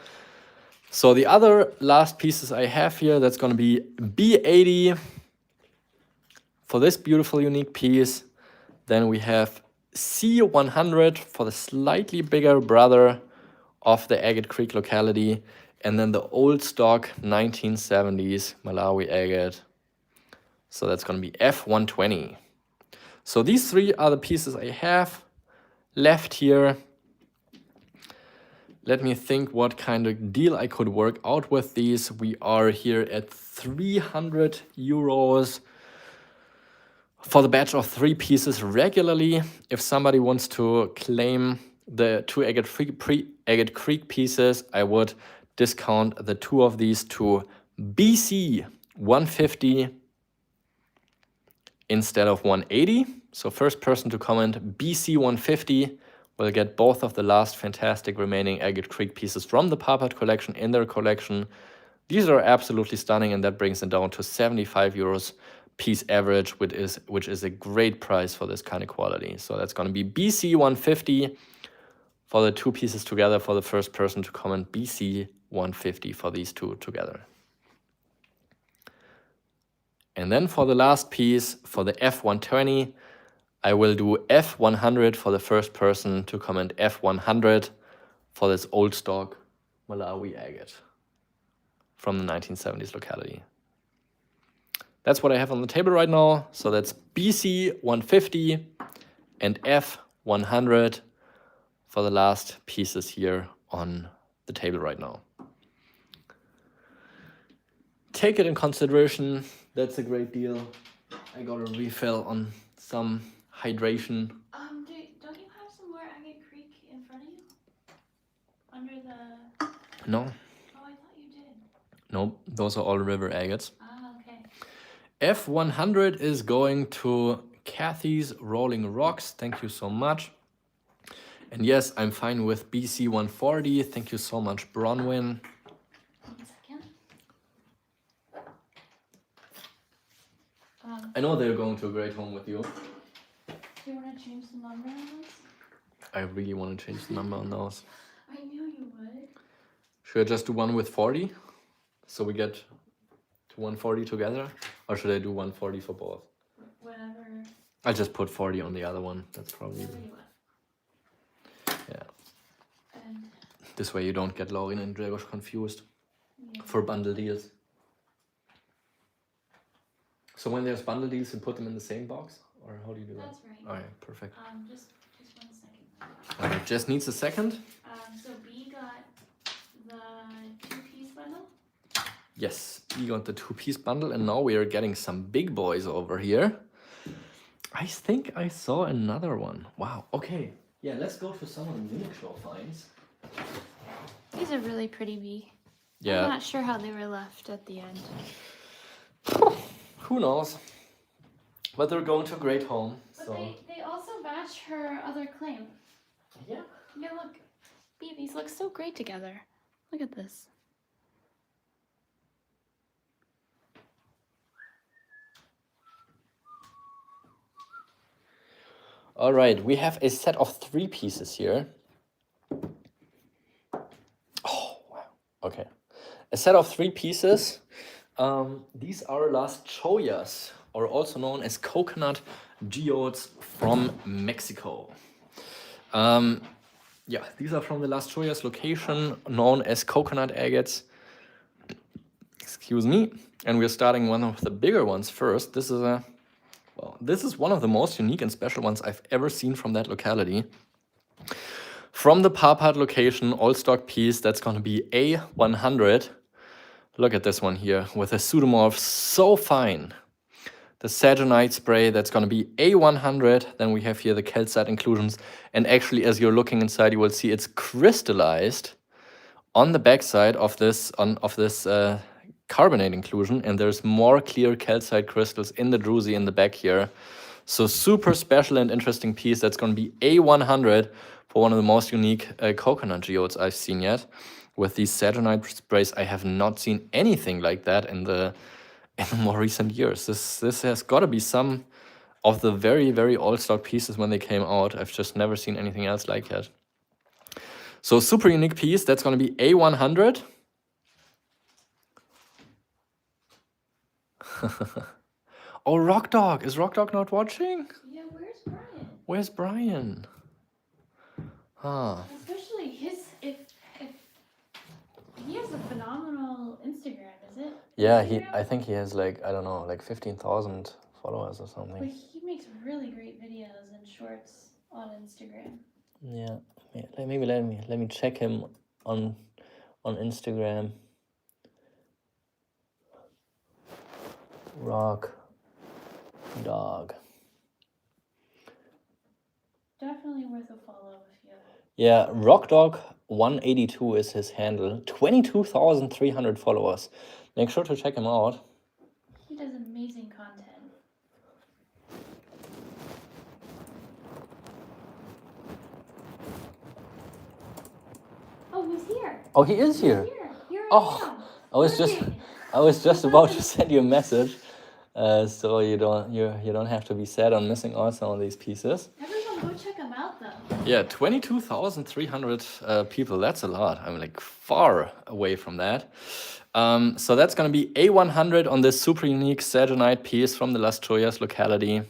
So the other last pieces I have here, that's going to be B80 for this beautiful unique piece. Then we have C100 for the slightly bigger brother of the Agate Creek locality. And then the old stock 1970s Malawi agate. So that's going to be F120. So these 3 are the pieces I have left here. Let me think what kind of deal I could work out with these. We are here at 300 euros for the batch of 3 pieces regularly. If somebody wants to claim the 2 Agate Creek pieces, I would discount the 2 of these to BC 150 instead of 180. So first person to comment BC 150 will get both of the last fantastic remaining Agate Creek pieces from the PARPART collection in their collection. These are absolutely stunning, and that brings it down to 75 euros piece average, which is a great price for this kind of quality. So that's going to be BC 150 for the 2 pieces together for the first person to comment BC 150 for these 2 together. And then for the last piece, for the F120, I will do F100 for the first person to comment F100 for this old stock Malawi agate from the 1970s locality. That's what I have on the table right now. So that's BC 150 and F100 for the last pieces here on the table right now. Take it in consideration. That's a great deal. I got a refill on some hydration. Don't you have some more Agate Creek in front of you? Under the... No. Oh, I thought you did. Nope, those are all river agates. Ah, okay. F100 is going to Kathy's Rolling Rocks. Thank you so much. And yes, I'm fine with BC 140. Thank you so much, Bronwyn. 1 second. I know they're going to a great home with you. Do you want to change the number on this? I really want to change the number on those. I knew you would. Should I just do one with 40? So we get to 140 together? Or should I do 140 for both? Whatever. I'll just put 40 on the other one. That's probably... Whatever you want. Yeah. And This way you don't get Lauren and Gregor confused yeah. for bundle deals. So when there's bundle deals, you put them in the same box? Or how do you do that? That's right. Alright, perfect. Just 1 second. Alright, Jess needs a second. So B got the 2-piece bundle. Yes, we got the 2-piece bundle, and now we are getting some big boys over here. I think I saw another one. Wow, okay. Yeah, let's go to some of the Munich Rare finds. These are really pretty B. Yeah. I'm not sure how they were left at the end. Who knows? But they're going to a great home. But So they also match her other claim. yeah. Yeah, look. B, these look so great together. Look at this. All right, we have a set of 3 pieces here. Oh, wow. Okay. A set of 3 pieces. These are Las Choyas, or also known as coconut geodes from Mexico. Yeah, these are from the Las Choyas location, known as coconut agates. Excuse me. And we're starting one of the bigger ones first. This is one of the most unique and special ones I've ever seen from that locality. From the PARPART location, all stock piece, that's going to be A100. Look at this one here with a pseudomorph so fine. The Saginite spray, that's going to be A100. Then we have here the calcite inclusions. And actually, as you're looking inside, you will see it's crystallized on the backside of this carbonate inclusion. And there's more clear calcite crystals in the druzy in the back here. So super special and interesting piece. That's going to be A100 for one of the most unique coconut geodes I've seen yet. With these Saginite sprays, I have not seen anything like that in the more recent years. This has got to be some of the very, very old stock pieces when they came out. I've just never seen anything else like it. So super unique piece. That's going to be A100. Oh, Rock Dog. Is Rock Dog not watching? Yeah, where's Brian? Where's Brian? Huh. Especially if he has a phenomenal Instagram, is it? Yeah, Instagram? I think he has like, I don't know, like 15,000 followers or something. But he makes really great videos and shorts on Instagram. Yeah, maybe let me check him on Instagram. Rock Dog. Definitely worth a follow if you. Yeah, Rock Dog 182 is his handle. 22,300 followers. Make sure to check him out. He does amazing content. Oh, he's here. Oh, he is here. He's here. Here I Oh, am. I was just about to send you a message, so you don't have to be sad on missing out some of these pieces. Everyone go check him out though. Yeah, 22,300 people. That's a lot. I'm like far away from that. So that's gonna be A100 on this super unique Saginite piece from the Las Choyas locality.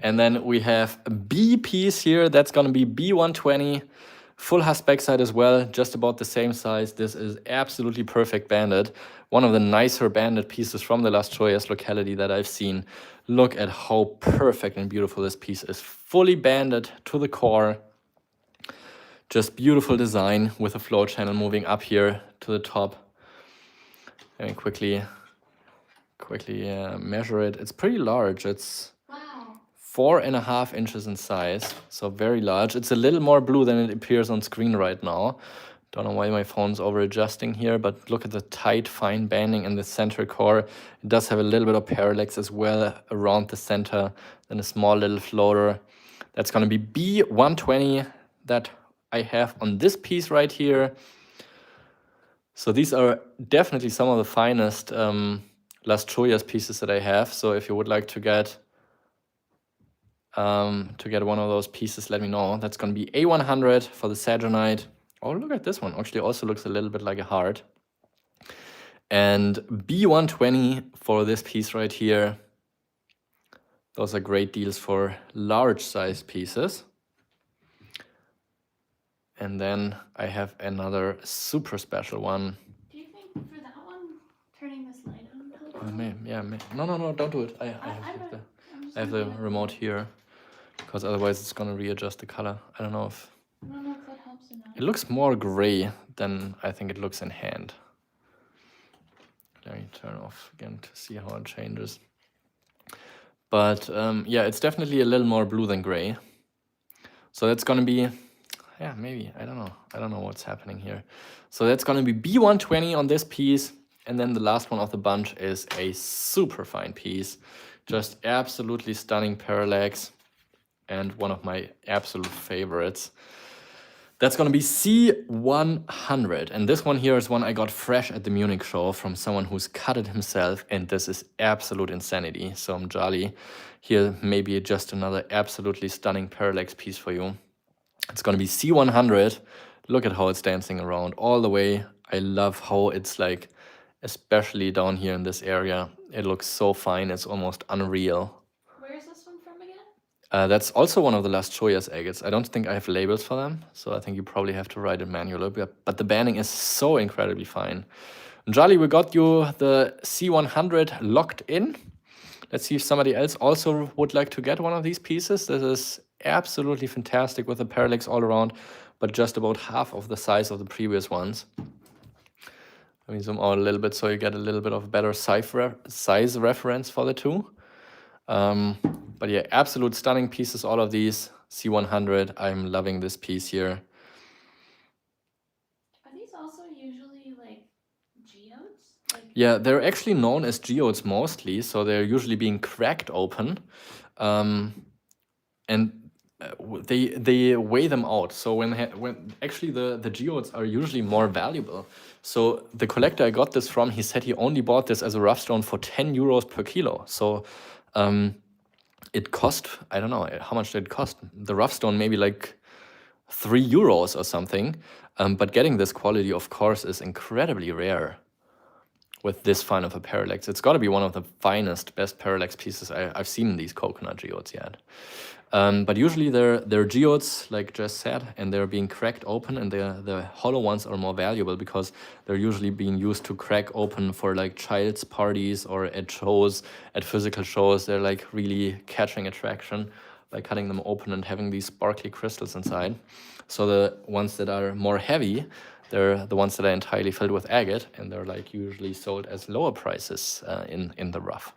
And then we have a B piece here. That's gonna be B120. Full Haspexite as well, just about the same size. This is absolutely perfect banded. One of the nicer banded pieces from the Las Choyas locality that I've seen. Look at how perfect and beautiful this piece is. Fully banded to the core. Just beautiful design with a flow channel moving up here to the top. Let me quickly quickly measure it. It's pretty large. It's Wow. 4.5 inches in size, so very large. It's a little more blue than it appears on screen right now. Don't know why my phone's over adjusting here, but look at the tight, fine banding in the center core. It does have a little bit of parallax as well around the center, then a small little floater. That's going to be B120 that I have on this piece right here. So these are definitely some of the finest Las Choyas pieces that I have. So if you would like to get one of those pieces, let me know. That's going to be A100 for the Sagenite. Oh, look at this one. Actually also looks a little bit like a heart. And B120 for this piece right here. Those are great deals for large size pieces. And then I have another super special one. Do you think for that one, turning this light on helps? No, don't do it. I have the remote here, because otherwise it's gonna readjust the color. I don't know if that helps enough. it looks more gray than I think it looks in hand. Let me turn off again to see how it changes. But yeah, it's definitely a little more blue than gray. So that's gonna be, yeah, maybe, I don't know what's happening here. So that's gonna be B120 on this piece. And then the last one of the bunch is a super fine piece. Just absolutely stunning parallax. And one of my absolute favorites. That's gonna be C100. And this one here is one I got fresh at the Munich show from someone who's cut it himself. And this is absolute insanity. So I'm jolly. Here, maybe just another absolutely stunning parallax piece for you. It's gonna be C100. Look at how it's dancing around all the way. I love how it's like, especially down here in this area, it looks so fine, it's almost unreal. Where is this one from again? That's also one of the Las Choyas agates. I don't think I have labels for them, so I think you probably have to write it manually, but the banding is so incredibly fine. Jolly, we got you the C100 locked in. Let's see if somebody else also would like to get one of these pieces. This is absolutely fantastic with the parallax all around, but just about half of the size of the previous ones. Let me zoom out a little bit so you get a little bit of better size reference for the two. But yeah, absolute stunning pieces, all of these. C100, I'm loving this piece here. Are these also usually like geodes? Yeah, they're actually known as geodes mostly, so they're usually being cracked open. And they weigh them out. So when actually the geodes are usually more valuable. So the collector I got this from, he said he only bought this as a rough stone for 10 euros per kilo. So it cost, I don't know, how much did it cost? The rough stone maybe like 3 euros or something. But getting this quality, of course, is incredibly rare with this fine of a parallax. It's got to be one of the finest, best parallax pieces I've seen in these coconut geodes yet. But usually they're geodes, like Jess said, and they're being cracked open, and the hollow ones are more valuable because they're usually being used to crack open for like child's parties or at shows, at physical shows. They're like really catching attraction by cutting them open and having these sparkly crystals inside. So the ones that are more heavy, they're the ones that are entirely filled with agate, and they're like usually sold as lower prices in the rough.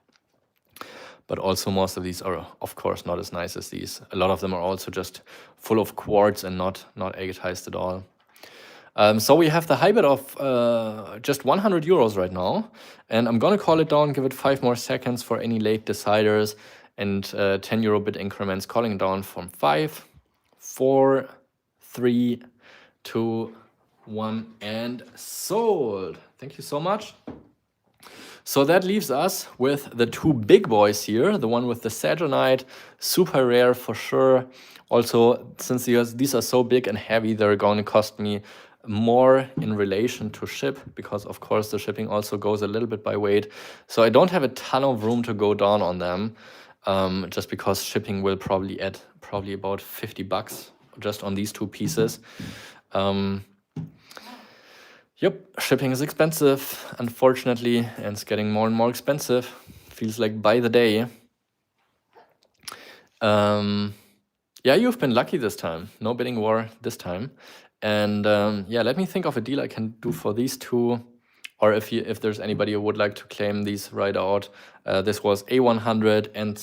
But also most of these are, of course, not as nice as these. A lot of them are also just full of quartz and not agatized at all. So we have the high bid of just 100 euros right now. And I'm going to call it down, give it 5 more seconds for any late deciders, and 10 euro bid increments, calling it down from 5, 4, 3, 2, 1, and sold. Thank you so much. So that leaves us with the two big boys here, the one with the Sagenite, super rare for sure. Also, since these are so big and heavy, they're going to cost me more in relation to ship, because of course the shipping also goes a little bit by weight. So I don't have a ton of room to go down on them, just because shipping will probably add about 50 bucks just on these two pieces. Yep, shipping is expensive, unfortunately, and it's getting more and more expensive. Feels like by the day. Yeah, you've been lucky this time. No bidding war this time. And yeah, let me think of a deal I can do for these two or if there's anybody who would like to claim these right out, this was A100 and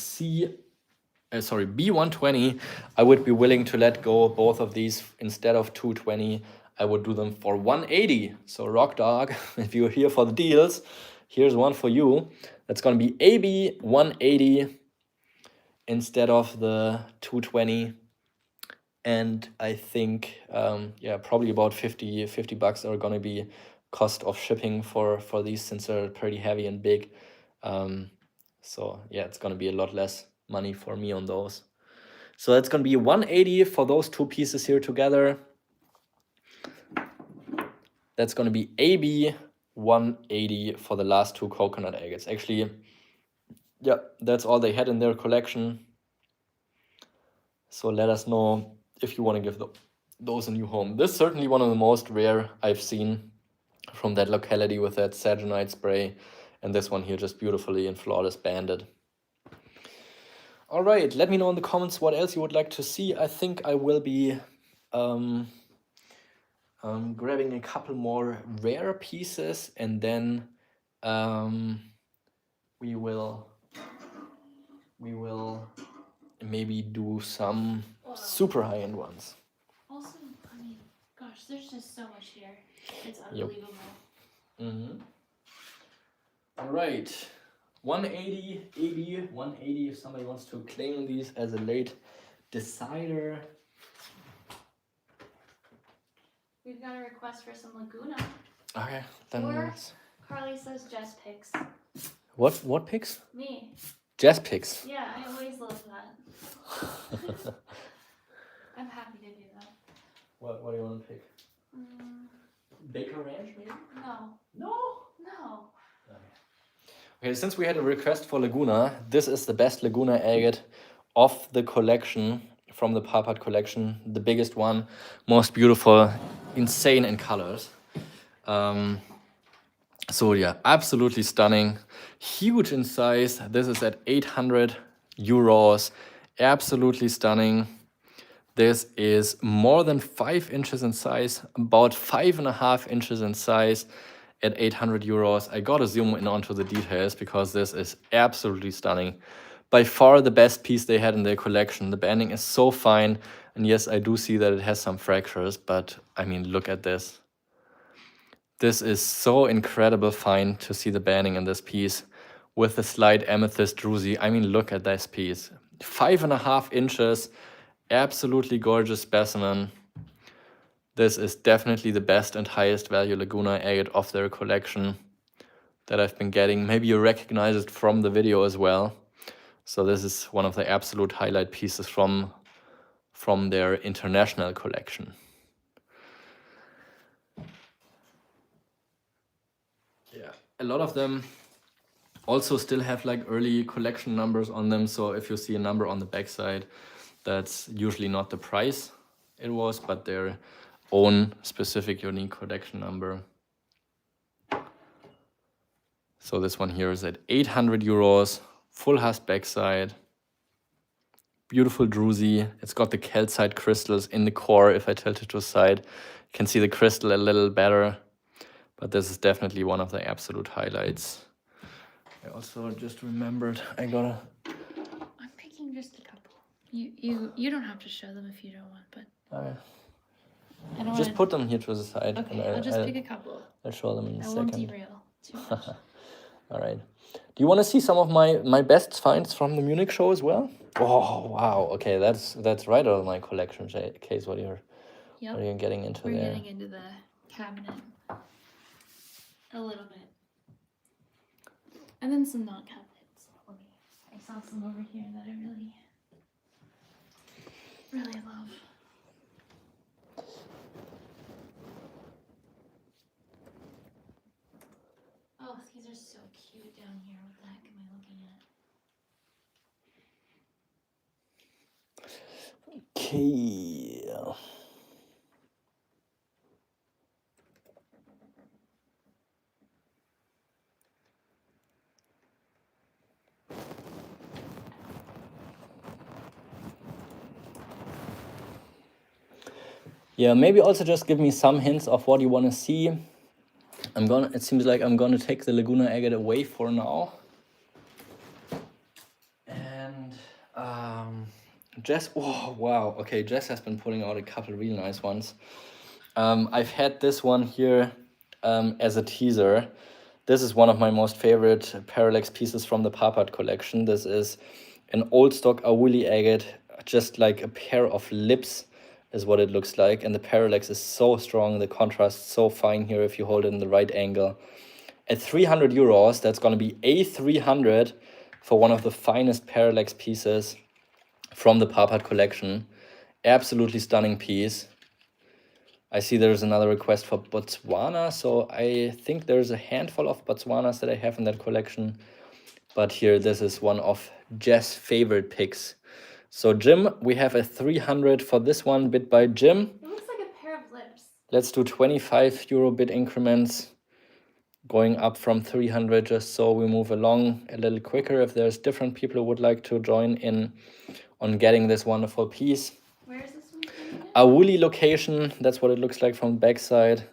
B120. I would be willing to let go of both of these instead of 220. I would do them for 180. So Rock Dog, if you're here for the deals, here's one for you. That's gonna be AB 180 instead of the 220. And I think, yeah, probably about 50 bucks are gonna be cost of shipping for these, since they're pretty heavy and big. So yeah, it's gonna be a lot less money for me on those. So that's gonna be 180 for those two pieces here together. That's gonna be AB 180 for the last two coconut agates. Actually, yeah, that's all they had in their collection. So let us know if you want to give those a new home. This is certainly one of the most rare I've seen from that locality with that Sagenite spray. And this one here just beautifully and flawless banded. All right, let me know in the comments what else you would like to see. I think I will be grabbing a couple more rare pieces, and then we will maybe do some super high-end ones. Also, I mean, gosh, there's just so much here. It's unbelievable. Yep. All right, 180, AB 180, if somebody wants to claim these as a late decider. We've got a request for some Laguna. Okay, then Or Carly says Jess picks. What picks? Me. Jess picks. Yeah, I always love that. I'm happy to do that. What do you want to pick? Baker Ranch, maybe? No. No? No. Okay, since we had a request for Laguna, this is the best Laguna agate of the collection, from the PARPART collection, the biggest one, most beautiful, insane in colors. So yeah, absolutely stunning, huge in size. This is at 800 euros, absolutely stunning. This is more than 5 inches in size, about 5.5 inches in size at 800 euros. I gotta zoom in onto the details because this is absolutely stunning. By far the best piece they had in their collection. The banding is so fine, and yes, I do see that it has some fractures, but I mean, look at this. This is so incredible fine to see the banding in this piece with the slight amethyst druzy. I mean, look at this piece. 5.5 inches, absolutely gorgeous specimen. This is definitely the best and highest value Laguna agate of their collection that I've been getting. Maybe you recognize it from the video as well. So this is one of the absolute highlight pieces from their international collection. Yeah, a lot of them also still have like early collection numbers on them. So if you see a number on the backside, that's usually not the price it was, but their own specific unique collection number. So this one here is at 800 euros, full hasp backside, beautiful druzy. It's got the calcite crystals in the core. If I tilt it to the side, you can see the crystal a little better, but this is definitely one of the absolute highlights. I also just remembered I'm picking just a couple. You don't have to show them if you don't want, but I don't just put them here to the side. Okay, and I'll just pick a couple. I'll show them in a second. I won't derail too much. All right. Do you want to see some of my best finds from the Munich show as well? Oh wow. Okay, that's right out of my collection case. What are you getting into there? We're getting into the cabinet a little bit, and then some non-cabinets. I saw some over here that I really love. Oh, these are so cute down here. What the heck am I looking at? Okay. Yeah, maybe also just give me some hints of what you want to see. It seems like I'm gonna take the Laguna agate away for now. And Jess, oh wow, okay, Jess has been putting out a couple really nice ones. I've had this one here as a teaser. This is one of my most favorite parallax pieces from the PARPART collection. This is an old stock Awuli agate, just like a pair of lips is what it looks like. And the parallax is so strong, the contrast so fine here if you hold it in the right angle. At 300 euros, that's going to be a 300 for one of the finest parallax pieces from the PARPART collection. Absolutely stunning piece. I see there's another request for Botswana, so I think there's a handful of Botswanas that I have in that collection. But here, this is one of Jess' favorite picks. So Jim, we have a 300 for this one, bid by Jim. It looks like a pair of lips. Let's do 25 euro bid increments, going up from 300, just so we move along a little quicker. If there's different people who would like to join in on getting this wonderful piece. Where is this one from again? Awuli location, that's what it looks like from the backside.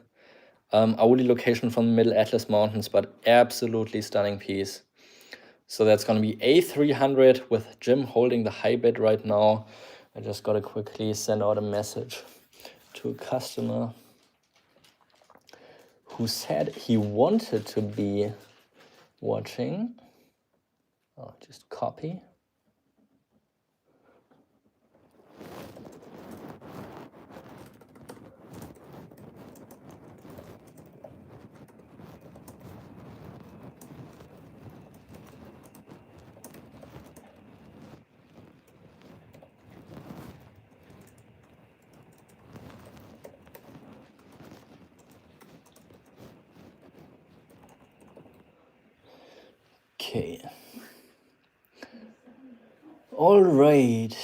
Awuli location from the Middle Atlas Mountains, but absolutely stunning piece. So that's going to be a 300 with Jim holding the high bid right now. I just got to quickly send out a message to a customer who said he wanted to be watching. Oh, just copy. Okay. All right.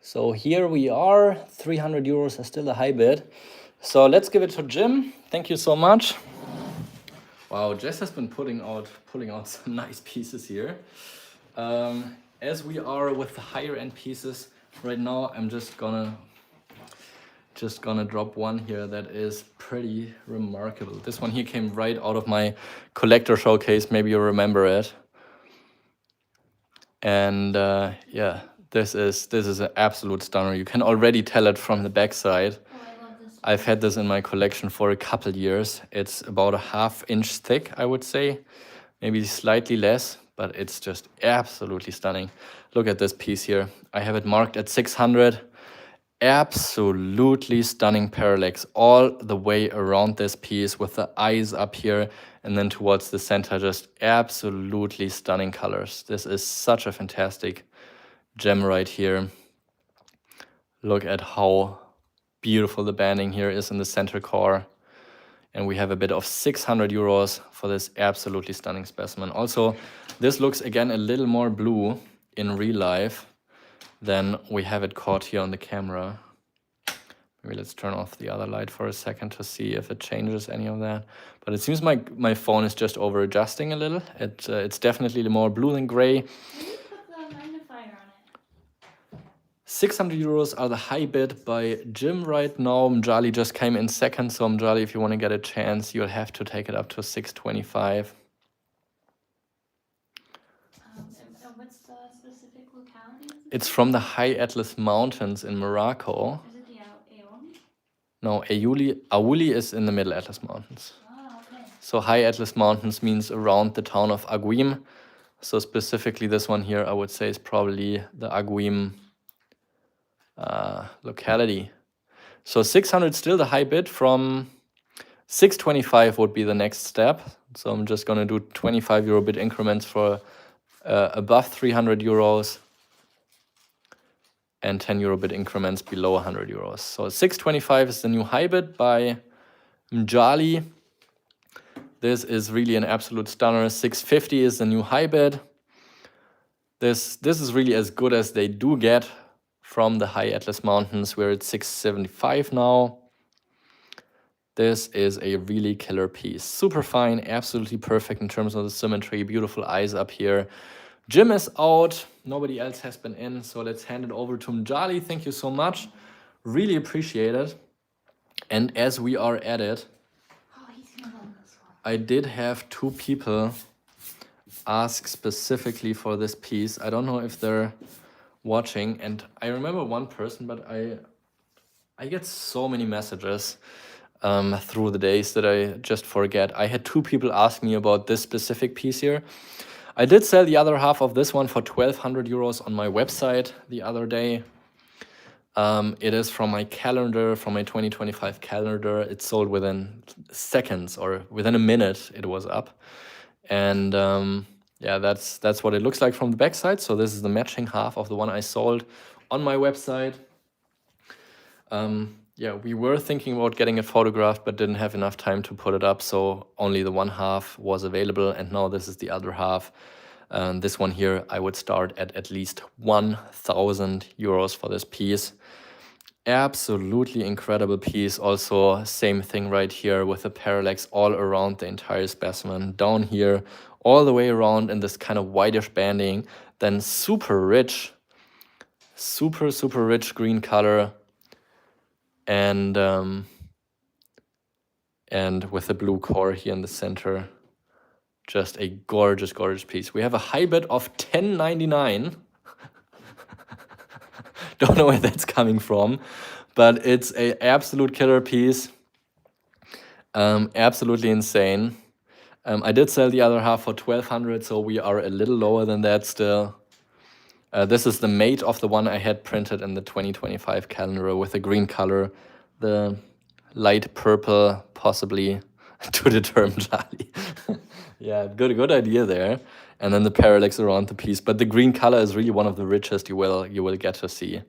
So here we are. 300 euros is still a high bid. So let's give it to Jim. Thank you so much. Wow, Jess has been pulling out some nice pieces here. As we are with the higher end pieces right now, I'm just gonna drop one here that is pretty remarkable. This one here came right out of my collector showcase. Maybe you remember it. And yeah, this is an absolute stunner. You can already tell it from the backside. Oh, I love this one. I've had this in my collection for a couple years. It's about a ½ inch thick, I would say, maybe slightly less, but it's just absolutely stunning. Look at this piece here. I have it marked at 600. Absolutely stunning parallax all the way around this piece with the eyes up here and then towards the center, just absolutely stunning colors. This is such a fantastic gem right here. Look at how beautiful the banding here is in the center core. And we have a bid of 600 euros for this absolutely stunning specimen. Also, this looks again a little more blue in real life than we have it caught here on the camera. Maybe let's turn off the other light for a second to see if it changes any of that. But it seems my phone is just over adjusting a little. It's definitely more blue than gray. Maybe put the magnifier on it. 600 euros are the high bid by Jim right now. Mjali just came in second, so Mjali, if you want to get a chance, you'll have to take it up to 625. And what's the specific locality? It's from the High Atlas Mountains in Morocco. Is it the Aeon? No, Awuli is in the Middle Atlas Mountains. Oh, okay. So High Atlas Mountains means around the town of Aguim. So specifically this one here, I would say is probably the Aguim locality. So 600 still the high bid. From 625 would be the next step. So I'm just going to do 25 euro bid increments for above 300 euros and 10 euro bid increments below 100 euros. So 625 is the new high bid by Mjali. This is really an absolute stunner. 650 is the new high bid. This is really as good as they do get from the High Atlas Mountains. We're at 675 now. This is a really killer piece. Super fine, absolutely perfect in terms of the symmetry. Beautiful eyes up here. Jim is out. Nobody else has been in. So let's hand it over to Mjali. Thank you so much. Really appreciate it. And as we are at it, I did have 2 people ask specifically for this piece. I don't know if they're watching, and I remember one person, but I get so many messages through the days that I just forget. I had 2 people ask me about this specific piece here. I did sell the other half of this one for 1,200 euros on my website the other day. It is from my calendar, from my 2025 calendar. It sold within seconds, or within a minute it was up. And yeah, that's what it looks like from the backside. So this is the matching half of the one I sold on my website. Yeah, we were thinking about getting it photographed, but didn't have enough time to put it up. So only the one half was available. And now this is the other half. This one here, I would start at least 1,000 euros for this piece. Absolutely incredible piece. Also, same thing right here with the parallax all around the entire specimen. Down here, all the way around in this kind of whitish banding. Then super rich, super rich green color. And with the blue core here in the center. Just a gorgeous piece. We have a high bid of 10.99. Don't know where that's coming from, but it's a absolute killer piece. Absolutely insane. I did sell the other half for 1,200, so we are a little lower than that still. This is the mate of the one I had printed in the 2025 calendar with the green color, the light purple, possibly to the term Jali. Yeah, good idea there. And then the parallax around the piece, but the green color is really one of the richest you will get to see.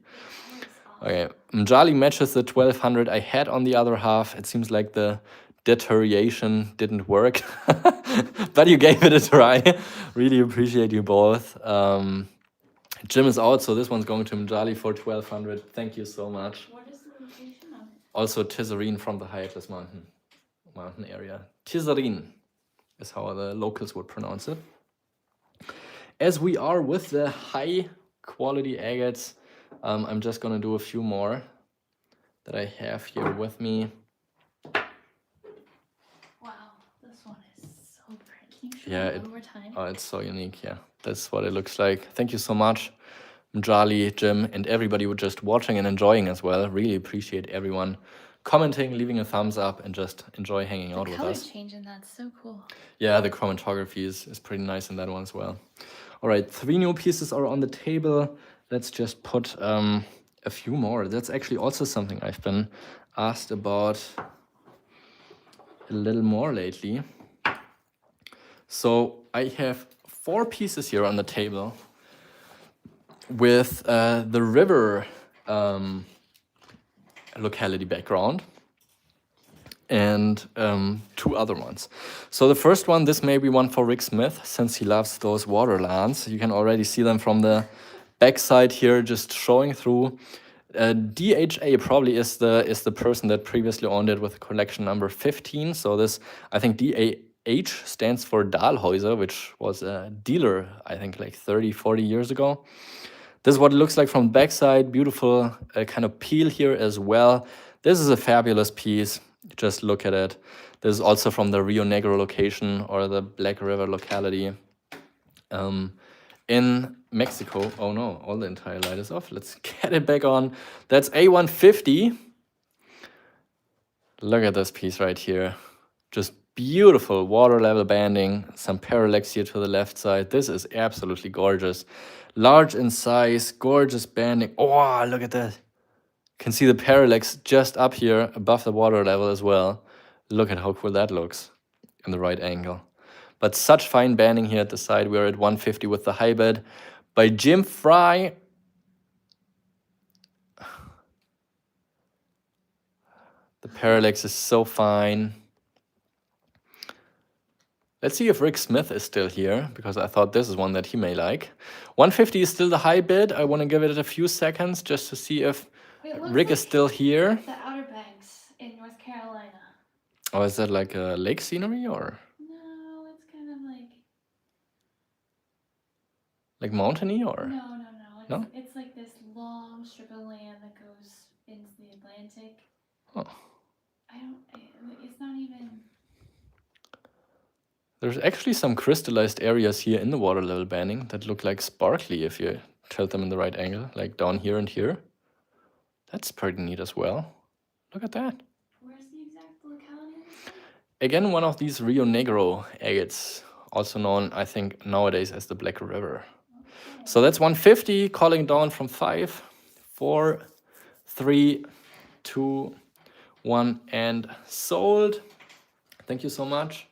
Okay, Mjali matches the 1,200 I had on the other half. It seems like the deterioration didn't work, but you gave it a try. Really appreciate you both. Jim is out, so this one's going to Mjali for 1,200. Thank you so much. What is the location of it? Also Tizarine from the Hiatus mountain area. Tizarine is how the locals would pronounce it. As we are with the high quality agates, I'm just gonna do a few more that I have here with me. Wow, this one is so pretty. Can you show Yeah, it one more time? Oh, it's so unique. Yeah, that's what it looks like. Thank you so much, Mjali, Jim, and everybody who just watching and enjoying as well. Really appreciate everyone commenting, leaving a thumbs up, and just enjoy hanging out with us. The color change in that's so cool. Yeah, the chromatography is pretty nice in that one as well. All right, 3 new pieces are on the table. Let's just put a few more. That's actually also something I've been asked about a little more lately. So I have 4 pieces here on the table with the river locality background and 2 other ones. So the first one, this may be one for Rick Smith, since he loves those waterlands. You can already see them from the backside here, just showing through. DHA probably is the person that previously owned it with collection number 15. So this, I think DAH stands for Dahlhäuser, which was a dealer, I think like 30, 40 years ago. This is what it looks like from the backside. Beautiful kind of peel here as well. This is a fabulous piece. Just look at it. This is also from the Rio Negro location, or the Black River locality in Mexico. Oh no, all the entire light is off. Let's get it back on. That's A150. Look at this piece right here. Just beautiful water level banding. Some parallax here to the left side. This is absolutely gorgeous. Large in size, gorgeous banding. Oh, look at that. Can see the parallax just up here above the water level as well. Look at how cool that looks in the right angle. But such fine banding here at the side. We're at 150 with the high bid by Jim Fry. The parallax is so fine. Let's see if Rick Smith is still here, because I thought this is one that he may like. 150 is still the high bid. I want to give it a few seconds just to see if Rick is still here. The Outer Banks in North Carolina. Oh, is that like a lake scenery or? No, it's kind of like mountainy or? No. It's like this long strip of land that goes into the Atlantic. Oh. It's not even. There's actually some crystallized areas here in the water level banding that look like sparkly if you tilt them in the right angle, like down here and here. That's pretty neat as well. Look at that. Where's the exact locality of this one? Again, one of these Rio Negro agates, also known, I think, nowadays as the Black River. Okay. So that's 150, calling down from 5, 4, 3, 2, 1, and sold. Thank you so much.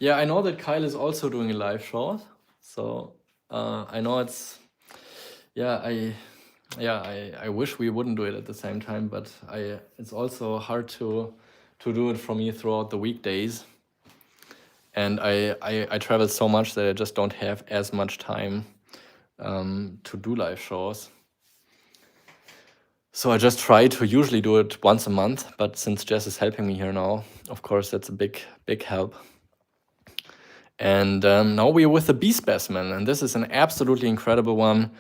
Yeah, I know that Kyle is also doing a live show, so I know it's, I wish we wouldn't do it at the same time, but it's also hard to do it for me throughout the weekdays, and I travel so much that I just don't have as much time to do live shows. So I just try to usually do it once a month, but since Jess is helping me here now, of course that's a big help. And now we're with the B specimen, and this is an absolutely incredible one.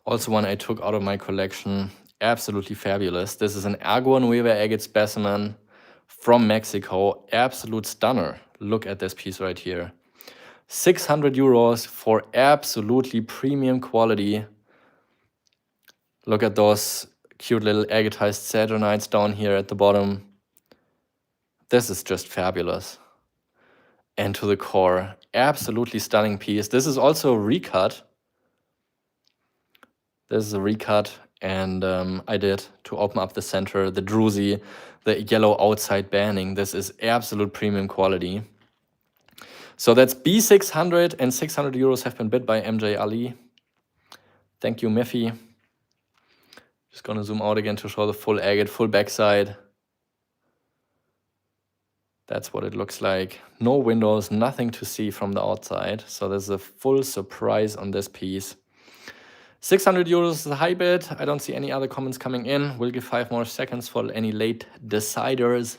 Also one I took out of my collection. Absolutely fabulous. This is an Agua Nueva agate specimen from Mexico. Absolute stunner. Look at this piece right here. 600 euros for absolutely premium quality. Look at those cute little agatized sadronites down here at the bottom. This is just fabulous. And to the core, absolutely stunning piece. This is also a recut. This is a recut, and I did to open up the center, the druzy, the yellow outside banding. This is absolute premium quality. So that's B600, and 600 euros have been bid by MJ Ali. Thank you, Miffy. Just gonna zoom out again to show the full agate, full backside. That's what it looks like. No windows, nothing to see from the outside. So there's a full surprise on this piece. 600 euros is the high bid. I don't see any other comments coming in. We'll give 5 more seconds for any late deciders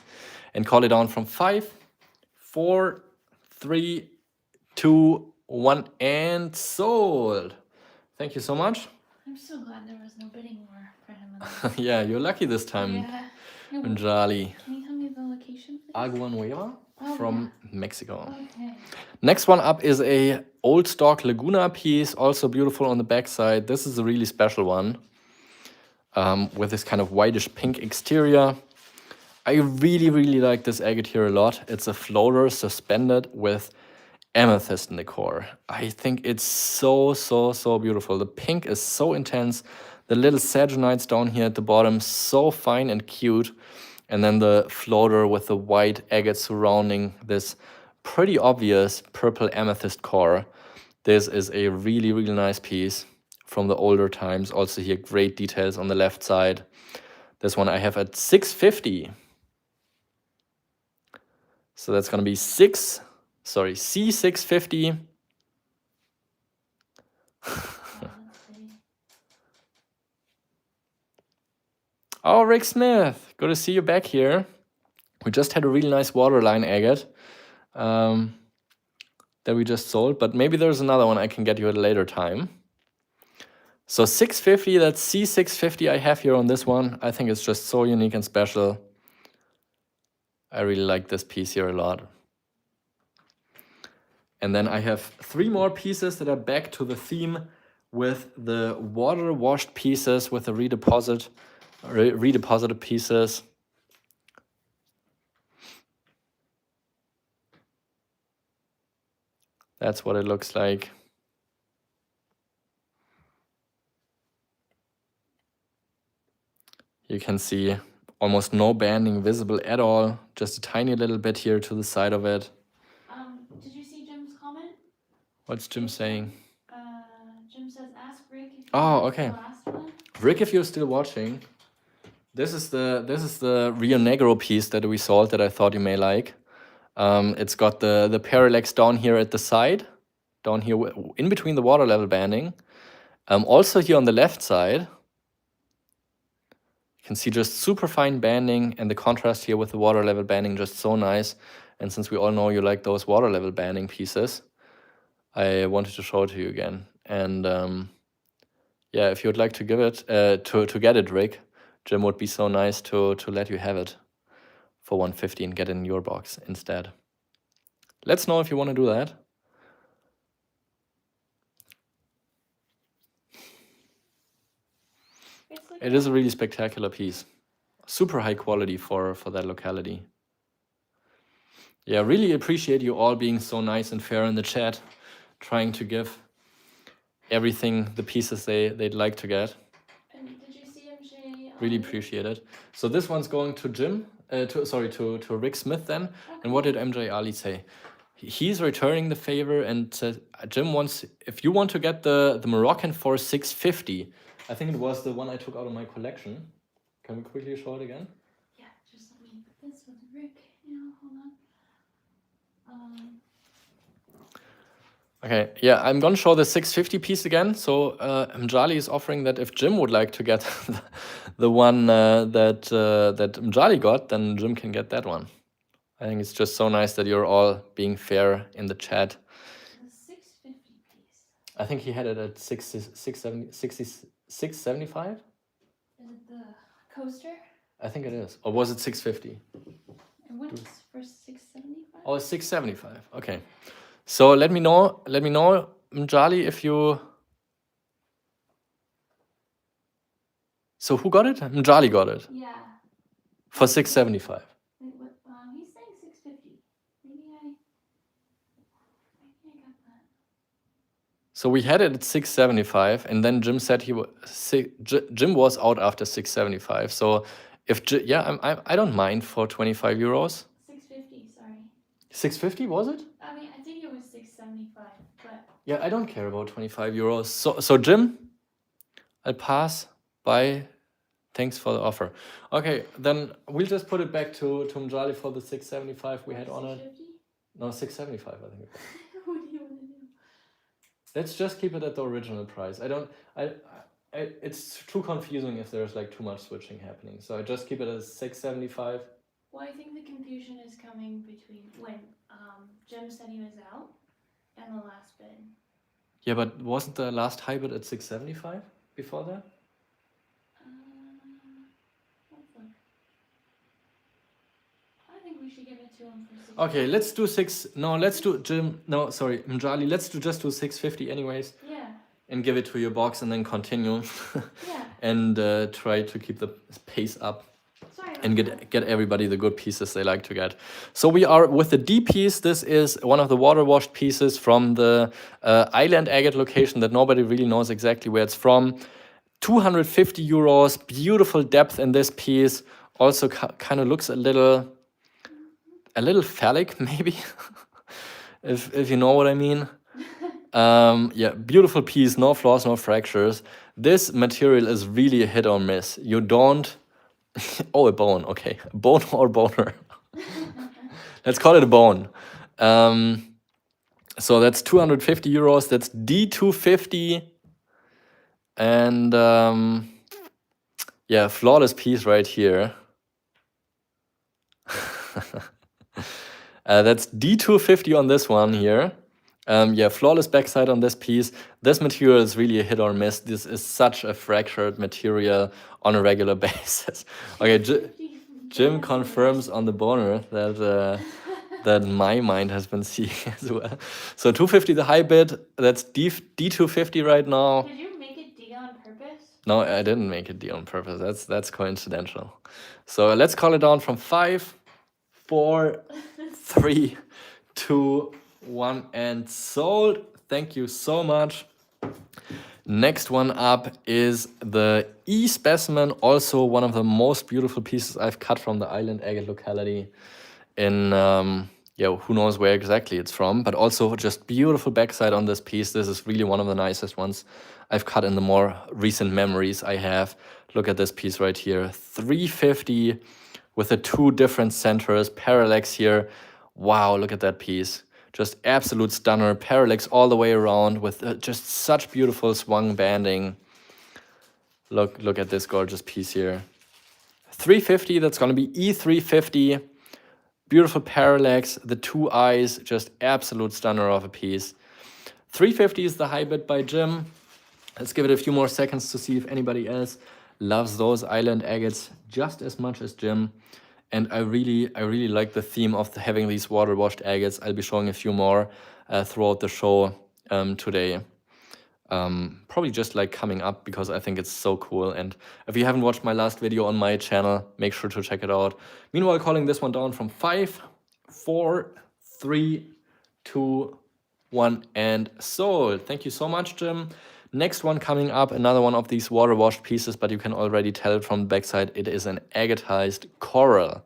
and call it down from 5, 4, 3, 2, 1, and sold. Thank you so much. I'm so glad there was no bidding war for him. On this. Yeah, you're lucky this time, Yeah. No, Njali. can you tell me the location, please? Agua Nueva from Mexico. Okay. Next one up is a old stock Laguna piece, also beautiful on the backside. This is a really special one with this kind of whitish pink exterior. I really like this agate here a lot. It's a floater suspended with amethyst in the core. I think it's so beautiful. The pink is so intense. The little sadronites down here at the bottom, so fine and cute. And then the floater with the white agate surrounding this pretty obvious purple amethyst core. This is a really nice piece from the older times. Also here, great details on the left side. This one I have at 650. So that's gonna be C650. Oh, Rick Smith, good to see you back here. We just had a really nice waterline agate that we just sold, but maybe there's another one I can get you at a later time. So 650, that's C650 I have here on this one. I think it's just so unique and special. I really like this piece here a lot. And then I have 3 more pieces that are back to the theme with the water washed pieces with the redeposited pieces. That's what it looks like. You can see almost no banding visible at all, just a tiny little bit here to the side of it. Did you see Jim's comment? What's Jim saying? Jim says, ask Rick if okay. the last one. Rick, if you're still watching, this is the Rio Negro piece that we sold that I thought you may like. It's got the parallax down here at the side, down here in between the water level banding. Also here on the left side, you can see just super fine banding, and the contrast here with the water level banding just so nice. And since we all know you like those water level banding pieces, I wanted to show it to you again. And yeah, if you would like to give it to get it, Rick, Jim would be so nice to let you have it for 150 and get it in your box instead. Let's know if you want to do that. It's like It is a really spectacular piece. Super high quality for that locality. Yeah, really appreciate you all being so nice and fair in the chat, trying to give everything the pieces they'd like to get. And did you see MJ? Really appreciate it. So this one's going to Jim, to Rick Smith then. And what did MJ Ali say? He's returning the favor and said, Jim wants, if you want to get the Moroccan for 650, I think it was the one I took out of my collection. Can we quickly show it again? Yeah, just let me put this with Rick. Hold on. Okay, yeah, I'm gonna show the 650 piece again. So Mjali is offering that if Jim would like to get the one that Mjali got, then Jim can get that one. I think it's just so nice that you're all being fair in the chat. The 650 piece. I think he had it at 675? Is it the coaster? I think it is. Or was it 650? It went for 675. Oh, it's 675. Okay. So let me know, Mjali, if you... So who got it? Mjali got it. Yeah. For 675. Wait, what, he's saying 650. Maybe I got that. So we had it at 675, and then Jim said Jim was out after 675. So if I don't mind for 25 euros. 650, sorry. 650 was it? I mean, I think it was 675, but Yeah, I don't care about 25 euros. So Jim, I'll pass by. Thanks for the offer. Okay, then we'll just put it back to Mjali for the 675 we had on it. 650? No, 675, I think. What do you want to do? Let's just keep it at the original price. It's too confusing if there's like too much switching happening. So I just keep it as 675. Well, I think the confusion is coming between when Jim said he was out and the last bid. Yeah, but wasn't the last high bid at 675 before that? Let's look. I think we should give it to him for 650. Okay, let's do Jim. No, sorry, Mjali. Let's just do 650 anyways. Yeah. And give it to your box and then continue. Yeah. And try to keep the pace up. Sorry about And that. get everybody the good pieces they like to get. So we are with the D piece. This is one of the water washed pieces from the island agate location that nobody really knows exactly where it's from. 250 euros, beautiful depth in this piece. Also kind of looks a little phallic maybe, if you know what I mean. Yeah, beautiful piece, no flaws, no fractures. This material is really a hit or miss. You don't... Oh, a bone, okay. A bone or boner. Let's call it a bone. So that's 250 euros. That's D250. And yeah, flawless piece right here. That's D250 on this one here. Yeah, flawless backside on this piece. This material is really a hit or miss. This is such a fractured material on a regular basis. Okay, Jim confirms on the boner that that my mind has been seeing as well. So 250 the high bid. That's D250 right now. Did you make it D on purpose? No, I didn't make it D on purpose. That's coincidental. So let's call it down from 5, 4, 3, 2, 1, and sold. Thank you so much. Next one up is the E specimen, also one of the most beautiful pieces I've cut from the island agate locality in, yeah, who knows where exactly it's from, but also just beautiful backside on this piece. This is really one of the nicest ones I've cut in the more recent memories I have. Look at this piece right here, 350 with the 2 different centers, parallax here. Wow, look at that piece. Just absolute stunner, parallax all the way around with just such beautiful swung banding. Look at this gorgeous piece here. 350, that's gonna be E350. Beautiful parallax, the 2 eyes, just absolute stunner of a piece. 350 is the high bid by Jim. Let's give it a few more seconds to see if anybody else loves those island agates just as much as Jim. And I really like the theme of having these water-washed agates. I'll be showing a few more throughout the show today. probably just like coming up because I think it's so cool. And if you haven't watched my last video on my channel, make sure to check it out. Meanwhile, calling this one down from 5, 4, 3, 2, 1, and sold. Thank you so much, Jim. Next one coming up, another one of these water washed pieces, but you can already tell from the backside it is an agatized coral.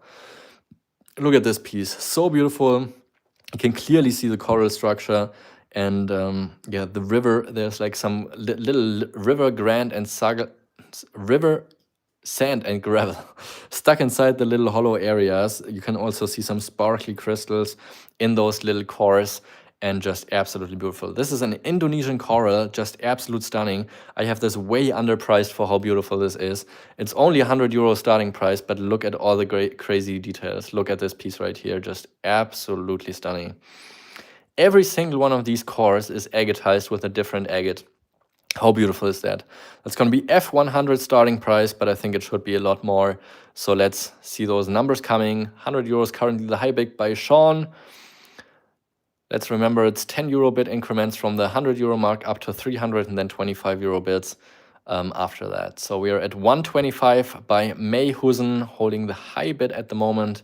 Look at this piece, so beautiful. You can clearly see the coral structure. And yeah, the river, there's like some little river sand and gravel stuck inside the little hollow areas. You can also see some sparkly crystals in those little cores, and just absolutely beautiful. This is an Indonesian coral, just absolute stunning. I have this way underpriced for how beautiful this is. It's only €100 starting price, but look at all the great crazy details. Look at this piece right here, just absolutely stunning. Every single one of these cores is agatized with a different agate. How beautiful is that? That's going to be F100 starting price, but I think it should be a lot more. So let's see those numbers coming. €100 currently the high bid by Sean. Let's remember it's €10 bid increments from the €100 mark up to 300 and then €25 bids after that. So we are at 125 by Mayhusen, holding the high bid at the moment.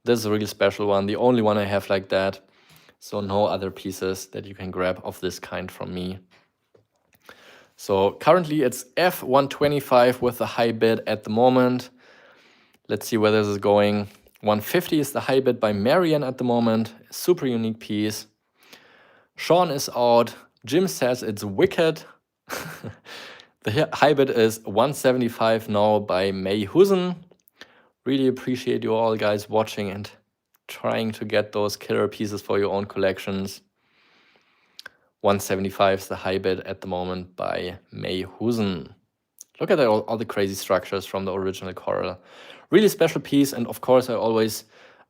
This is a really special one, the only one I have like that. So no other pieces that you can grab of this kind from me. So currently it's F125 with the high bid at the moment. Let's see where this is going. 150 is the high bid by Marian at the moment. Super unique piece. Sean is out. Jim says it's wicked. The high bid is 175 now by Mayhusen. Really appreciate you all guys watching and trying to get those killer pieces for your own collections. 175 is the high bid at the moment by Mayhusen. Look at all the crazy structures from the original coral. Really special piece, and of course I always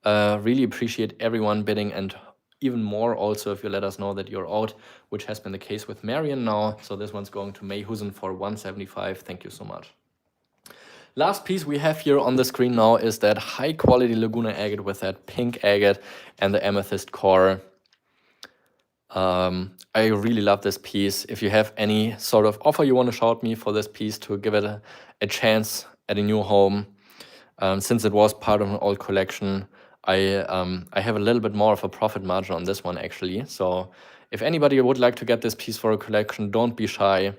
really appreciate everyone bidding, and even more also if you let us know that you're out, which has been the case with Marian now. So this one's going to Mayhusen for 175. Thank you so much. Last piece we have here on the screen now is that high quality Laguna agate with that pink agate and the amethyst core. I really love this piece. If you have any sort of offer you want to shout me for this piece to give it a chance at a new home, since it was part of an old collection, I have a little bit more of a profit margin on this one actually. So if anybody would like to get this piece for a collection, don't be shy.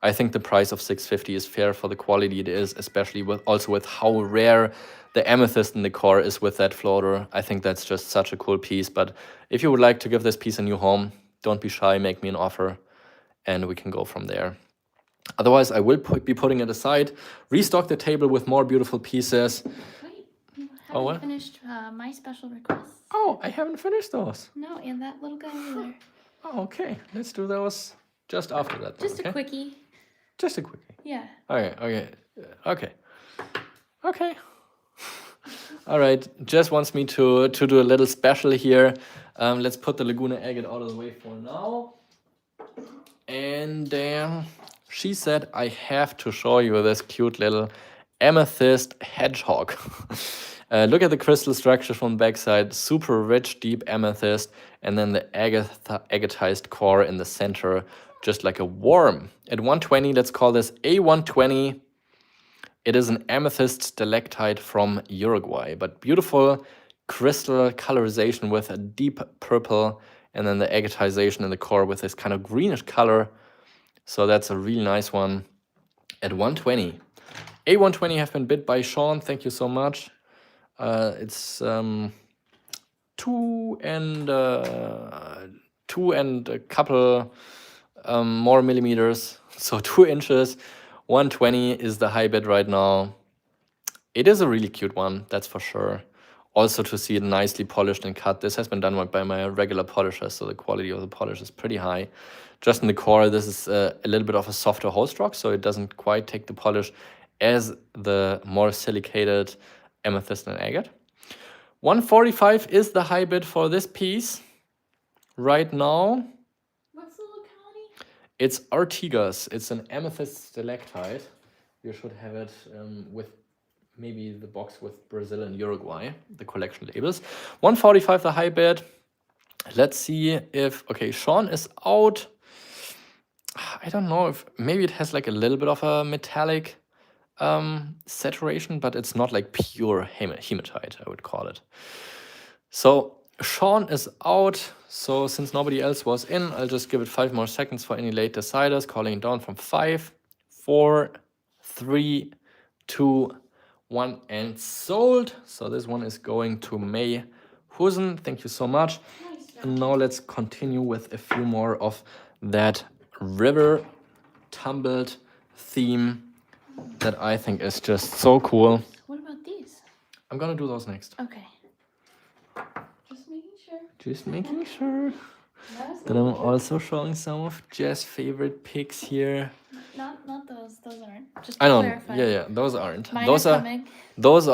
I think the price of $650 is fair for the quality it is, especially with how rare the amethyst in the core is with that floater. I think that's just such a cool piece. But if you would like to give this piece a new home, don't be shy, make me an offer, and we can go from there. Otherwise, I will be putting it aside, restock the table with more beautiful pieces. Wait, you haven't finished my special requests. Oh, I haven't finished those. No, and that little guy over there. Oh, okay. Let's do those just after that. Just a quickie. Just a quickie. Yeah. Okay. All right. Jess wants me to do a little special here. Let's put the Laguna agate out of the way for now. And she said I have to show you this cute little amethyst hedgehog. Look at the crystal structure from the backside. Super rich, deep amethyst. And then the agatized core in the center, just like a worm. At 120, let's call this A120. It is an amethyst stalactite from Uruguay, but beautiful crystal colorization with a deep purple, and then the agatization in the core with this kind of greenish color. So that's a really nice one at 120. A120 have been bid by Sean. Thank you so much. It's 2 and a couple more millimeters, so 2 inches. 120 is the high bid right now. It is a really cute one, that's for sure. Also to see it nicely polished and cut. This has been done by my regular polisher, so the quality of the polish is pretty high. Just in the core, this is a little bit of a softer host rock, so it doesn't quite take the polish as the more silicated amethyst and agate. 145 is the high bid for this piece right now. What's the locality? It's Artigas. It's an amethyst stalactite. You should have it with maybe the box with Brazil and Uruguay, the collection labels. 145 the high bid. Let's see if, okay, Sean is out. I don't know if maybe it has like a little bit of a metallic saturation, but it's not like pure hematite, I would call it. So Sean is out. So since nobody else was in, I'll just give it 5 more seconds for any late deciders. Calling it down from 5, 4, 3, 2, 1, and sold. So this one is going to May Husen. Thank you so much. Nice job. And now let's continue with a few more of that river-tumbled theme that I think is just so cool. What about these? I'm gonna do those next. Okay. Just making sure. Just making sure. That was Then I'm also showing some of Jess' favorite picks here. not those. Those aren't. Just I to know. clarify. Yeah, those aren't. Mine those are are coming. those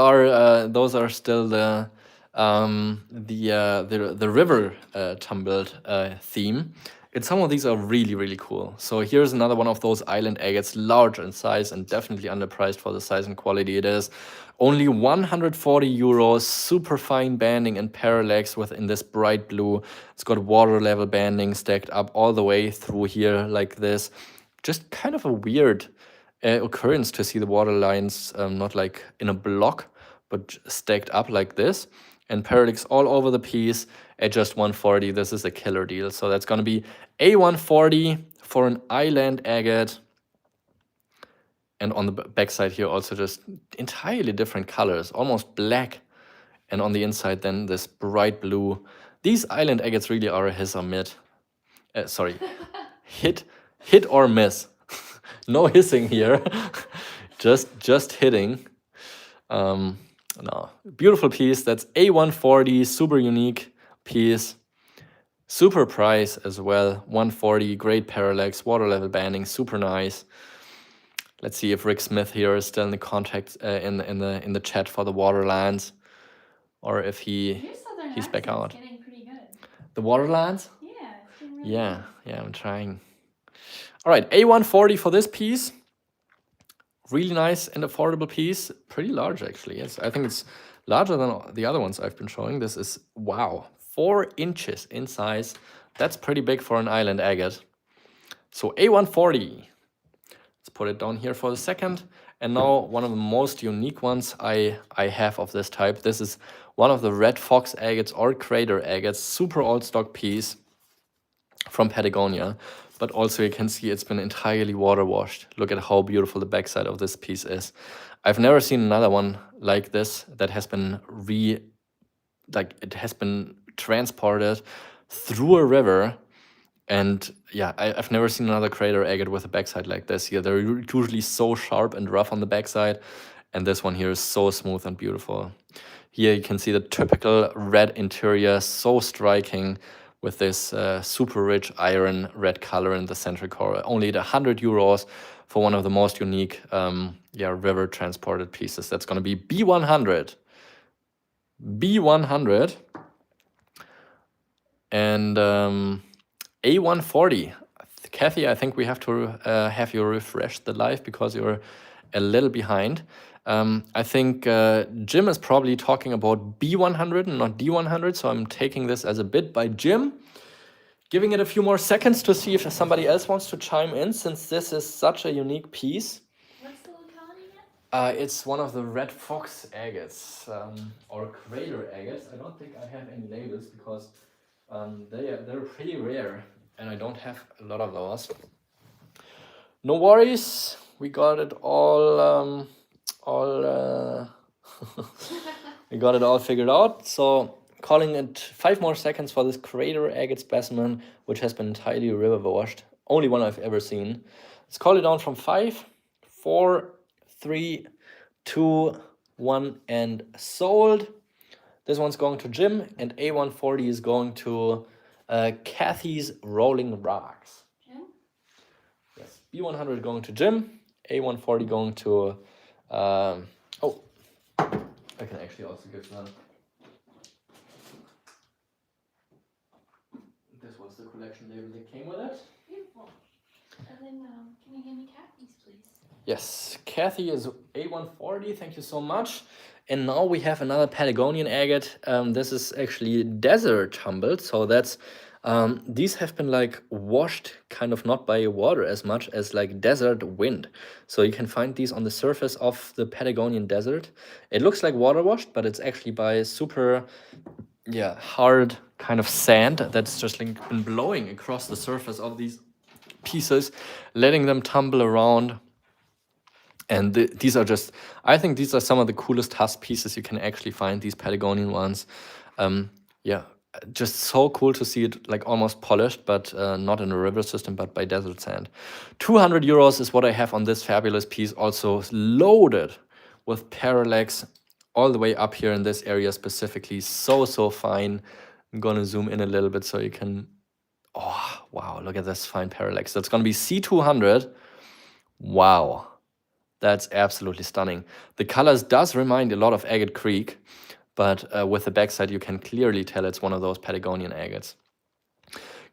are still the river tumbled theme. And some of these are really, really cool. So here's another one of those island agates, large in size and definitely underpriced for the size and quality it is. Only 140 euros, super fine banding and parallax within this bright blue. It's got water level banding stacked up all the way through here like this. Just kind of a weird occurrence to see the water lines not like in a block, but stacked up like this. And parallax all over the piece at just 140. This is a killer deal. So that's going to be A140 for an island agate. And on the backside here also just entirely different colors, almost black. And on the inside then this bright blue. These island agates really are a hit or miss. Sorry, hit or miss. No hissing here. just hitting. No, beautiful piece. That's A140, super unique piece. Super price as well. 140, great parallax, water level banding, super nice. Let's see if Rick Smith here is still in the contact in the chat for the Waterlands, or if he's back out. Getting pretty good. The Waterlands? Yeah, it's getting really Yeah, I'm trying. All right, A140 for this piece. Really nice and affordable piece. Pretty large, actually. I think it's larger than the other ones I've been showing. This is, wow, 4 inches in size. That's pretty big for an island agate. So A140. Let's put it down here for a second. And now one of the most unique ones I have of this type. This is one of the red fox agates or crater agates. Super old stock piece from Patagonia. But also you can see it's been entirely water washed. Look at how beautiful the backside of this piece is. I've never seen another one like this that has been it has been transported through a river. And yeah, I've never seen another crater agate with a backside like this here. They're usually so sharp and rough on the backside. And this one here is so smooth and beautiful. Here you can see the typical red interior, so striking, with this super rich iron red color in the central core. Only 100 euros for one of the most unique river transported pieces. That's going to be B100. B100. And A140. Kathy, I think we have to have you refresh the live because you're a little behind. I think Jim is probably talking about B100 and not D100, so I'm taking this as a bid by Jim. Giving it a few more seconds to see if somebody else wants to chime in, since this is such a unique piece. What's the locality again? It's one of the red fox agates, or crater agates. I don't think I have any labels because they're pretty rare, and I don't have a lot of those. No worries, we got it all we got it all figured out. So calling it 5 more seconds for this crater agate specimen, which has been entirely river washed. Only one I've ever seen. Let's call it down from 5, 4, 3, 2, 1, and sold. This one's going to Jim, and A140 is going to Kathy's Rolling Rocks. Jim? Yes, B100 going to Jim, A140 going to... I can actually also give that. This was the collection label that came with it. Beautiful. And then, can you hand me Kathy's, please? Yes, Kathy is A140, thank you so much. And now we have another Patagonian agate. This is actually desert tumbled, so that's These have been like washed kind of not by water as much as like desert wind. So you can find these on the surface of the Patagonian desert. It looks like water washed, but it's actually by super, yeah, hard kind of sand that's just like been blowing across the surface of these pieces, letting them tumble around. And these are just, I think these are some of the coolest husk pieces you can actually find, these Patagonian ones. Yeah, just so cool to see it like almost polished, but not in a river system, but by desert sand. 200 euros is what I have on this fabulous piece, also loaded with parallax all the way up here in this area specifically. So fine. I'm gonna zoom in a little bit so you can, oh, wow, look at this fine parallax. That's gonna be C200. Wow. That's absolutely stunning. The colors does remind a lot of Agate Creek, but with the backside you can clearly tell it's one of those Patagonian agates.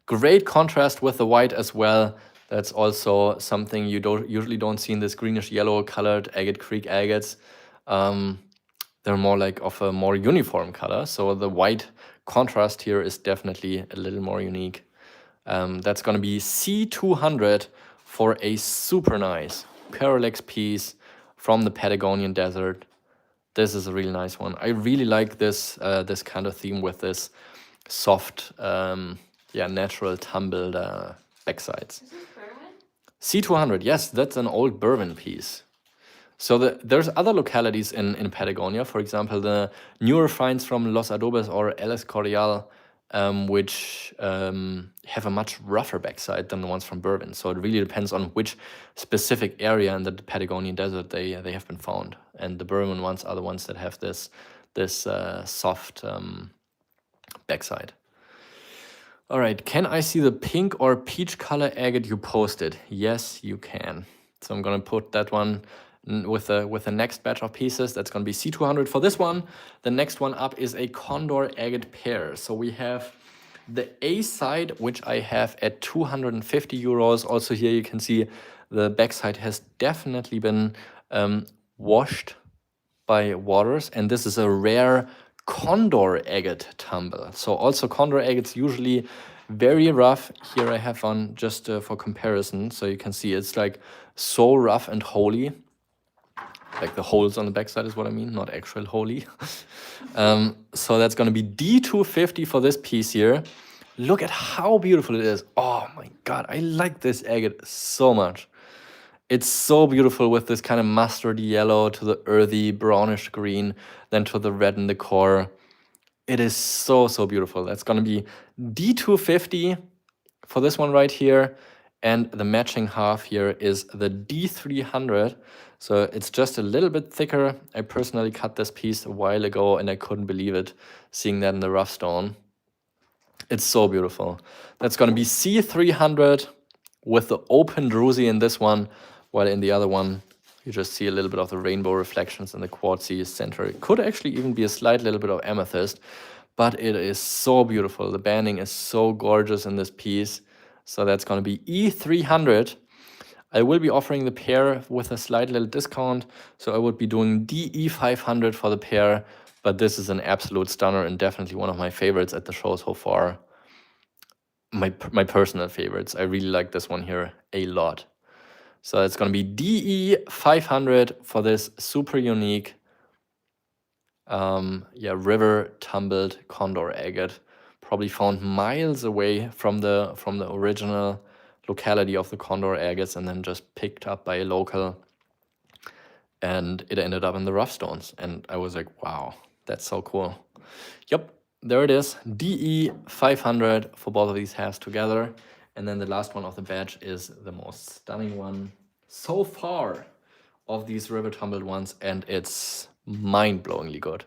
Great contrast with the white as well. That's also something you usually don't see in this greenish yellow colored Agate Creek agates. They're more like of a more uniform color, so the white contrast here is definitely a little more unique. That's going to be C200 for a super nice parallax piece from the Patagonian desert. This is a really nice one. I really like this this kind of theme with this soft, natural tumbled backsides. Is this Berwyn? C200, yes, that's an old Berwyn piece. So there's other localities in Patagonia, for example, the newer finds from Los Adobes or El Escorial, which have a much rougher backside than the ones from Berwyn. So it really depends on which specific area in the Patagonian desert they have been found. And the Berwyn ones are the ones that have this soft backside. All right, can I see the pink or peach color agate you posted? Yes, you can. So I'm gonna put that one with the next batch of pieces. That's going to be C200 for this one. The next one up is a condor agate pair. So we have the A side, which I have at 250 euros. Also here you can see the backside has definitely been washed by waters, and this is a rare condor agate tumble. So also condor agates usually very rough. Here I have one just for comparison, so you can see it's like so rough and holy. Like the holes on the backside is what I mean, not actual holy. So that's going to be D250 for this piece here. Look at how beautiful it is. Oh my god, I like this agate so much. It's so beautiful with this kind of mustardy yellow to the earthy brownish green, then to the red in the core. It is so beautiful. That's going to be D250 for this one right here. And the matching half here is the D300. So it's just a little bit thicker. I personally cut this piece a while ago and I couldn't believe it, seeing that in the rough stone. It's so beautiful. That's going to be C300 with the open druzy in this one, while in the other one, you just see a little bit of the rainbow reflections in the quartzy center. It could actually even be a slight little bit of amethyst, but it is so beautiful. The banding is so gorgeous in this piece. So that's going to be E300. I will be offering the pair with a slight little discount. So I would be doing DE500 for the pair, but this is an absolute stunner and definitely one of my favorites at the show so far. My personal favorites. I really like this one here a lot. So it's going to be DE500 for this super unique river-tumbled condor agate, probably found miles away from the original locality of the condor agates and then just picked up by a local, and it ended up in the rough stones. And I was like, wow, that's so cool. Yep, there it is, DE500 for both of these halves together. And then the last one of the batch is the most stunning one so far of these river-tumbled ones, and it's mind-blowingly good.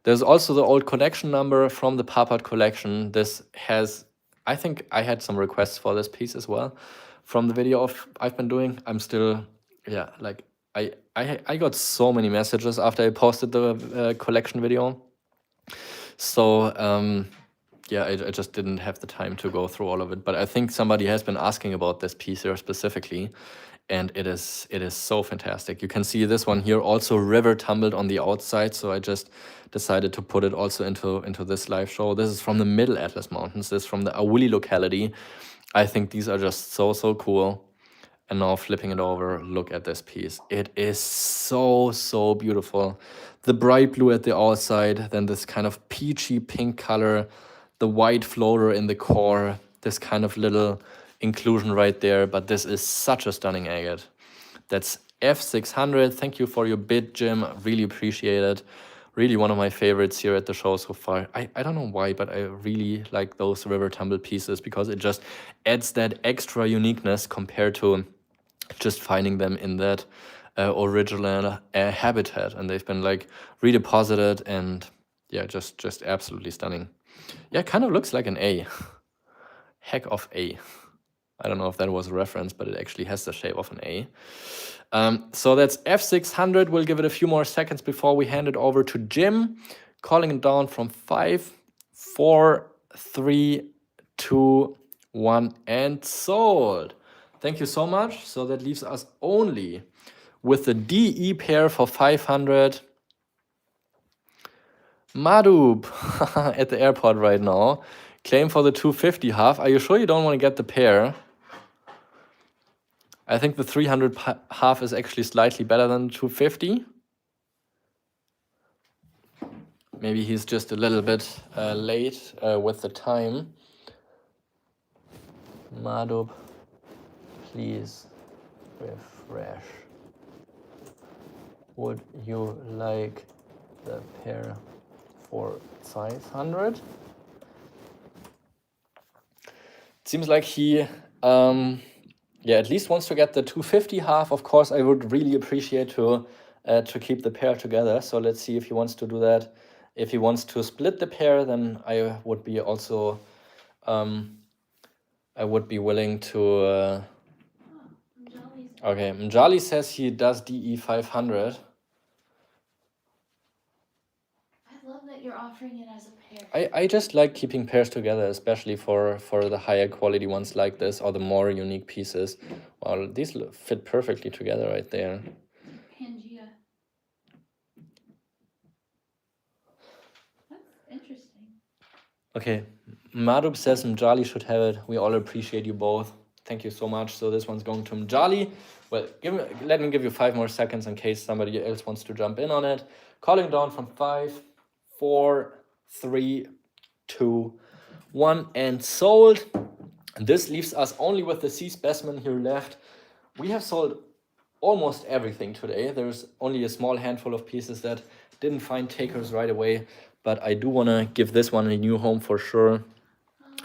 There's also the old collection number from the PARPART collection. This has, I think I had some requests for this piece as well from the video I've been doing. I'm still, like I got so many messages after I posted the collection video. So yeah, I just didn't have the time to go through all of it. But I think somebody has been asking about this piece here specifically, and it is so fantastic. You can see this one here also river-tumbled on the outside, so I just decided to put it also into this live show. This is from the Middle Atlas Mountains. This is from the Awuli locality. I think these are just so cool. And now flipping it over, look at this piece. It is so beautiful. The bright blue at the outside, then this kind of peachy pink color, the white floater in the core, this kind of little inclusion right there. But this is such a stunning agate. That's F600. Thank you for your bid, Jim. Really appreciate it. Really one of my favorites here at the show so far. I don't know why, but I really like those river-tumbled pieces because it just adds that extra uniqueness compared to just finding them in that original habitat. And they've been like redeposited and yeah, just absolutely stunning. Yeah, it kind of looks like an A. Heck of A. I don't know if that was a reference, but it actually has the shape of an A. So that's F600. We'll give it a few more seconds before we hand it over to Jim. Calling it down from 5, 4, 3, 2, 1, and sold. Thank you so much. So that leaves us only with the DE pair for 500. Madub at the airport right now. Claim for the 250 half. Are you sure you don't want to get the pair? I think the 300 half is actually slightly better than the 250. Maybe he's just a little bit late with the time. Madub, please refresh. Would you like the pair for 500? It seems like he yeah, at least wants to get the 250 half. Of course, I would really appreciate to keep the pair together. So let's see if he wants to do that. If he wants to split the pair, then I would be also I would be willing to. Okay, Mjali says he does DE 500. I love that you're offering it as a pair. I just like keeping pairs together, especially for the higher quality ones like this or the more unique pieces. Well, these fit perfectly together right there. Pangea. That's interesting. Okay, Madhub says Mjali should have it. We all appreciate you both. Thank you so much. So this one's going to Mjali. Well, let me give you 5 more seconds in case somebody else wants to jump in on it. Calling down from 5, 4, 3, 2, 1, and sold. And this leaves us only with the C specimen here left. We have sold almost everything today. There's only a small handful of pieces that didn't find takers right away, but I do want to give this one a new home for sure.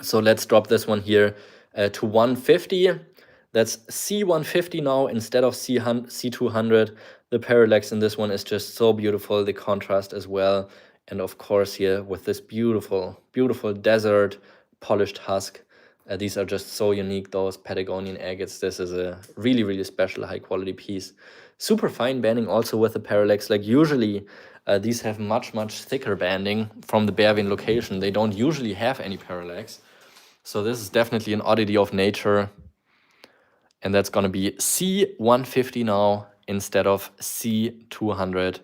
So let's drop this one here to 150. That's C150 now instead of C200. The parallax in this one is just so beautiful, the contrast as well. And of course here with this beautiful desert polished husk. These are just so unique, those Patagonian agates. This is a really special high quality piece. Super fine banding also with the parallax. Like usually these have much thicker banding from the Berwyn location. They don't usually have any parallax. So this is definitely an oddity of nature. And that's going to be C150 now instead of C200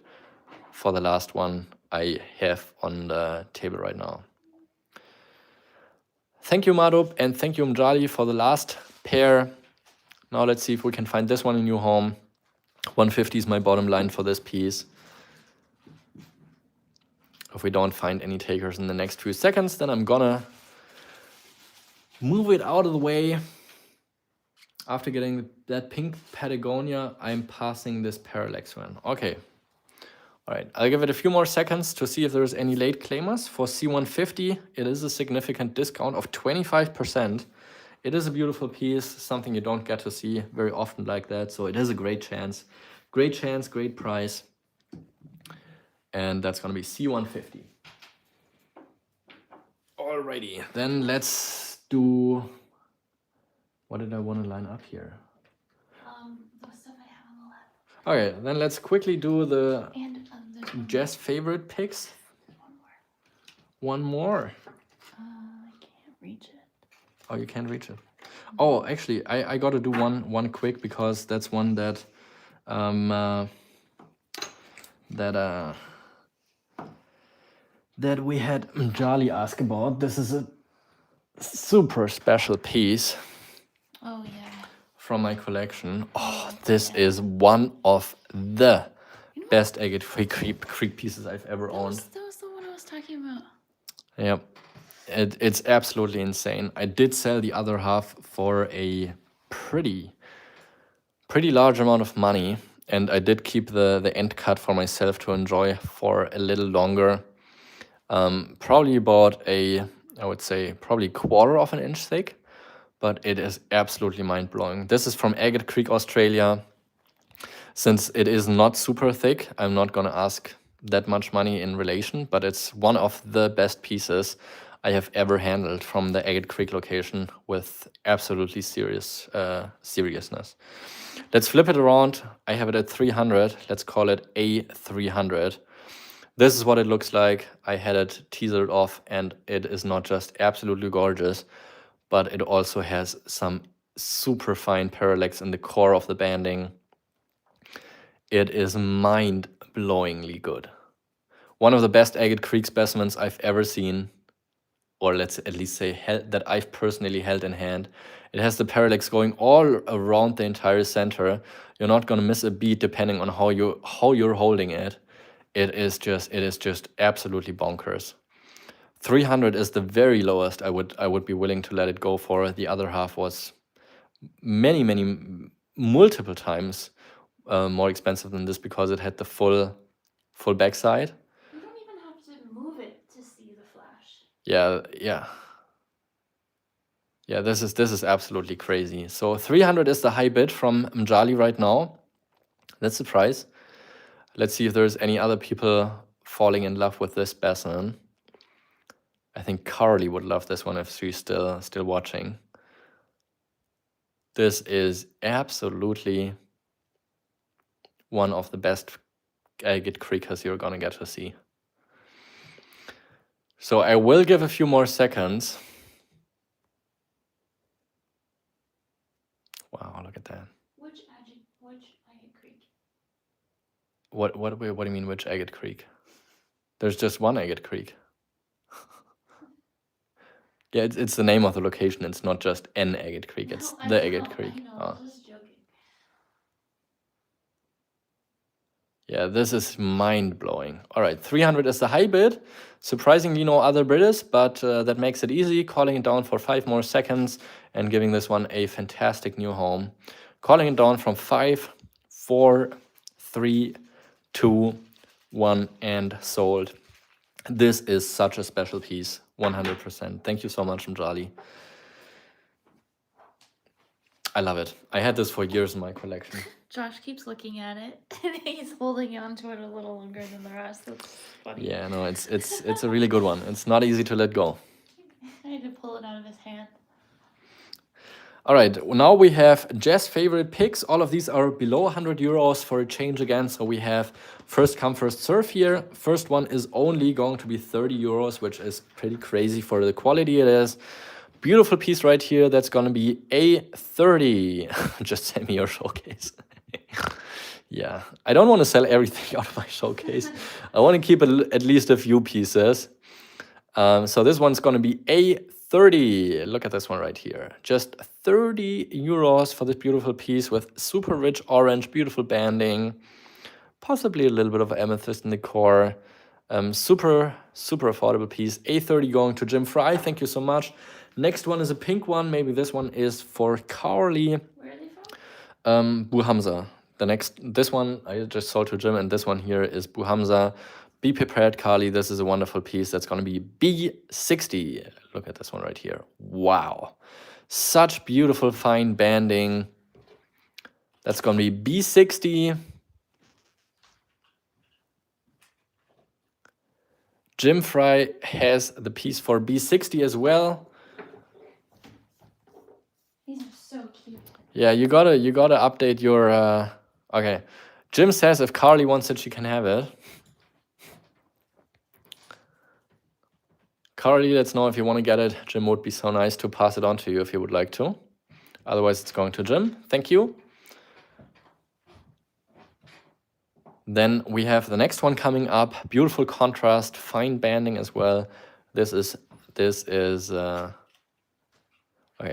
for the last one I have on the table right now. Thank you, Madhub, and thank you, Mjali, for the last pair. Now let's see if we can find this one a new home. 150 is my bottom line for this piece. If we don't find any takers in the next few seconds, then I'm gonna move it out of the way. After getting that pink Patagonia, I'm passing this parallax one. Okay. All right, I'll give it a few more seconds to see if there's any late claimers. For C150, it is a significant discount of 25%. It is a beautiful piece, something you don't get to see very often like that. So it is a great chance, great price. And that's gonna be C150. Alrighty, then let's do, what did I want to line up here? The stuff I have on the left. Okay, then let's quickly do the And Jess favorite picks. One more. reach it. Oh, you can't reach it. Oh, actually, I got to do one quick, because that's one that that we had Jali ask about. This is a super special piece Oh yeah. from my collection. Oh, this is one of the best agate creek pieces I've ever owned. That was the one I was talking about. Yep. It's absolutely insane. I did sell the other half for a pretty large amount of money, and I did keep the end cut for myself to enjoy for a little longer. Probably about I would say probably 1/4 of an inch thick, but it is absolutely mind-blowing. This is from Agate Creek, Australia. Since it is not super thick, I'm not gonna ask that much money in relation, but it's one of the best pieces I have ever handled from the Agate Creek location with absolutely seriousness. Let's flip it around. I have it at 300. Let's call it A300. This is what it looks like. I had it teasered off, and it is not just absolutely gorgeous, but it also has some super fine parallax in the core of the banding. It is mind-blowingly good. One of the best Agate Creek specimens I've ever seen, or let's at least say that I've personally held in hand. It has the parallax going all around the entire center. You're not gonna miss a beat depending on how you're holding it. It is just absolutely bonkers. 300 is the very lowest I would be willing to let it go for. The other half was multiple times more expensive than this, because it had the full backside. You don't even have to move it to see the flash. Yeah, this is absolutely crazy. So 300 is the high bid from Mjali right now. That's the price. Let's see if there's any other people falling in love with this specimen. I think Carly would love this one if she's still watching. This is absolutely one of the best Agate Creekers you're gonna get to see. So I will give a few more seconds. Wow, look at that. Which Agate Creek? What do you mean, which Agate Creek? There's just one Agate Creek. Yeah, it's the name of the location. It's not just an Agate Creek. It's the Agate Creek. I know, I was just joking. Yeah, this is mind-blowing. All right, 300 is the high bid. Surprisingly, no other bidders, but that makes it easy. Calling it down for 5 more seconds and giving this one a fantastic new home. Calling it down from 5, 4, 3, 2, 1, and sold. This is such a special piece, 100%. Thank you so much, Mjali. I love it. I had this for years in my collection. Josh keeps looking at it, and he's holding on to it a little longer than the rest. That's funny. Yeah, no, it's a really good one. It's not easy to let go. I had to pull it out of his hand. All right, now we have Jess' favorite picks. All of these are below 100 euros for a change again. So we have first come, first serve here. First one is only going to be 30 euros, which is pretty crazy for the quality it is. Beautiful piece right here. That's going to be A30. Just send me your showcase. Yeah, I don't want to sell everything out of my showcase. I want to keep at least a few pieces. So this one's going to be A30. Look at this one right here. Just 30 euros for this beautiful piece with super rich orange, beautiful banding, possibly a little bit of amethyst in the core. Super affordable piece. A30 going to Jim Fry. Thank you so much. Next one is a pink one. Maybe this one is for Carly. Where are they from? Buhamza. This one I just sold to Jim, and this one here is Buhamza. Be prepared, Carly. This is a wonderful piece. That's going to be B60. Look at this one right here. Wow. Such beautiful fine banding. That's going to be B60. Jim Fry has the piece for B60 as well. These are so cute. Yeah, you gotta update your. Okay, Jim says if Carly wants it, she can have it. Carly, let us know if you want to get it. Jim would be so nice to pass it on to you if you would like to. Otherwise, it's going to Jim. Thank you. Then we have the next one coming up. Beautiful contrast, fine banding as well. This is okay,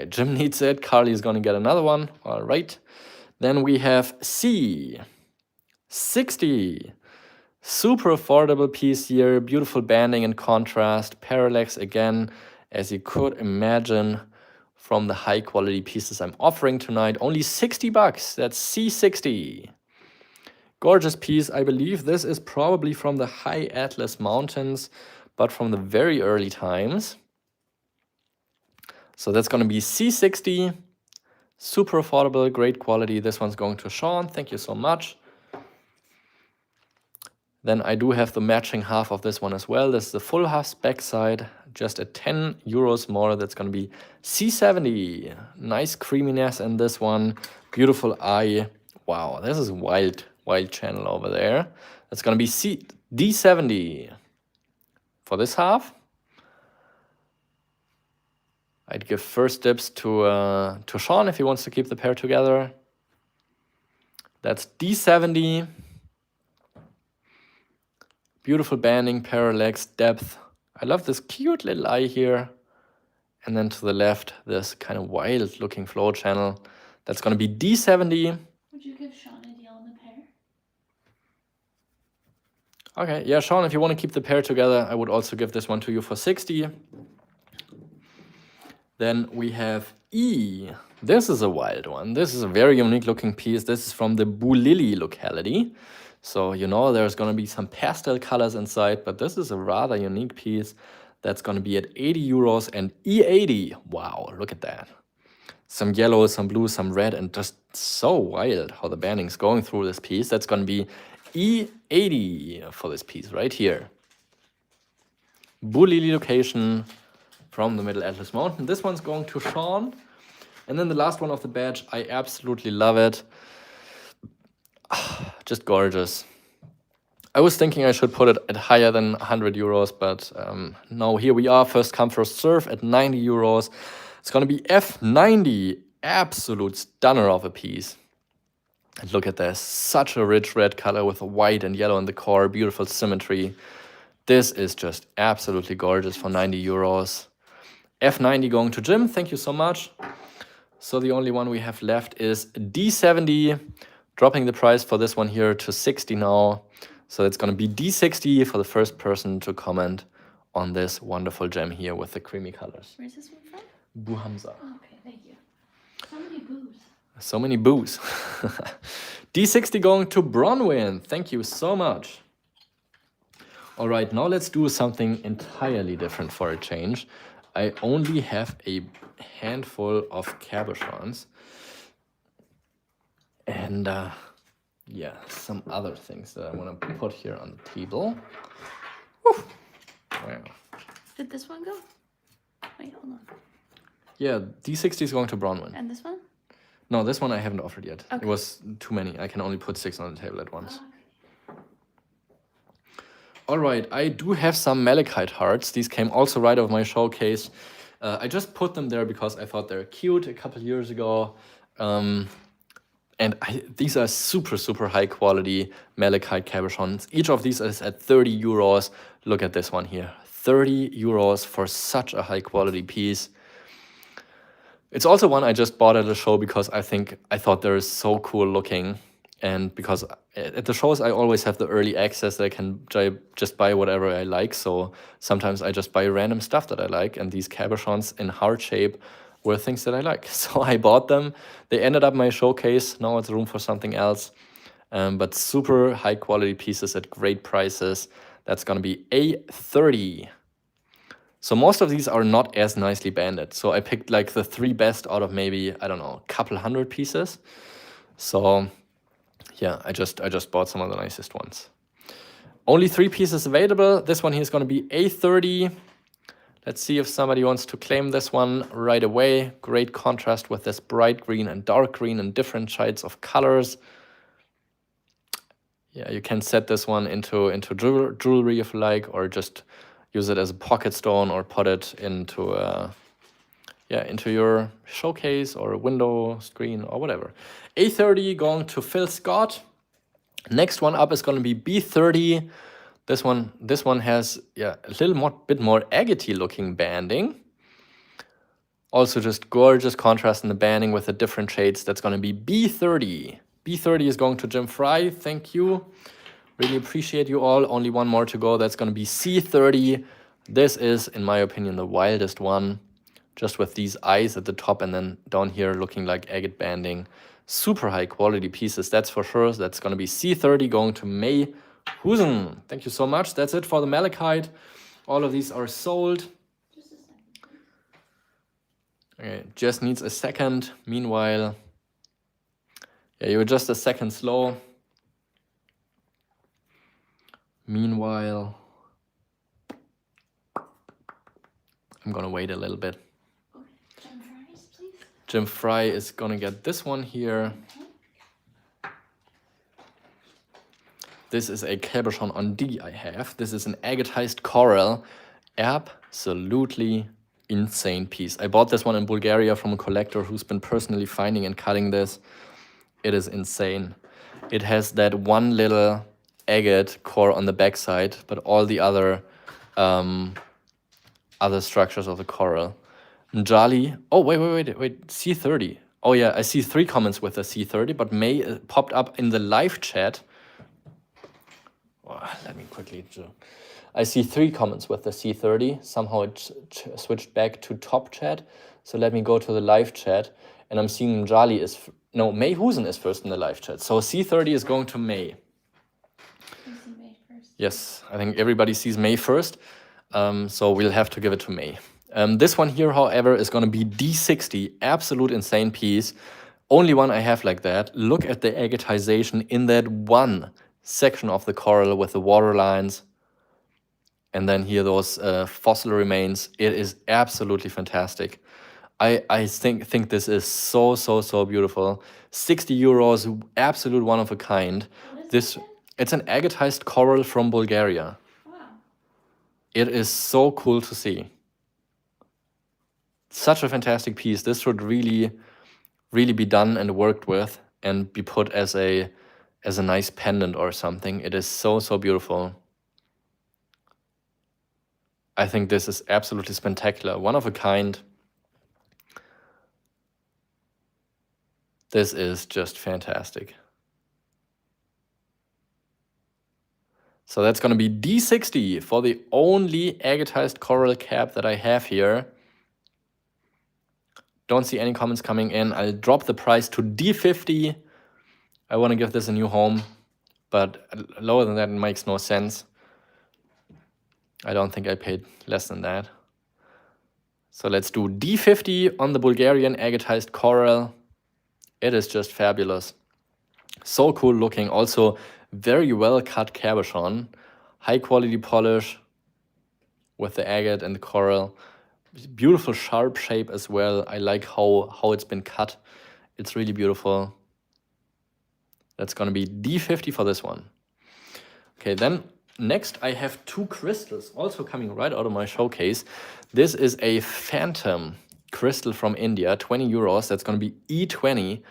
Jim needs it. Carly is going to get another one. All right. Then we have C60. Super affordable piece here. Beautiful banding and contrast. Parallax again, as you could imagine from the high quality pieces I'm offering tonight. Only 60 bucks. That's C60. Gorgeous piece. I believe this is probably from the high Atlas Mountains, but from the very early times. So that's going to be C60. Super affordable, great quality. This one's going to Sean. Thank you so much. Then I do have the matching half of this one as well. This is the full half spec side, just at 10 euros more. That's going to be C70. Nice creaminess in this one. Beautiful eye. Wow, this is wild channel over there. That's going to be D70 for this half. I'd give first dips to Sean if he wants to keep the pair together. That's D70. Beautiful banding, parallax, depth. I love this cute little eye here. And then to the left, this kind of wild looking flow channel. That's going to be D70. Would you give Sean a deal on the pair? Okay, yeah, Sean, if you want to keep the pair together, I would also give this one to you for 60. Then we have E. This is a wild one. This is a very unique looking piece. This is from the Bulili locality. So, you know, there's going to be some pastel colors inside, but this is a rather unique piece that's going to be at 80 euros and E80. Wow, look at that. Some yellow, some blue, some red, and just so wild how the banding's going through this piece. That's going to be E80 for this piece right here. Bulili location from the Middle Atlas Mountain. This one's going to Sean. And then the last one of the batch, I absolutely love it. Just gorgeous. I was thinking I should put it at higher than 100 euros, but no, here we are, first come, first serve at 90 euros. It's going to be F90, absolute stunner of a piece. And look at this, such a rich red color with a white and yellow in the core, beautiful symmetry. This is just absolutely gorgeous for 90 euros. F90 going to Jim, thank you so much. So the only one we have left is D70, dropping the price for this one here to 60 now. So it's going to be D60 for the first person to comment on this wonderful gem here with the creamy colors. Where's this one from? Buhamza. Oh, okay, thank you. So many boos. So many boos. D60 going to Bronwyn. Thank you so much. All right, now let's do something entirely different for a change. I only have a handful of cabochons. And yeah, some other things that I want to put here on the table. Woo. Wow. Did this one go? Wait, hold on. Yeah, D60 is going to Bronwyn. And this one? No, this one I haven't offered yet. Okay. It was too many. I can only put 6 on the table at once. Okay. All right, I do have some malachite hearts. These came also right off my showcase. I just put them there because I thought they're cute a couple years ago. And these are super, super high quality malachite cabochons. Each of these is at 30 euros. Look at this one here. 30 euros for such a high quality piece. It's also one I just bought at a show because I thought they're so cool looking. And because at the shows, I always have the early access that I can just buy whatever I like. So sometimes I just buy random stuff that I like. And these cabochons in heart shape were things that I like. So I bought them. They ended up in my showcase. Now it's room for something else. But super high quality pieces at great prices. That's going to be A30. So most of these are not as nicely banded. So I picked like the 3 best out of maybe, I don't know, a couple hundred pieces. So yeah, I just bought some of the nicest ones. Only 3 pieces available. This one here is going to be A30. Let's see if somebody wants to claim this one right away. Great contrast with this bright green and dark green and different shades of colors. Yeah, you can set this one into jewelry if you like, or just use it as a pocket stone or put it into into your showcase or a window screen or whatever. A30 going to Phil Scott. Next one up is going to be B30. This one has a bit more agate looking banding. Also just gorgeous contrast in the banding with the different shades. That's going to be B30. B30 is going to Jim Fry. Thank you. Really appreciate you all. Only one more to go. That's going to be C30. This is, in my opinion, the wildest one. Just with these eyes at the top and then down here looking like agate banding. Super high quality pieces, that's for sure. That's going to be C30 going to May Husen. Thank you so much. That's it for the malachite. All of these are sold. Just a second, please. Okay, just needs a second. Meanwhile, you were just a second slow. Meanwhile, I'm gonna wait a little bit. Okay, Jim Fries, please. Jim Fry is gonna get this one here. Okay. This is a cabochon on D I have. This is an agatized coral. Absolutely insane piece. I bought this one in Bulgaria from a collector who's been personally finding and cutting this. It is insane. It has that one little agate core on the backside, but all the other structures of the coral. Njali. Oh, wait. C30. Oh yeah, I see 3 comments with the C30, but May popped up in the live chat. Oh, let me quickly do. I see 3 comments with the C30. Somehow it switched back to top chat. So let me go to the live chat. And I'm seeing Njali is... No, May Husen is first in the live chat. So C30 is going to May. You see May first. Yes, I think everybody sees May first. So we'll have to give it to May. This one here, however, is going to be D60. Absolute insane piece. Only one I have like that. Look at the agatization in that one section of the coral with the water lines. And then here those fossil remains. It is absolutely fantastic. I think this is so beautiful. 60 euros, absolute one of a kind. What is it? It's an agatized coral from Bulgaria. Wow. It is so cool to see. Such a fantastic piece. This should really be done and worked with and be put as a nice pendant or something. It is so beautiful. I think this is absolutely spectacular. One of a kind. This is just fantastic. So that's going to be D60 for the only agatized coral cap that I have here. Don't see any comments coming in. I'll drop the price to D50. I want to give this a new home, but lower than that it makes no sense. I don't think I paid less than that. So let's do D50 on the Bulgarian agatized coral. It is just fabulous. So cool looking. Also very well cut cabochon. High quality polish with the agate and the coral. Beautiful sharp shape as well. I like how it's been cut. It's really beautiful. That's going to be D50 for this one. Okay, then next I have 2 crystals also coming right out of my showcase. This is a phantom crystal from India, 20 euros. That's going to be E20.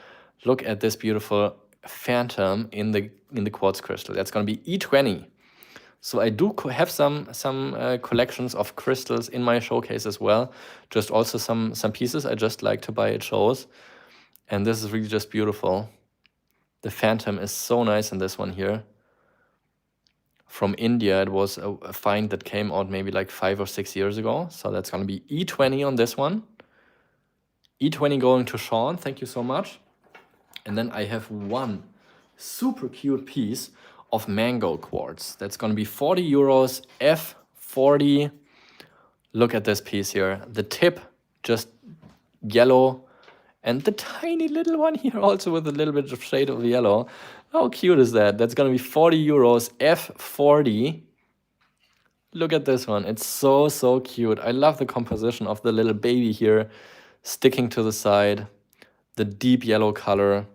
Look at this beautiful phantom in the quartz crystal. That's going to be E20. So I do have some collections of crystals in my showcase as well. Just also some pieces I just like to buy at shows. And this is really just beautiful. The phantom is so nice in this one here. From India, it was a find that came out maybe like 5 or 6 years ago. So that's going to be E20 on this one. E20 going to Sean. Thank you so much. And then I have one super cute piece of mango quartz. That's going to be 40 euros, F40. Look at this piece here. The tip, just yellow. And the tiny little one here also with a little bit of shade of yellow. How cute is that? That's going to be 40 euros, F40. Look at this one. It's so cute. I love the composition of the little baby here sticking to the side. The deep yellow color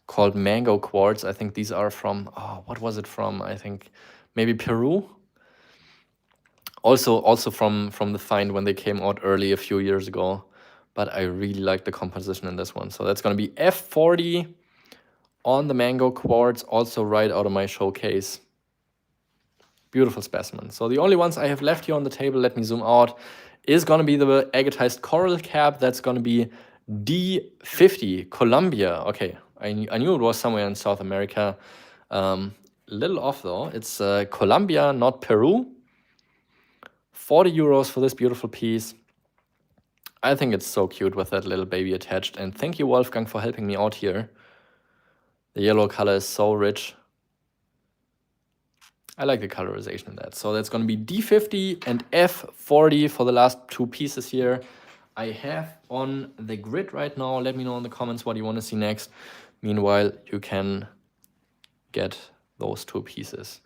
called mango quartz. I think these are from, what was it from? I think maybe Peru. Also from the find when they came out early a few years ago. But I really like the composition in this one. So that's going to be F40 on the mango quartz, also right out of my showcase. Beautiful specimen. So the only ones I have left here on the table, let me zoom out, is going to be the agatized coral cap. That's going to be D50, Colombia. Okay, I knew it was somewhere in South America. Little off though. It's Colombia, not Peru. 40 euros for this beautiful piece. I think it's so cute with that little baby attached. And thank you, Wolfgang, for helping me out here. The yellow color is so rich. I like the colorization in that. So that's going to be D50 and F40 for the last two pieces here. I have on the grid right now. Let me know in the comments what you want to see next. Meanwhile, you can get those two pieces.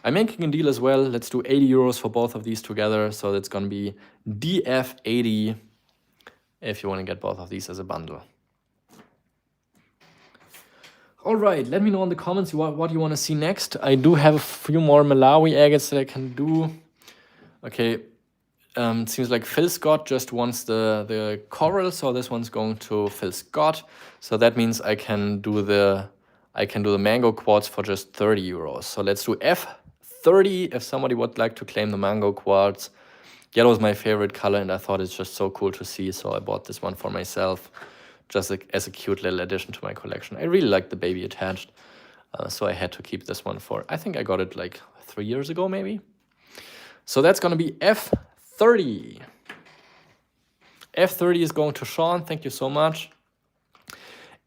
I'm making a deal as well. Let's do 80 euros for both of these together. So that's going to be DF80 if you want to get both of these as a bundle. All right, let me know in the comments what you want to see next. I do have a few more Malawi agates that I can do. Okay, it seems like Phil Scott just wants the coral, so this one's going to Phil Scott. So that means I can do the mango quartz for just 30 euros. So let's do F30 if somebody would like to claim the mango quartz. Yellow is my favorite color, and I thought it's just so cool to see, so I bought this one for myself. Just as a cute little addition to my collection. I really like the baby attached, so I had to keep this one for, I think I got it like 3 years ago maybe. So that's going to be F30. F30 is going to Sean, thank you so much.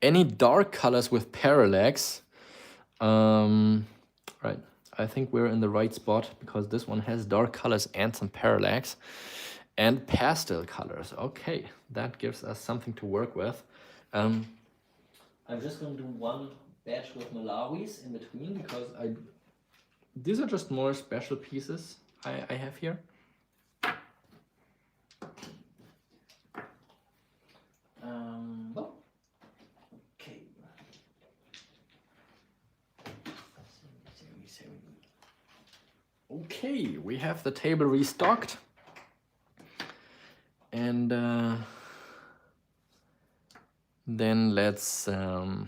Any dark colors with parallax? Right, I think we're in the right spot because this one has dark colors and some parallax. And pastel colors. Okay, that gives us something to work with. I'm just going to do one batch with Malawis in between because these are just more special pieces I have here. Okay. Okay, we have the table restocked. And then let's do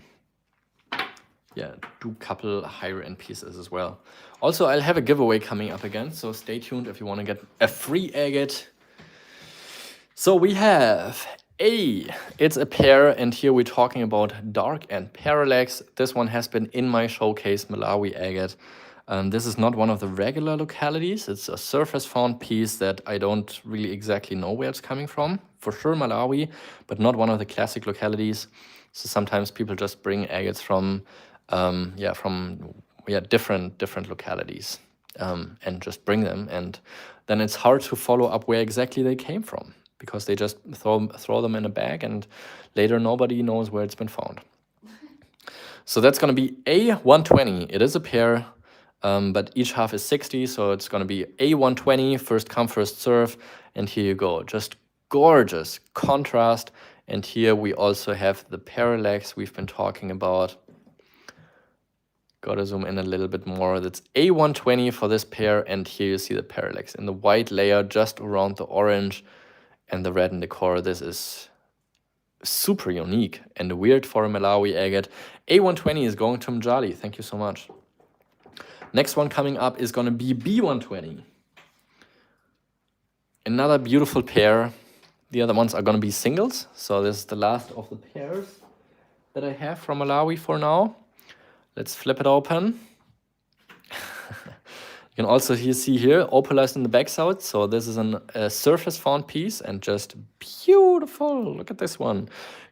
a couple higher end pieces as well. Also, I'll have a giveaway coming up again, so stay tuned if you want to get a free agate. So we have it's a pair, and here we're talking about dark and parallax. This one has been in my showcase, Malawi agate. This is not one of the regular localities. It's a surface found piece that I don't really exactly know where it's coming from. For sure Malawi, but not one of the classic localities. So sometimes people just bring agates from different localities and just bring them. And then it's hard to follow up where exactly they came from because they just throw them in a bag and later nobody knows where it's been found. So that's going to be A120. It is a pair. But each half is 60, so it's going to be A120, first come, first serve. And here you go, just gorgeous contrast. And here we also have the parallax we've been talking about. Gotta zoom in a little bit more. That's A120 for this pair, and here you see the parallax in the white layer just around the orange and the red in the core. This is super unique and weird for a Malawi agate. A120 is going to Mjali, thank you so much. Next one coming up is going to be B120. Another beautiful pair. The other ones are going to be singles. So this is the last of the pairs that I have from Malawi for now. Let's flip it open. You can also see here, opalized in the backside. So this is a surface found piece and just beautiful. Look at this one.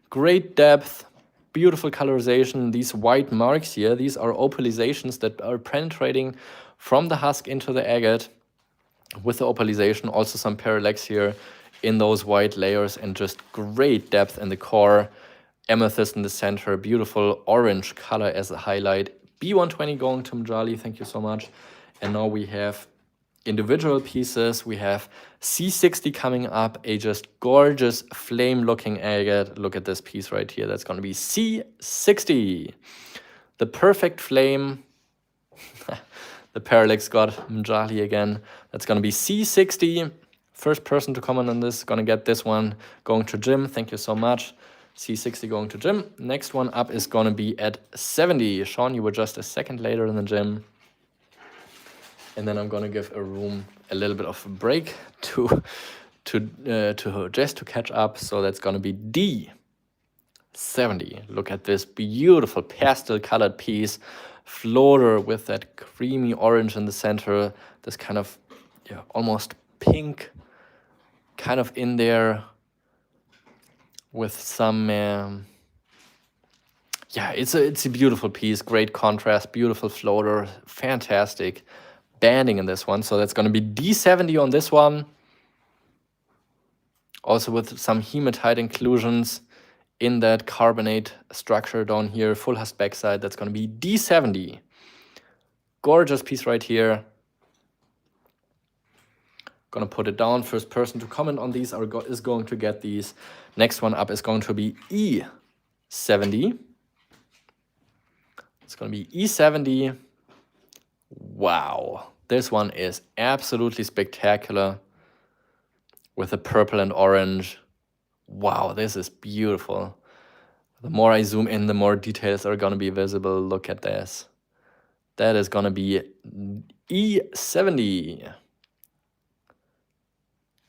Great depth. Beautiful colorization. These white marks here, these are opalizations that are penetrating from the husk into the agate with the opalization. Also some parallax here in those white layers and just great depth in the core. Amethyst in the center, beautiful orange color as a highlight. B120 going to Mjali, thank you so much. And now we have individual pieces. We have C60 coming up, a just gorgeous flame looking agate. Look at this piece right here. That's going to be C60. The perfect flame. The Parallax God Mjali again. That's gonna be C60. First person to comment on this, gonna get this one. Going to Jim, thank you so much. C60 going to Jim. Next one up is gonna be at 70. Sean, you were just a second later than Jim. And then I'm gonna give a little bit of a break to just to catch up. So that's gonna be D70. Look at this beautiful pastel colored piece, floater with that creamy orange in the center. This kind of almost pink, kind of in there with some. It's a beautiful piece. Great contrast, beautiful floater, fantastic banding in this one. So that's going to be D70 on this one. Also with some hematite inclusions in that carbonate structure down here. Full husk backside. That's going to be D70. Gorgeous piece right here. Gonna put it down. First person to comment on these is going to get these. Next one up is going to be E70. It's gonna be E70. Wow, this one is absolutely spectacular with the purple and orange. Wow, this is beautiful. The more I zoom in, the more details are gonna be visible. Look at this. That is gonna be E70.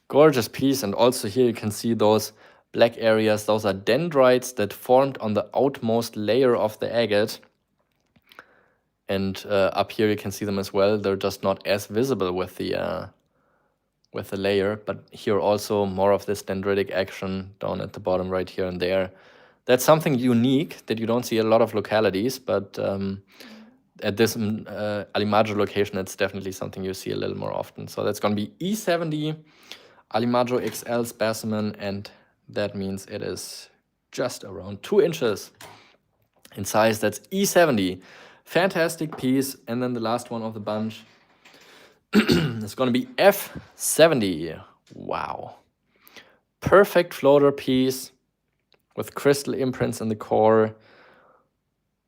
Gorgeous piece, and also here you can see those black areas. Those are dendrites that formed on the outmost layer of the agate. And up here you can see them as well. They're just not as visible with the layer, but here also more of this dendritic action down at the bottom right here and there. That's something unique that you don't see a lot of localities, but at this Alimaggio location, it's definitely something you see a little more often. So that's going to be E70. Alimaggio XL specimen, and that means it is just around 2 inches in size. That's E70. Fantastic piece. And then the last one of the bunch is going to be F70. Wow. Perfect floater piece with crystal imprints in the core.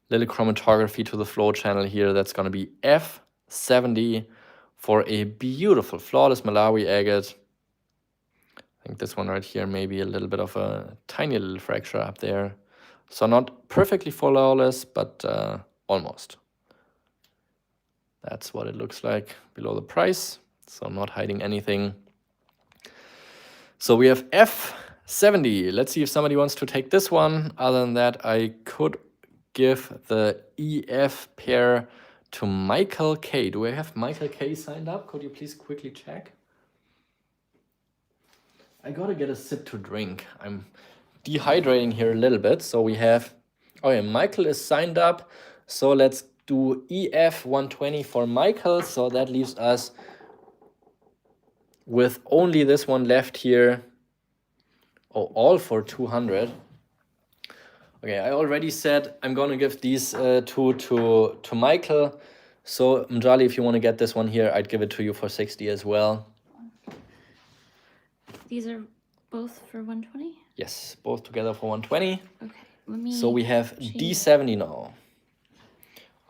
Little chromatography to the flow channel here. That's going to be F70 for a beautiful, flawless Malawi agate. I think this one right here, maybe a little bit of a tiny little fracture up there. So not perfectly flawless, but almost. That's what it looks like below the price. So I'm not hiding anything. So we have F70. Let's see if somebody wants to take this one. Other than that, I could give the EF pair to Michael K. Do I have Michael K signed up? Could you please quickly check? I gotta get a sip to drink. I'm dehydrating here a little bit. So we have, oh yeah, Michael is signed up. So let's do EF 120 for Michael. So that leaves us with only this one left here. Oh, all for 200. Okay, I already said I'm gonna give these two to Michael. So Mjali, if you want to get this one here, I'd give it to you for 60 as well. These are both for 120? Yes, both together for 120. Okay, let me. So we have D70 now.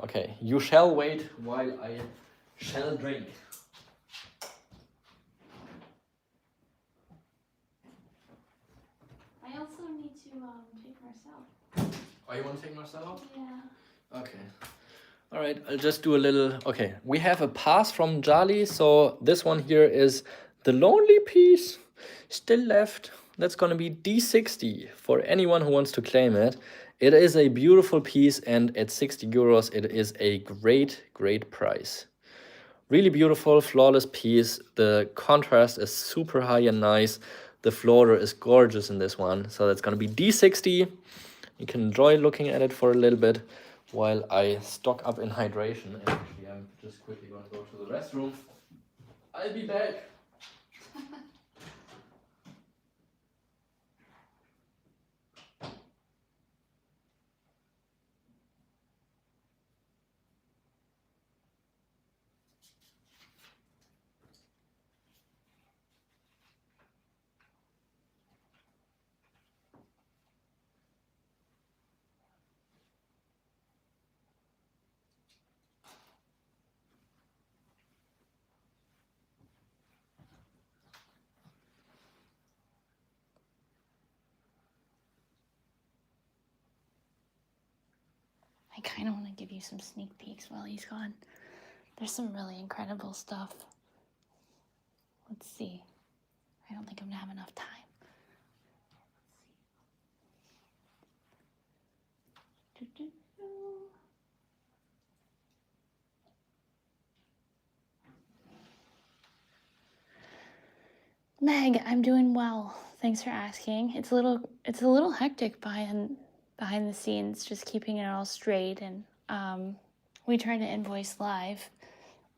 Okay, you shall wait while I shall drink. I also need to take Marcel. Oh, you want to take Marcelo? Yeah. Okay. All right, I'll just do a little. Okay, we have a pass from Jali. So this one here is the lonely piece still left. That's going to be D60 for anyone who wants to claim it. It is a beautiful piece, and at 60 euros, it is a great, great price. Really beautiful, flawless piece. The contrast is super high and nice. The floater is gorgeous in this one. So that's going to be D60. You can enjoy looking at it for a little bit while I stock up in hydration. And actually, I'm just quickly going to go to the restroom. I'll be back. I kind of want to give you some sneak peeks while he's gone. There's some really incredible stuff. Let's see. I don't think I'm gonna have enough time. Meg, I'm doing well. Thanks for asking. It's a little hectic behind the scenes, just keeping it all straight, and we try to invoice live.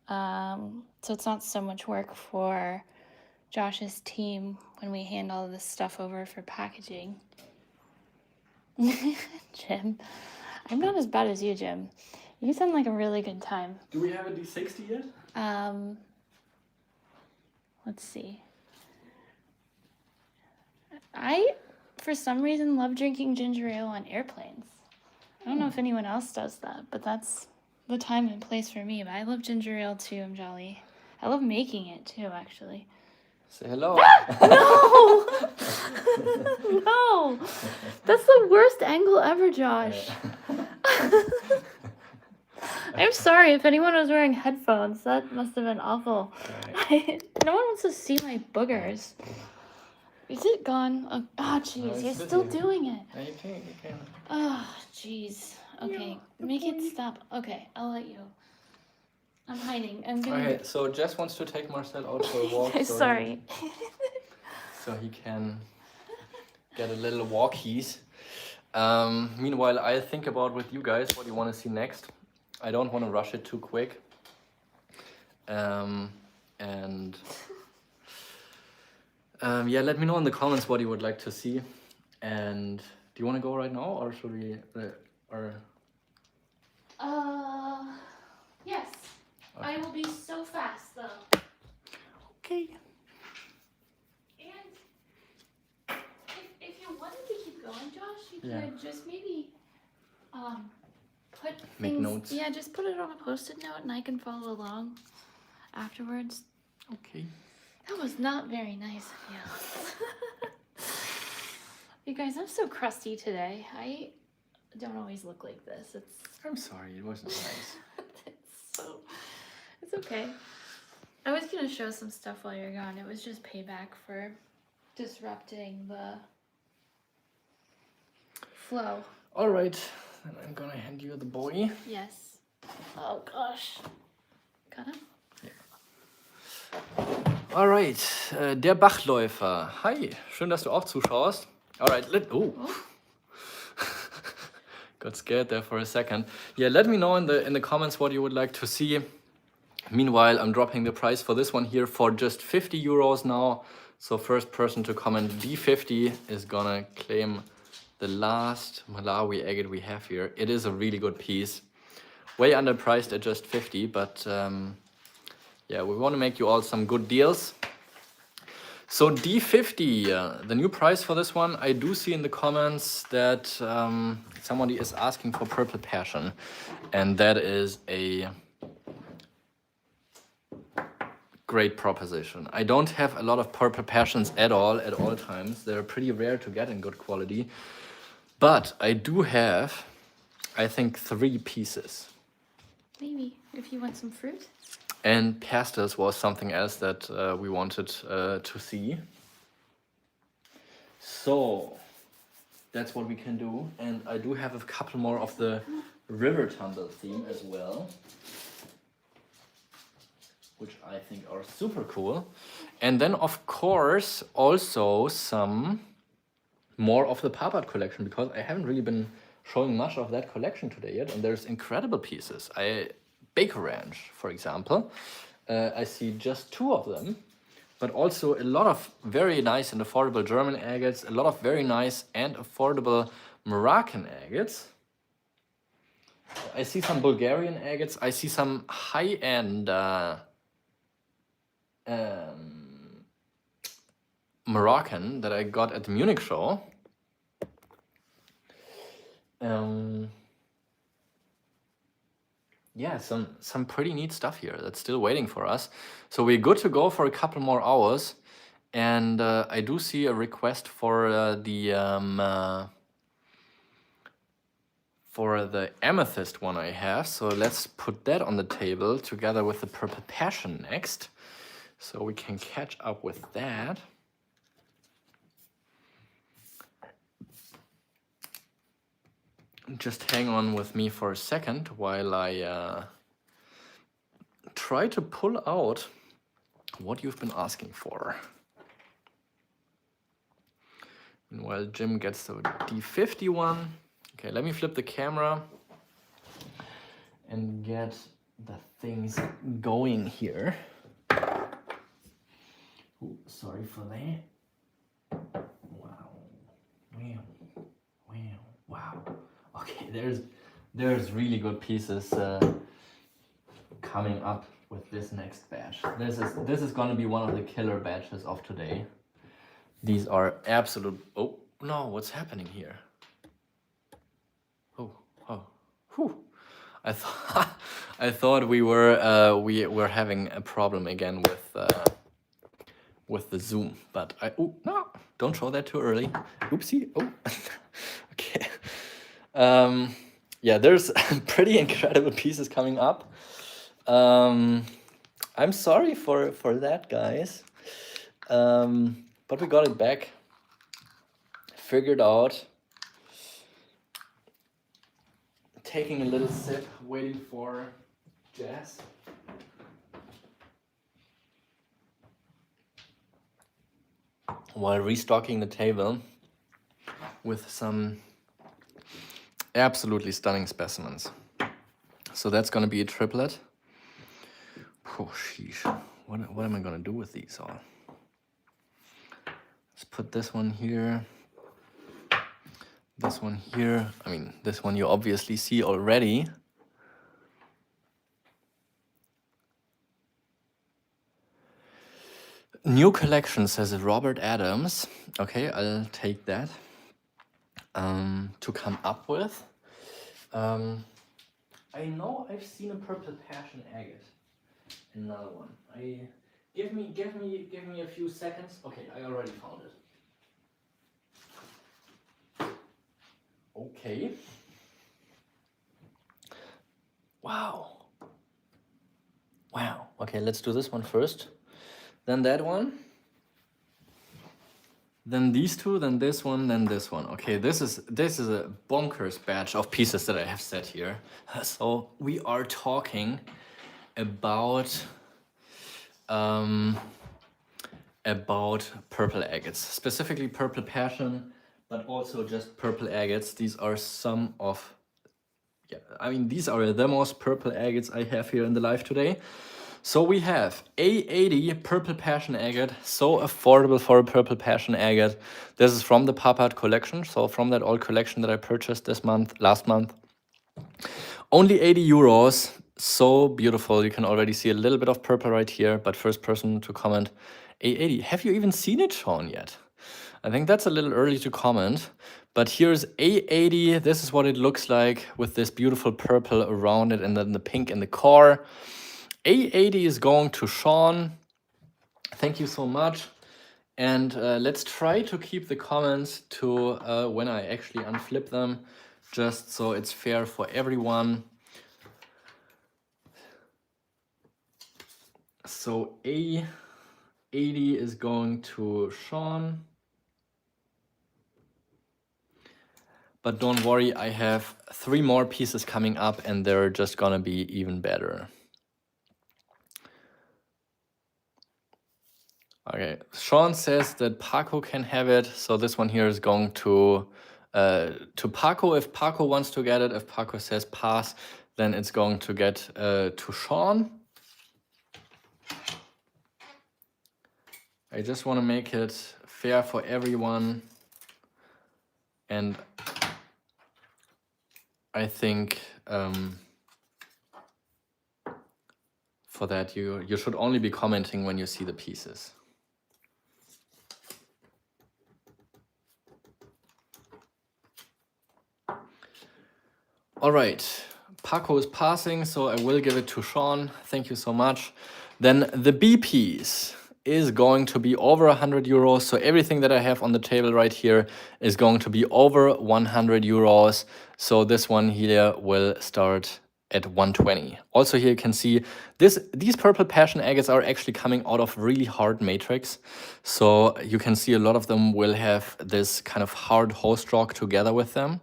So it's not so much work for Josh's team when we hand all this stuff over for packaging. Jim, I'm not as bad as you, Jim. You sound like a really good time. Do we have a D60 yet? Let's see. I, for some reason, love drinking ginger ale on airplanes. I don't know if anyone else does that, but that's the time and place for me. But I love ginger ale too. I'm jolly. I love making it too, actually. Say hello. No! No! That's the worst angle ever, Josh. I'm sorry if anyone was wearing headphones. That must have been awful. Right. No one wants to see my boogers. Is it gone? Oh, jeez, No, you're it's still busy. doing it. Yeah, you can. Oh, jeez. Okay, make it stop. Okay, I'll let you. I'm hiding. I'm gonna... Okay, so Jess wants to take Marcel out for a walk. Sorry. So he can get a little walkies. Meanwhile, I think about with you guys what you want to see next. I don't want to rush it too quick. Yeah, let me know in the comments what you would like to see. And do you want to go right now, or should we? Yes. Okay. I will be so fast, though. Okay. And if you wanted to keep going, Josh, you Yeah. could just maybe put Make things, notes. Yeah, just put it on a post-it note, and I can follow along afterwards. Okay. That was not very nice of you. You guys, I'm so crusty today. I don't always look like this. I'm sorry, it wasn't nice. It's okay. I was gonna show some stuff while you're gone. It was just payback for disrupting the flow. All right, then I'm gonna hand you the boy. Yes. Oh gosh. Got him? Alright, der Bachläufer. Hi, schön, dass du auch zuschaust. Alright, got scared there for a second. Yeah, let me know in the comments what you would like to see. Meanwhile, I'm dropping the price for this one here for just 50 euros now. So first person to comment D50 is gonna claim the last Malawi agate we have here. It is a really good piece. Way underpriced at just 50, but yeah, we want to make you all some good deals. So D50, the new price for this one, I do see in the comments that somebody is asking for Purple Passion, and that is a great proposition. I don't have a lot of Purple Passions at all times. They're pretty rare to get in good quality, but I do have, I think, 3 pieces. Maybe, if you want some fruit. And pastels was something else that we wanted to see. So that's what we can do. And I do have a couple more of the River-tumbled theme as well, which I think are super cool. And then, of course, also some more of the PARPART collection, because I haven't really been showing much of that collection today yet. And there's incredible pieces. Baker Ranch, for example. I see just 2 of them, but also a lot of very nice and affordable German agates, a lot of very nice and affordable Moroccan agates. I see some Bulgarian agates. I see some high-end Moroccan that I got at the Munich show. Yeah, some pretty neat stuff here that's still waiting for us. So we're good to go for a couple more hours. And I do see a request for for the amethyst one I have. So let's put that on the table together with the purple passion next, so we can catch up with that. Just hang on with me for a second while I try to pull out what you've been asking for. And while Jim gets the D50 one, okay, let me flip the camera and get the things going here. Ooh, sorry for that. Wow, wow, wow, wow. Okay, there's really good pieces coming up with this next batch. This is gonna be one of the killer batches of today. These are absolute. Oh no, what's happening here? Oh, whew. I thought we were having a problem again with the zoom, but oh no, don't show that too early. Oopsie. Oh, okay. Yeah, there's pretty incredible pieces coming up. I'm sorry for that, guys. But we got it back, figured out. Taking a little sip, waiting for Jazz. While restocking the table with some absolutely stunning specimens. So that's gonna be a triplet. Oh, sheesh. What am I gonna do with these all? Let's put this one here. This one here. I mean, this one you obviously see already. New collection, says Robert Adams. Okay, I'll take that to come up with. I know I've seen a purple passion agate. Another one. Give me a few seconds. Okay, I already found it. Okay. Wow. Wow. Okay, let's do this one first. Then that one. Then these two, then this one, then this one. Okay, this is a bonkers batch of pieces that I have set here. So we are talking about purple agates, specifically purple passion, but also just purple agates. These are some of, yeah, I mean, these are the most purple agates I have here in the live today. So we have A80 purple passion agate, so affordable for a purple passion agate. This is from the PARPART collection, so from that old collection that I purchased last month. Only 80 euros, so beautiful. You can already see a little bit of purple right here, but first person to comment, A80. Have you even seen it, Sean, yet? I think that's a little early to comment, but here's A80. This is what it looks like with this beautiful purple around it and then the pink in the core. A80 is going to Sean. Thank you so much. And let's try to keep the comments to when I actually unflip them, just so it's fair for everyone. So A80 is going to Sean. But don't worry, I have 3 more pieces coming up and they're just gonna be even better. Okay, Sean says that Paco can have it, so this one here is going to Paco if Paco wants to get it. If Paco says pass, then it's going to get to Sean. I just want to make it fair for everyone, and I think for that you should only be commenting when you see the pieces. All right, Paco is passing, so I will give it to Sean. Thank you so much. Then the B piece. is going to be over 100 euros. So everything that I have on the table right here is going to be over 100 euros. So this one here will start at 120. Also here you can see these purple passion agates are actually coming out of really hard matrix. So you can see a lot of them will have this kind of hard host rock together with them.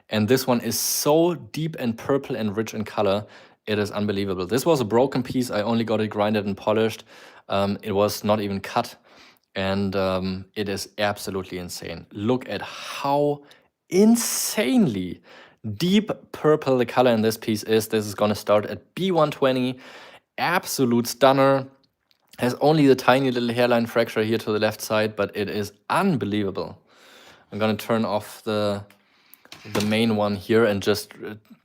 And this one is so deep and purple and rich in color. It is unbelievable. This was a broken piece. I only got it grinded and polished. It was not even cut. And it is absolutely insane. Look at how insanely deep purple the color in this piece is. This is going to start at B120. Absolute stunner. Has only the tiny little hairline fracture here to the left side, but it is unbelievable. I'm going to turn off the main one here and just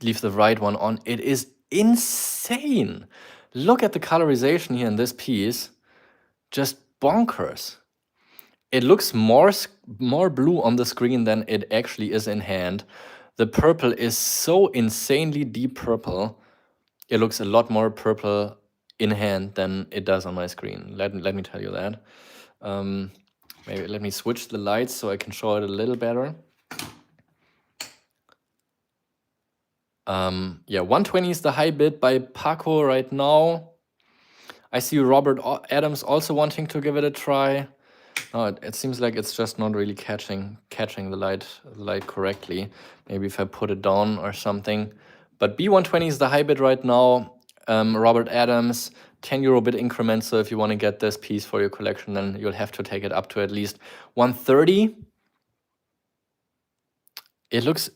leave the right one on. It is insane. Look at the colorization here in this piece. Just bonkers. It looks more blue on the screen than it actually is in hand. The purple is so insanely deep purple. It looks a lot more purple in hand than it does on my screen. Let me tell you that. Maybe let me switch the lights so I can show it a little better. Yeah, 120 is the high bid by Paco right now. I see Robert Adams also wanting to give it a try. No, it seems like it's just not really catching the light correctly. Maybe if I put it down or something. But B120 is the high bid right now. Robert Adams, 10 euro bid increment. So if you want to get this piece for your collection, then you'll have to take it up to at least 130. It looks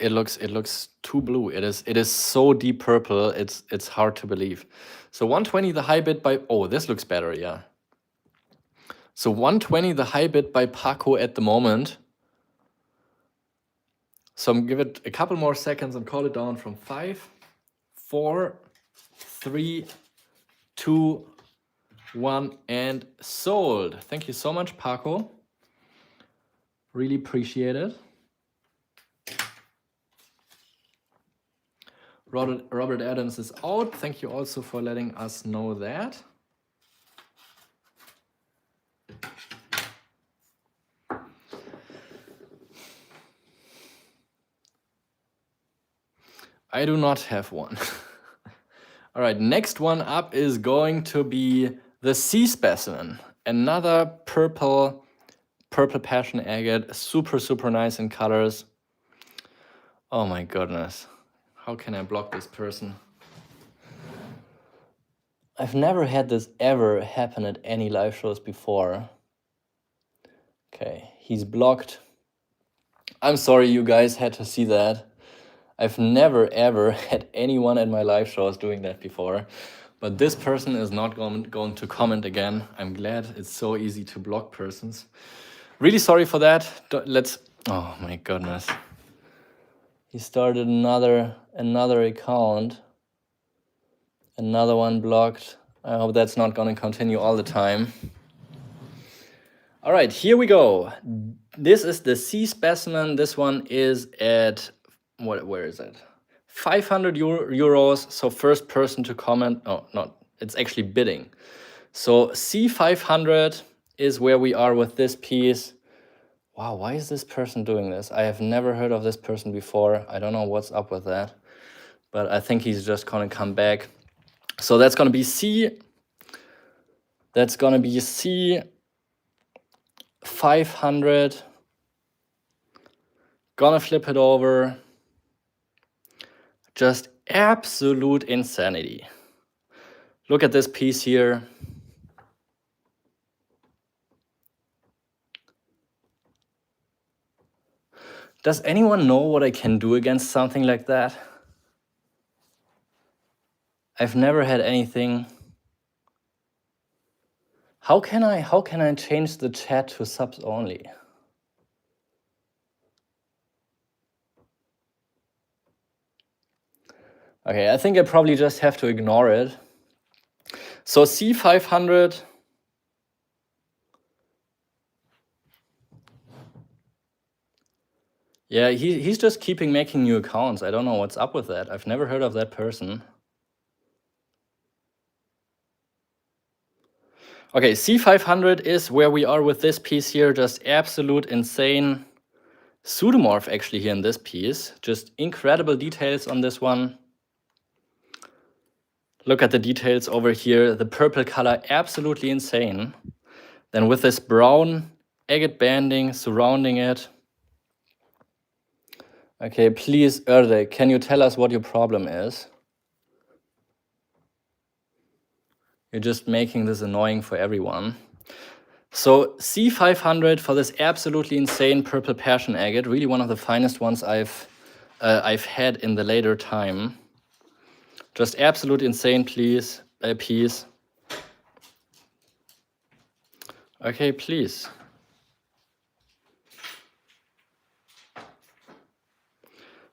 too blue. It is so deep purple. It's hard to believe. So 120 the high bid by, oh, this looks better, yeah. So 120 the high bid by Paco at the moment. So I'm give it a couple more seconds and call it down from 5, 4, 3, 2, 1, and sold. Thank you so much, Paco. Really appreciate it. Robert Adams is out. Thank you also for letting us know that. I do not have one. All right, next one up is going to be the C specimen. Another purple passion agate, super nice in colors. Oh my goodness. How can I block this person? I've never had this ever happen at any live shows before. Okay, he's blocked. I'm sorry you guys had to see that. I've never ever had anyone at my live shows doing that before. But this person is not going to comment again. I'm glad it's so easy to block persons. Really sorry for that. Oh my goodness. He started another account. Another one blocked. I hope that's not going to continue all the time. All right, here we go. This is the C specimen. This one is at, where is it? 500 euros. So first person to comment. Oh, not. It's actually bidding. So C500 is where we are with this piece. Wow, why is this person doing this? I have never heard of this person before. I don't know what's up with that. But I think he's just going to come back. So that's going to be C. That's going to be C500. Gonna flip it over. Just absolute insanity. Look at this piece here. Does anyone know what I can do against something like that? I've never had anything. How can I change the chat to subs only? Okay, I think I probably just have to ignore it. So C500. Yeah, he's just keeping making new accounts. I don't know what's up with that. I've never heard of that person. Okay, C500 is where we are with this piece here. Just absolute insane pseudomorph actually here in this piece. Just incredible details on this one. Look at the details over here. The purple color, absolutely insane. Then with this brown agate banding surrounding it. Okay, please, Erde, can you tell us what your problem is? You're just making this annoying for everyone. So C500 for this absolutely insane purple passion agate, really one of the finest ones I've had in the later time. Just absolute insane, please, piece. Okay, please.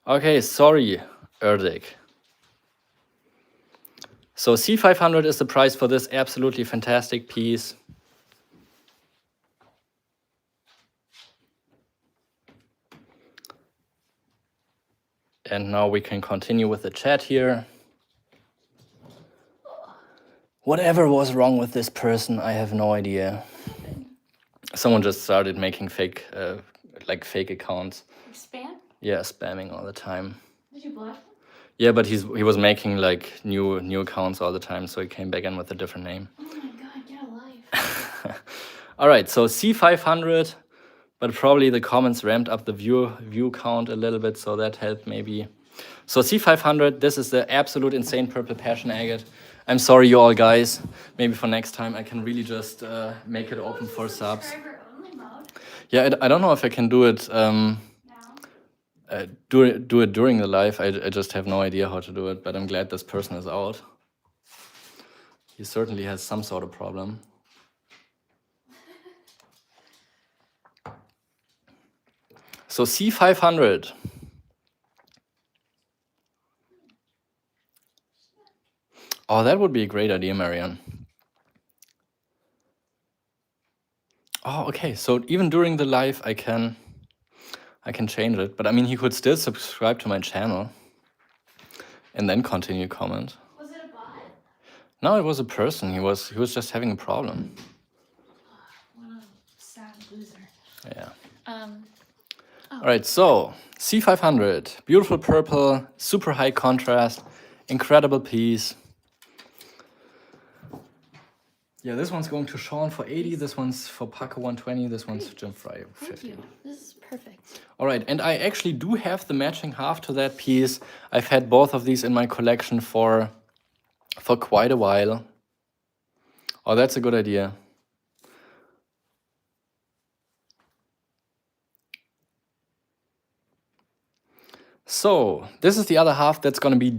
Okay, sorry, Erdik. So C500 is the price for this absolutely fantastic piece. And now we can continue with the chat here. Whatever was wrong with this person, I have no idea. Someone just started making fake, like fake accounts. Spam? Yeah, spamming all the time. Did you block him? Yeah, but he was making like new accounts all the time, so he came back in with a different name. Oh my god, get a life. All right, so C500, but probably the comments ramped up the view count a little bit, so that helped maybe. So C500, this is the absolute insane purple passion agate. I'm sorry, you all guys. Maybe for next time I can really just make it open for subs. Subscriber-only mode. Yeah, I don't know if I can do it. Now. Do it during the live. I just have no idea how to do it, but I'm glad this person is out. He certainly has some sort of problem. So C500. Oh, that would be a great idea, Marianne. Oh, okay. So even during the live, I can change it. But I mean, he could still subscribe to my channel and then continue comment. Was it a bot? No, it was a person. He was just having a problem. What a sad loser. Yeah. Oh. All right. So C500, beautiful purple, super high contrast, incredible piece. Yeah, this one's going to Sean for 80. This one's for Paco 120. This one's Jim Fry 50. Thank you. This is perfect. All right, and I actually do have the matching half to that piece. I've had both of these in my collection for quite a while. Oh, that's a good idea. So this is the other half. That's going to be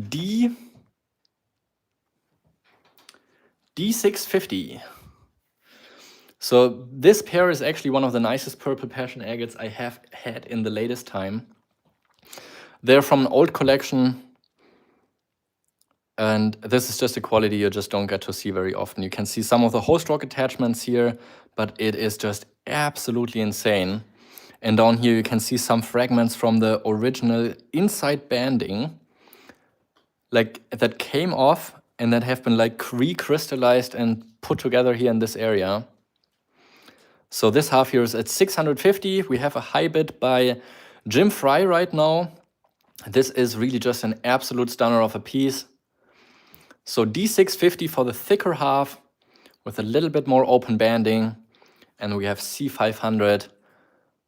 D650. So this pair is actually one of the nicest purple passion agates I have had in the latest time. They're from an old collection, and this is just a quality you just don't get to see very often. You can see some of the hole stroke attachments here, but it is just absolutely insane. And down here you can see some fragments from the original inside banding, like that came off and that have been like recrystallized and put together here in this area. So this half here is at 650. We have a high bid by Jim Fry right now. This is really just an absolute stunner of a piece. So D650 for the thicker half with a little bit more open banding. And we have C500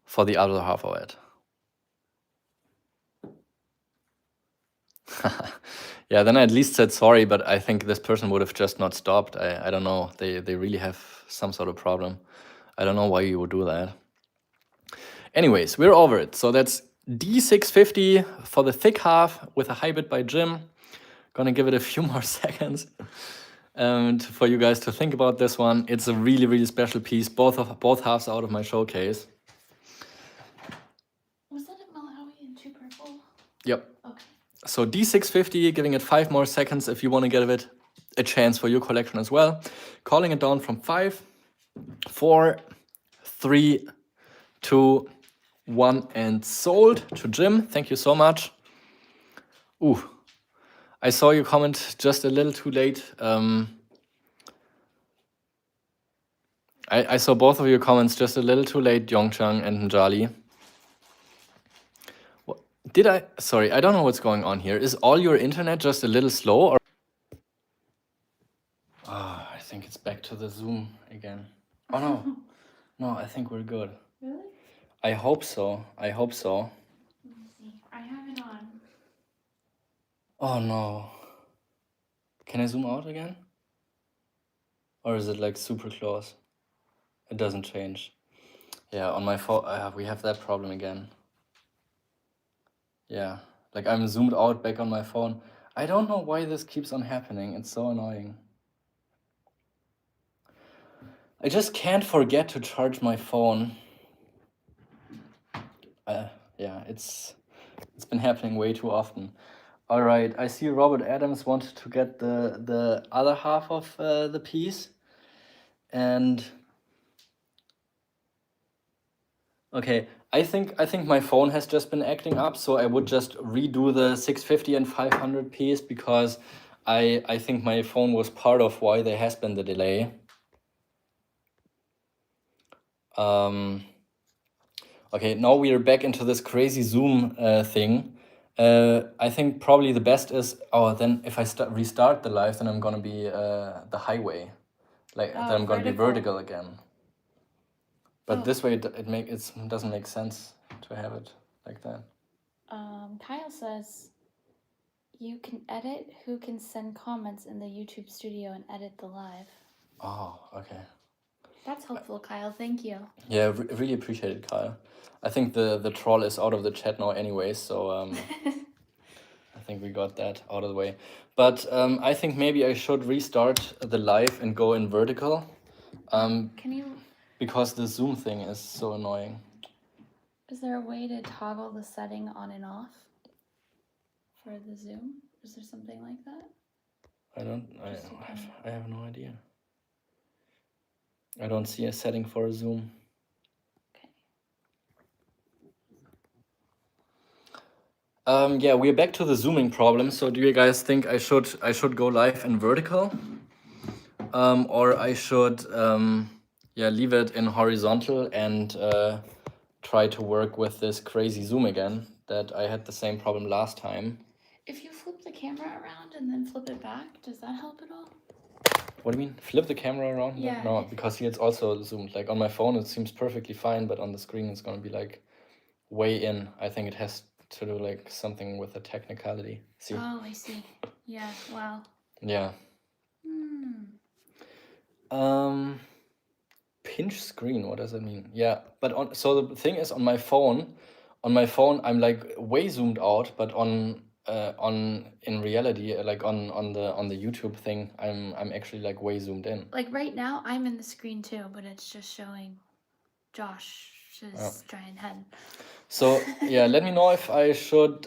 for the other half of it. Yeah, then I at least said sorry, but I think this person would have just not stopped. I don't know. They really have some sort of problem. I don't know why you would do that. Anyways, we're over it. So that's D650 for the thick half with a high bid by Jim. Gonna give it a few more seconds for you guys to think about this one. It's a really, really special piece. Both halves out of my showcase. Was that a Malawi and two purple? Yep. Okay. So D650, giving it 5 more seconds if you want to give it a chance for your collection as well. Calling it down from 5, 4, 3, 2, 1, and sold to Jim. Thank you so much. Ooh, I saw your comment just a little too late. I saw both of your comments just a little too late, Yongchang and Njali. Sorry, I don't know what's going on here. Is all your internet just a little slow, or? Ah, I think it's back to the Zoom again. Oh no, no, I think we're good. Really? I hope so. I hope so. Let me see. I have it on. Oh no. Can I zoom out again? Or is it like super close? It doesn't change. Yeah, on my phone, we have that problem again. Yeah, like I'm zoomed out back on my phone. I don't know why this keeps on happening. It's so annoying. I just can't forget to charge my phone. Yeah, it's been happening way too often. All right, I see Robert Adams wanted to get the other half of the piece. And okay, I think my phone has just been acting up, so I would just redo the 650 and 500 piece because I think my phone was part of why there has been the delay. Okay, now we are back into this crazy Zoom thing. I think probably the best is, then if I restart the live, then I'm gonna be the highway, then I'm gonna be vertical again. But this way it doesn't make sense to have it like that. Kyle says you can edit who can send comments in the YouTube studio and edit the live. Oh, okay. That's helpful, Kyle. Thank you. Yeah, really appreciate it, Kyle. I think the troll is out of the chat now anyway, so I think we got that out of the way. But I think maybe I should restart the live and go in vertical. Can you? Because the Zoom thing is so annoying. Is there a way to toggle the setting on and off for the Zoom? Is there something like that? I have no idea. I don't see a setting for a Zoom. Okay. Yeah, we're back to the zooming problem. So do you guys think I should go live in vertical? Or I should leave it in horizontal and try to work with this crazy zoom again that I had the same problem last time. If you flip the camera around and then flip it back, does that help at all? What do you mean? Flip the camera around? Yeah. No, because here it's also zoomed. Like on my phone it seems perfectly fine, but on the screen it's gonna be like way in. I think it has to do like something with the technicality. See? Oh, I see. Yeah, wow. Yeah. Pinch screen, what does that mean? Yeah, but so the thing is on my phone I'm like way zoomed out, but in reality, like on the YouTube thing, I'm actually like way zoomed in. Like right now I'm in the screen too, but it's just showing Josh's giant head. So yeah, let me know if I should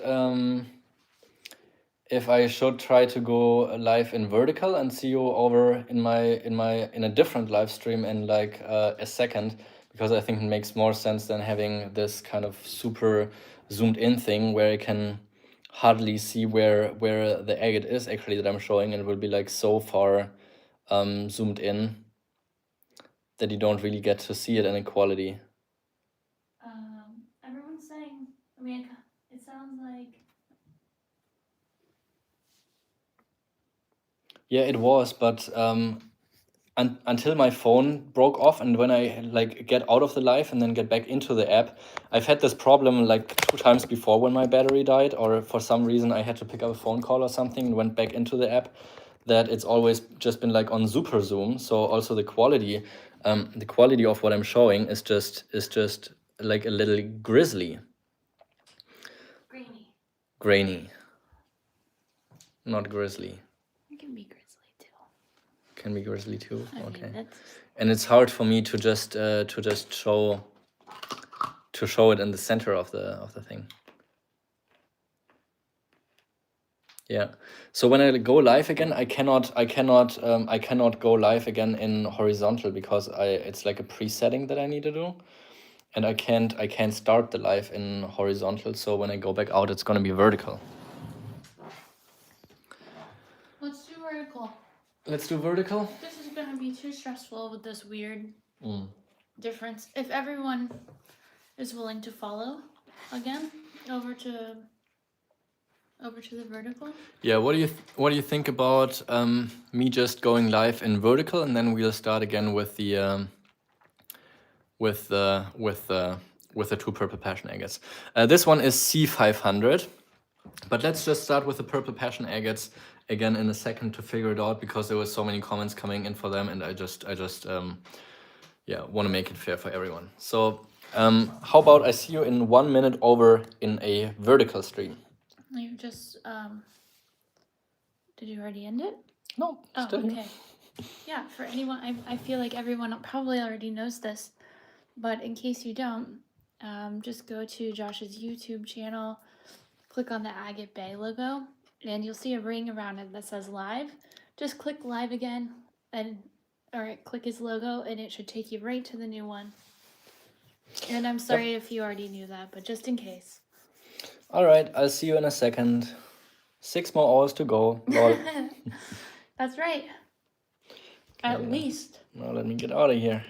try to go live in vertical and see you over in a different live stream in like a second, because I think it makes more sense than having this kind of super zoomed in thing where I can hardly see where the agate is actually that I'm showing, and it will be like so far zoomed in that you don't really get to see it in quality. Everyone's saying, I mean, it sounds like... Yeah, it was, but until my phone broke off, and when I like get out of the live and then get back into the app, I've had this problem like 2 times before when my battery died, or for some reason I had to pick up a phone call or something and went back into the app, that it's always just been like on super zoom. So also the quality of what I'm showing is just like a little grizzly. Grainy. Not grizzly. It can be grizzly too. Can be grizzly too. Okay. I mean, and it's hard for me to just show it in the center of the thing. Yeah. So when I go live again, I cannot go live again in horizontal because it's like a presetting that I need to do, and I can't start the live in horizontal. So when I go back out, it's gonna be vertical. Let's do vertical. Let's do vertical. This is gonna be too stressful with this weird difference. If everyone is willing to follow again over to the vertical. Yeah, what do you think about me just going live in vertical, and then we'll start again with the two purple passion agates. This one is C500, but let's just start with the purple passion agates again in a second to figure it out, because there were so many comments coming in for them, and I just yeah, want to make it fair for everyone. So how about I see you in 1 minute over in a vertical stream? You just did you already end it? No, Oh, still here. okay. Yeah, for anyone, I feel like everyone probably already knows this, but in case you don't, just go to Josh's YouTube channel, click on the Agate Bay logo, and you'll see a ring around it that says live. Just click live again, or click his logo, and it should take you right to the new one. And I'm sorry if you already knew that, but just in case. All right, I'll see you in a second. 6 more hours to go. Lol. That's right. At least. Now let me get out of here.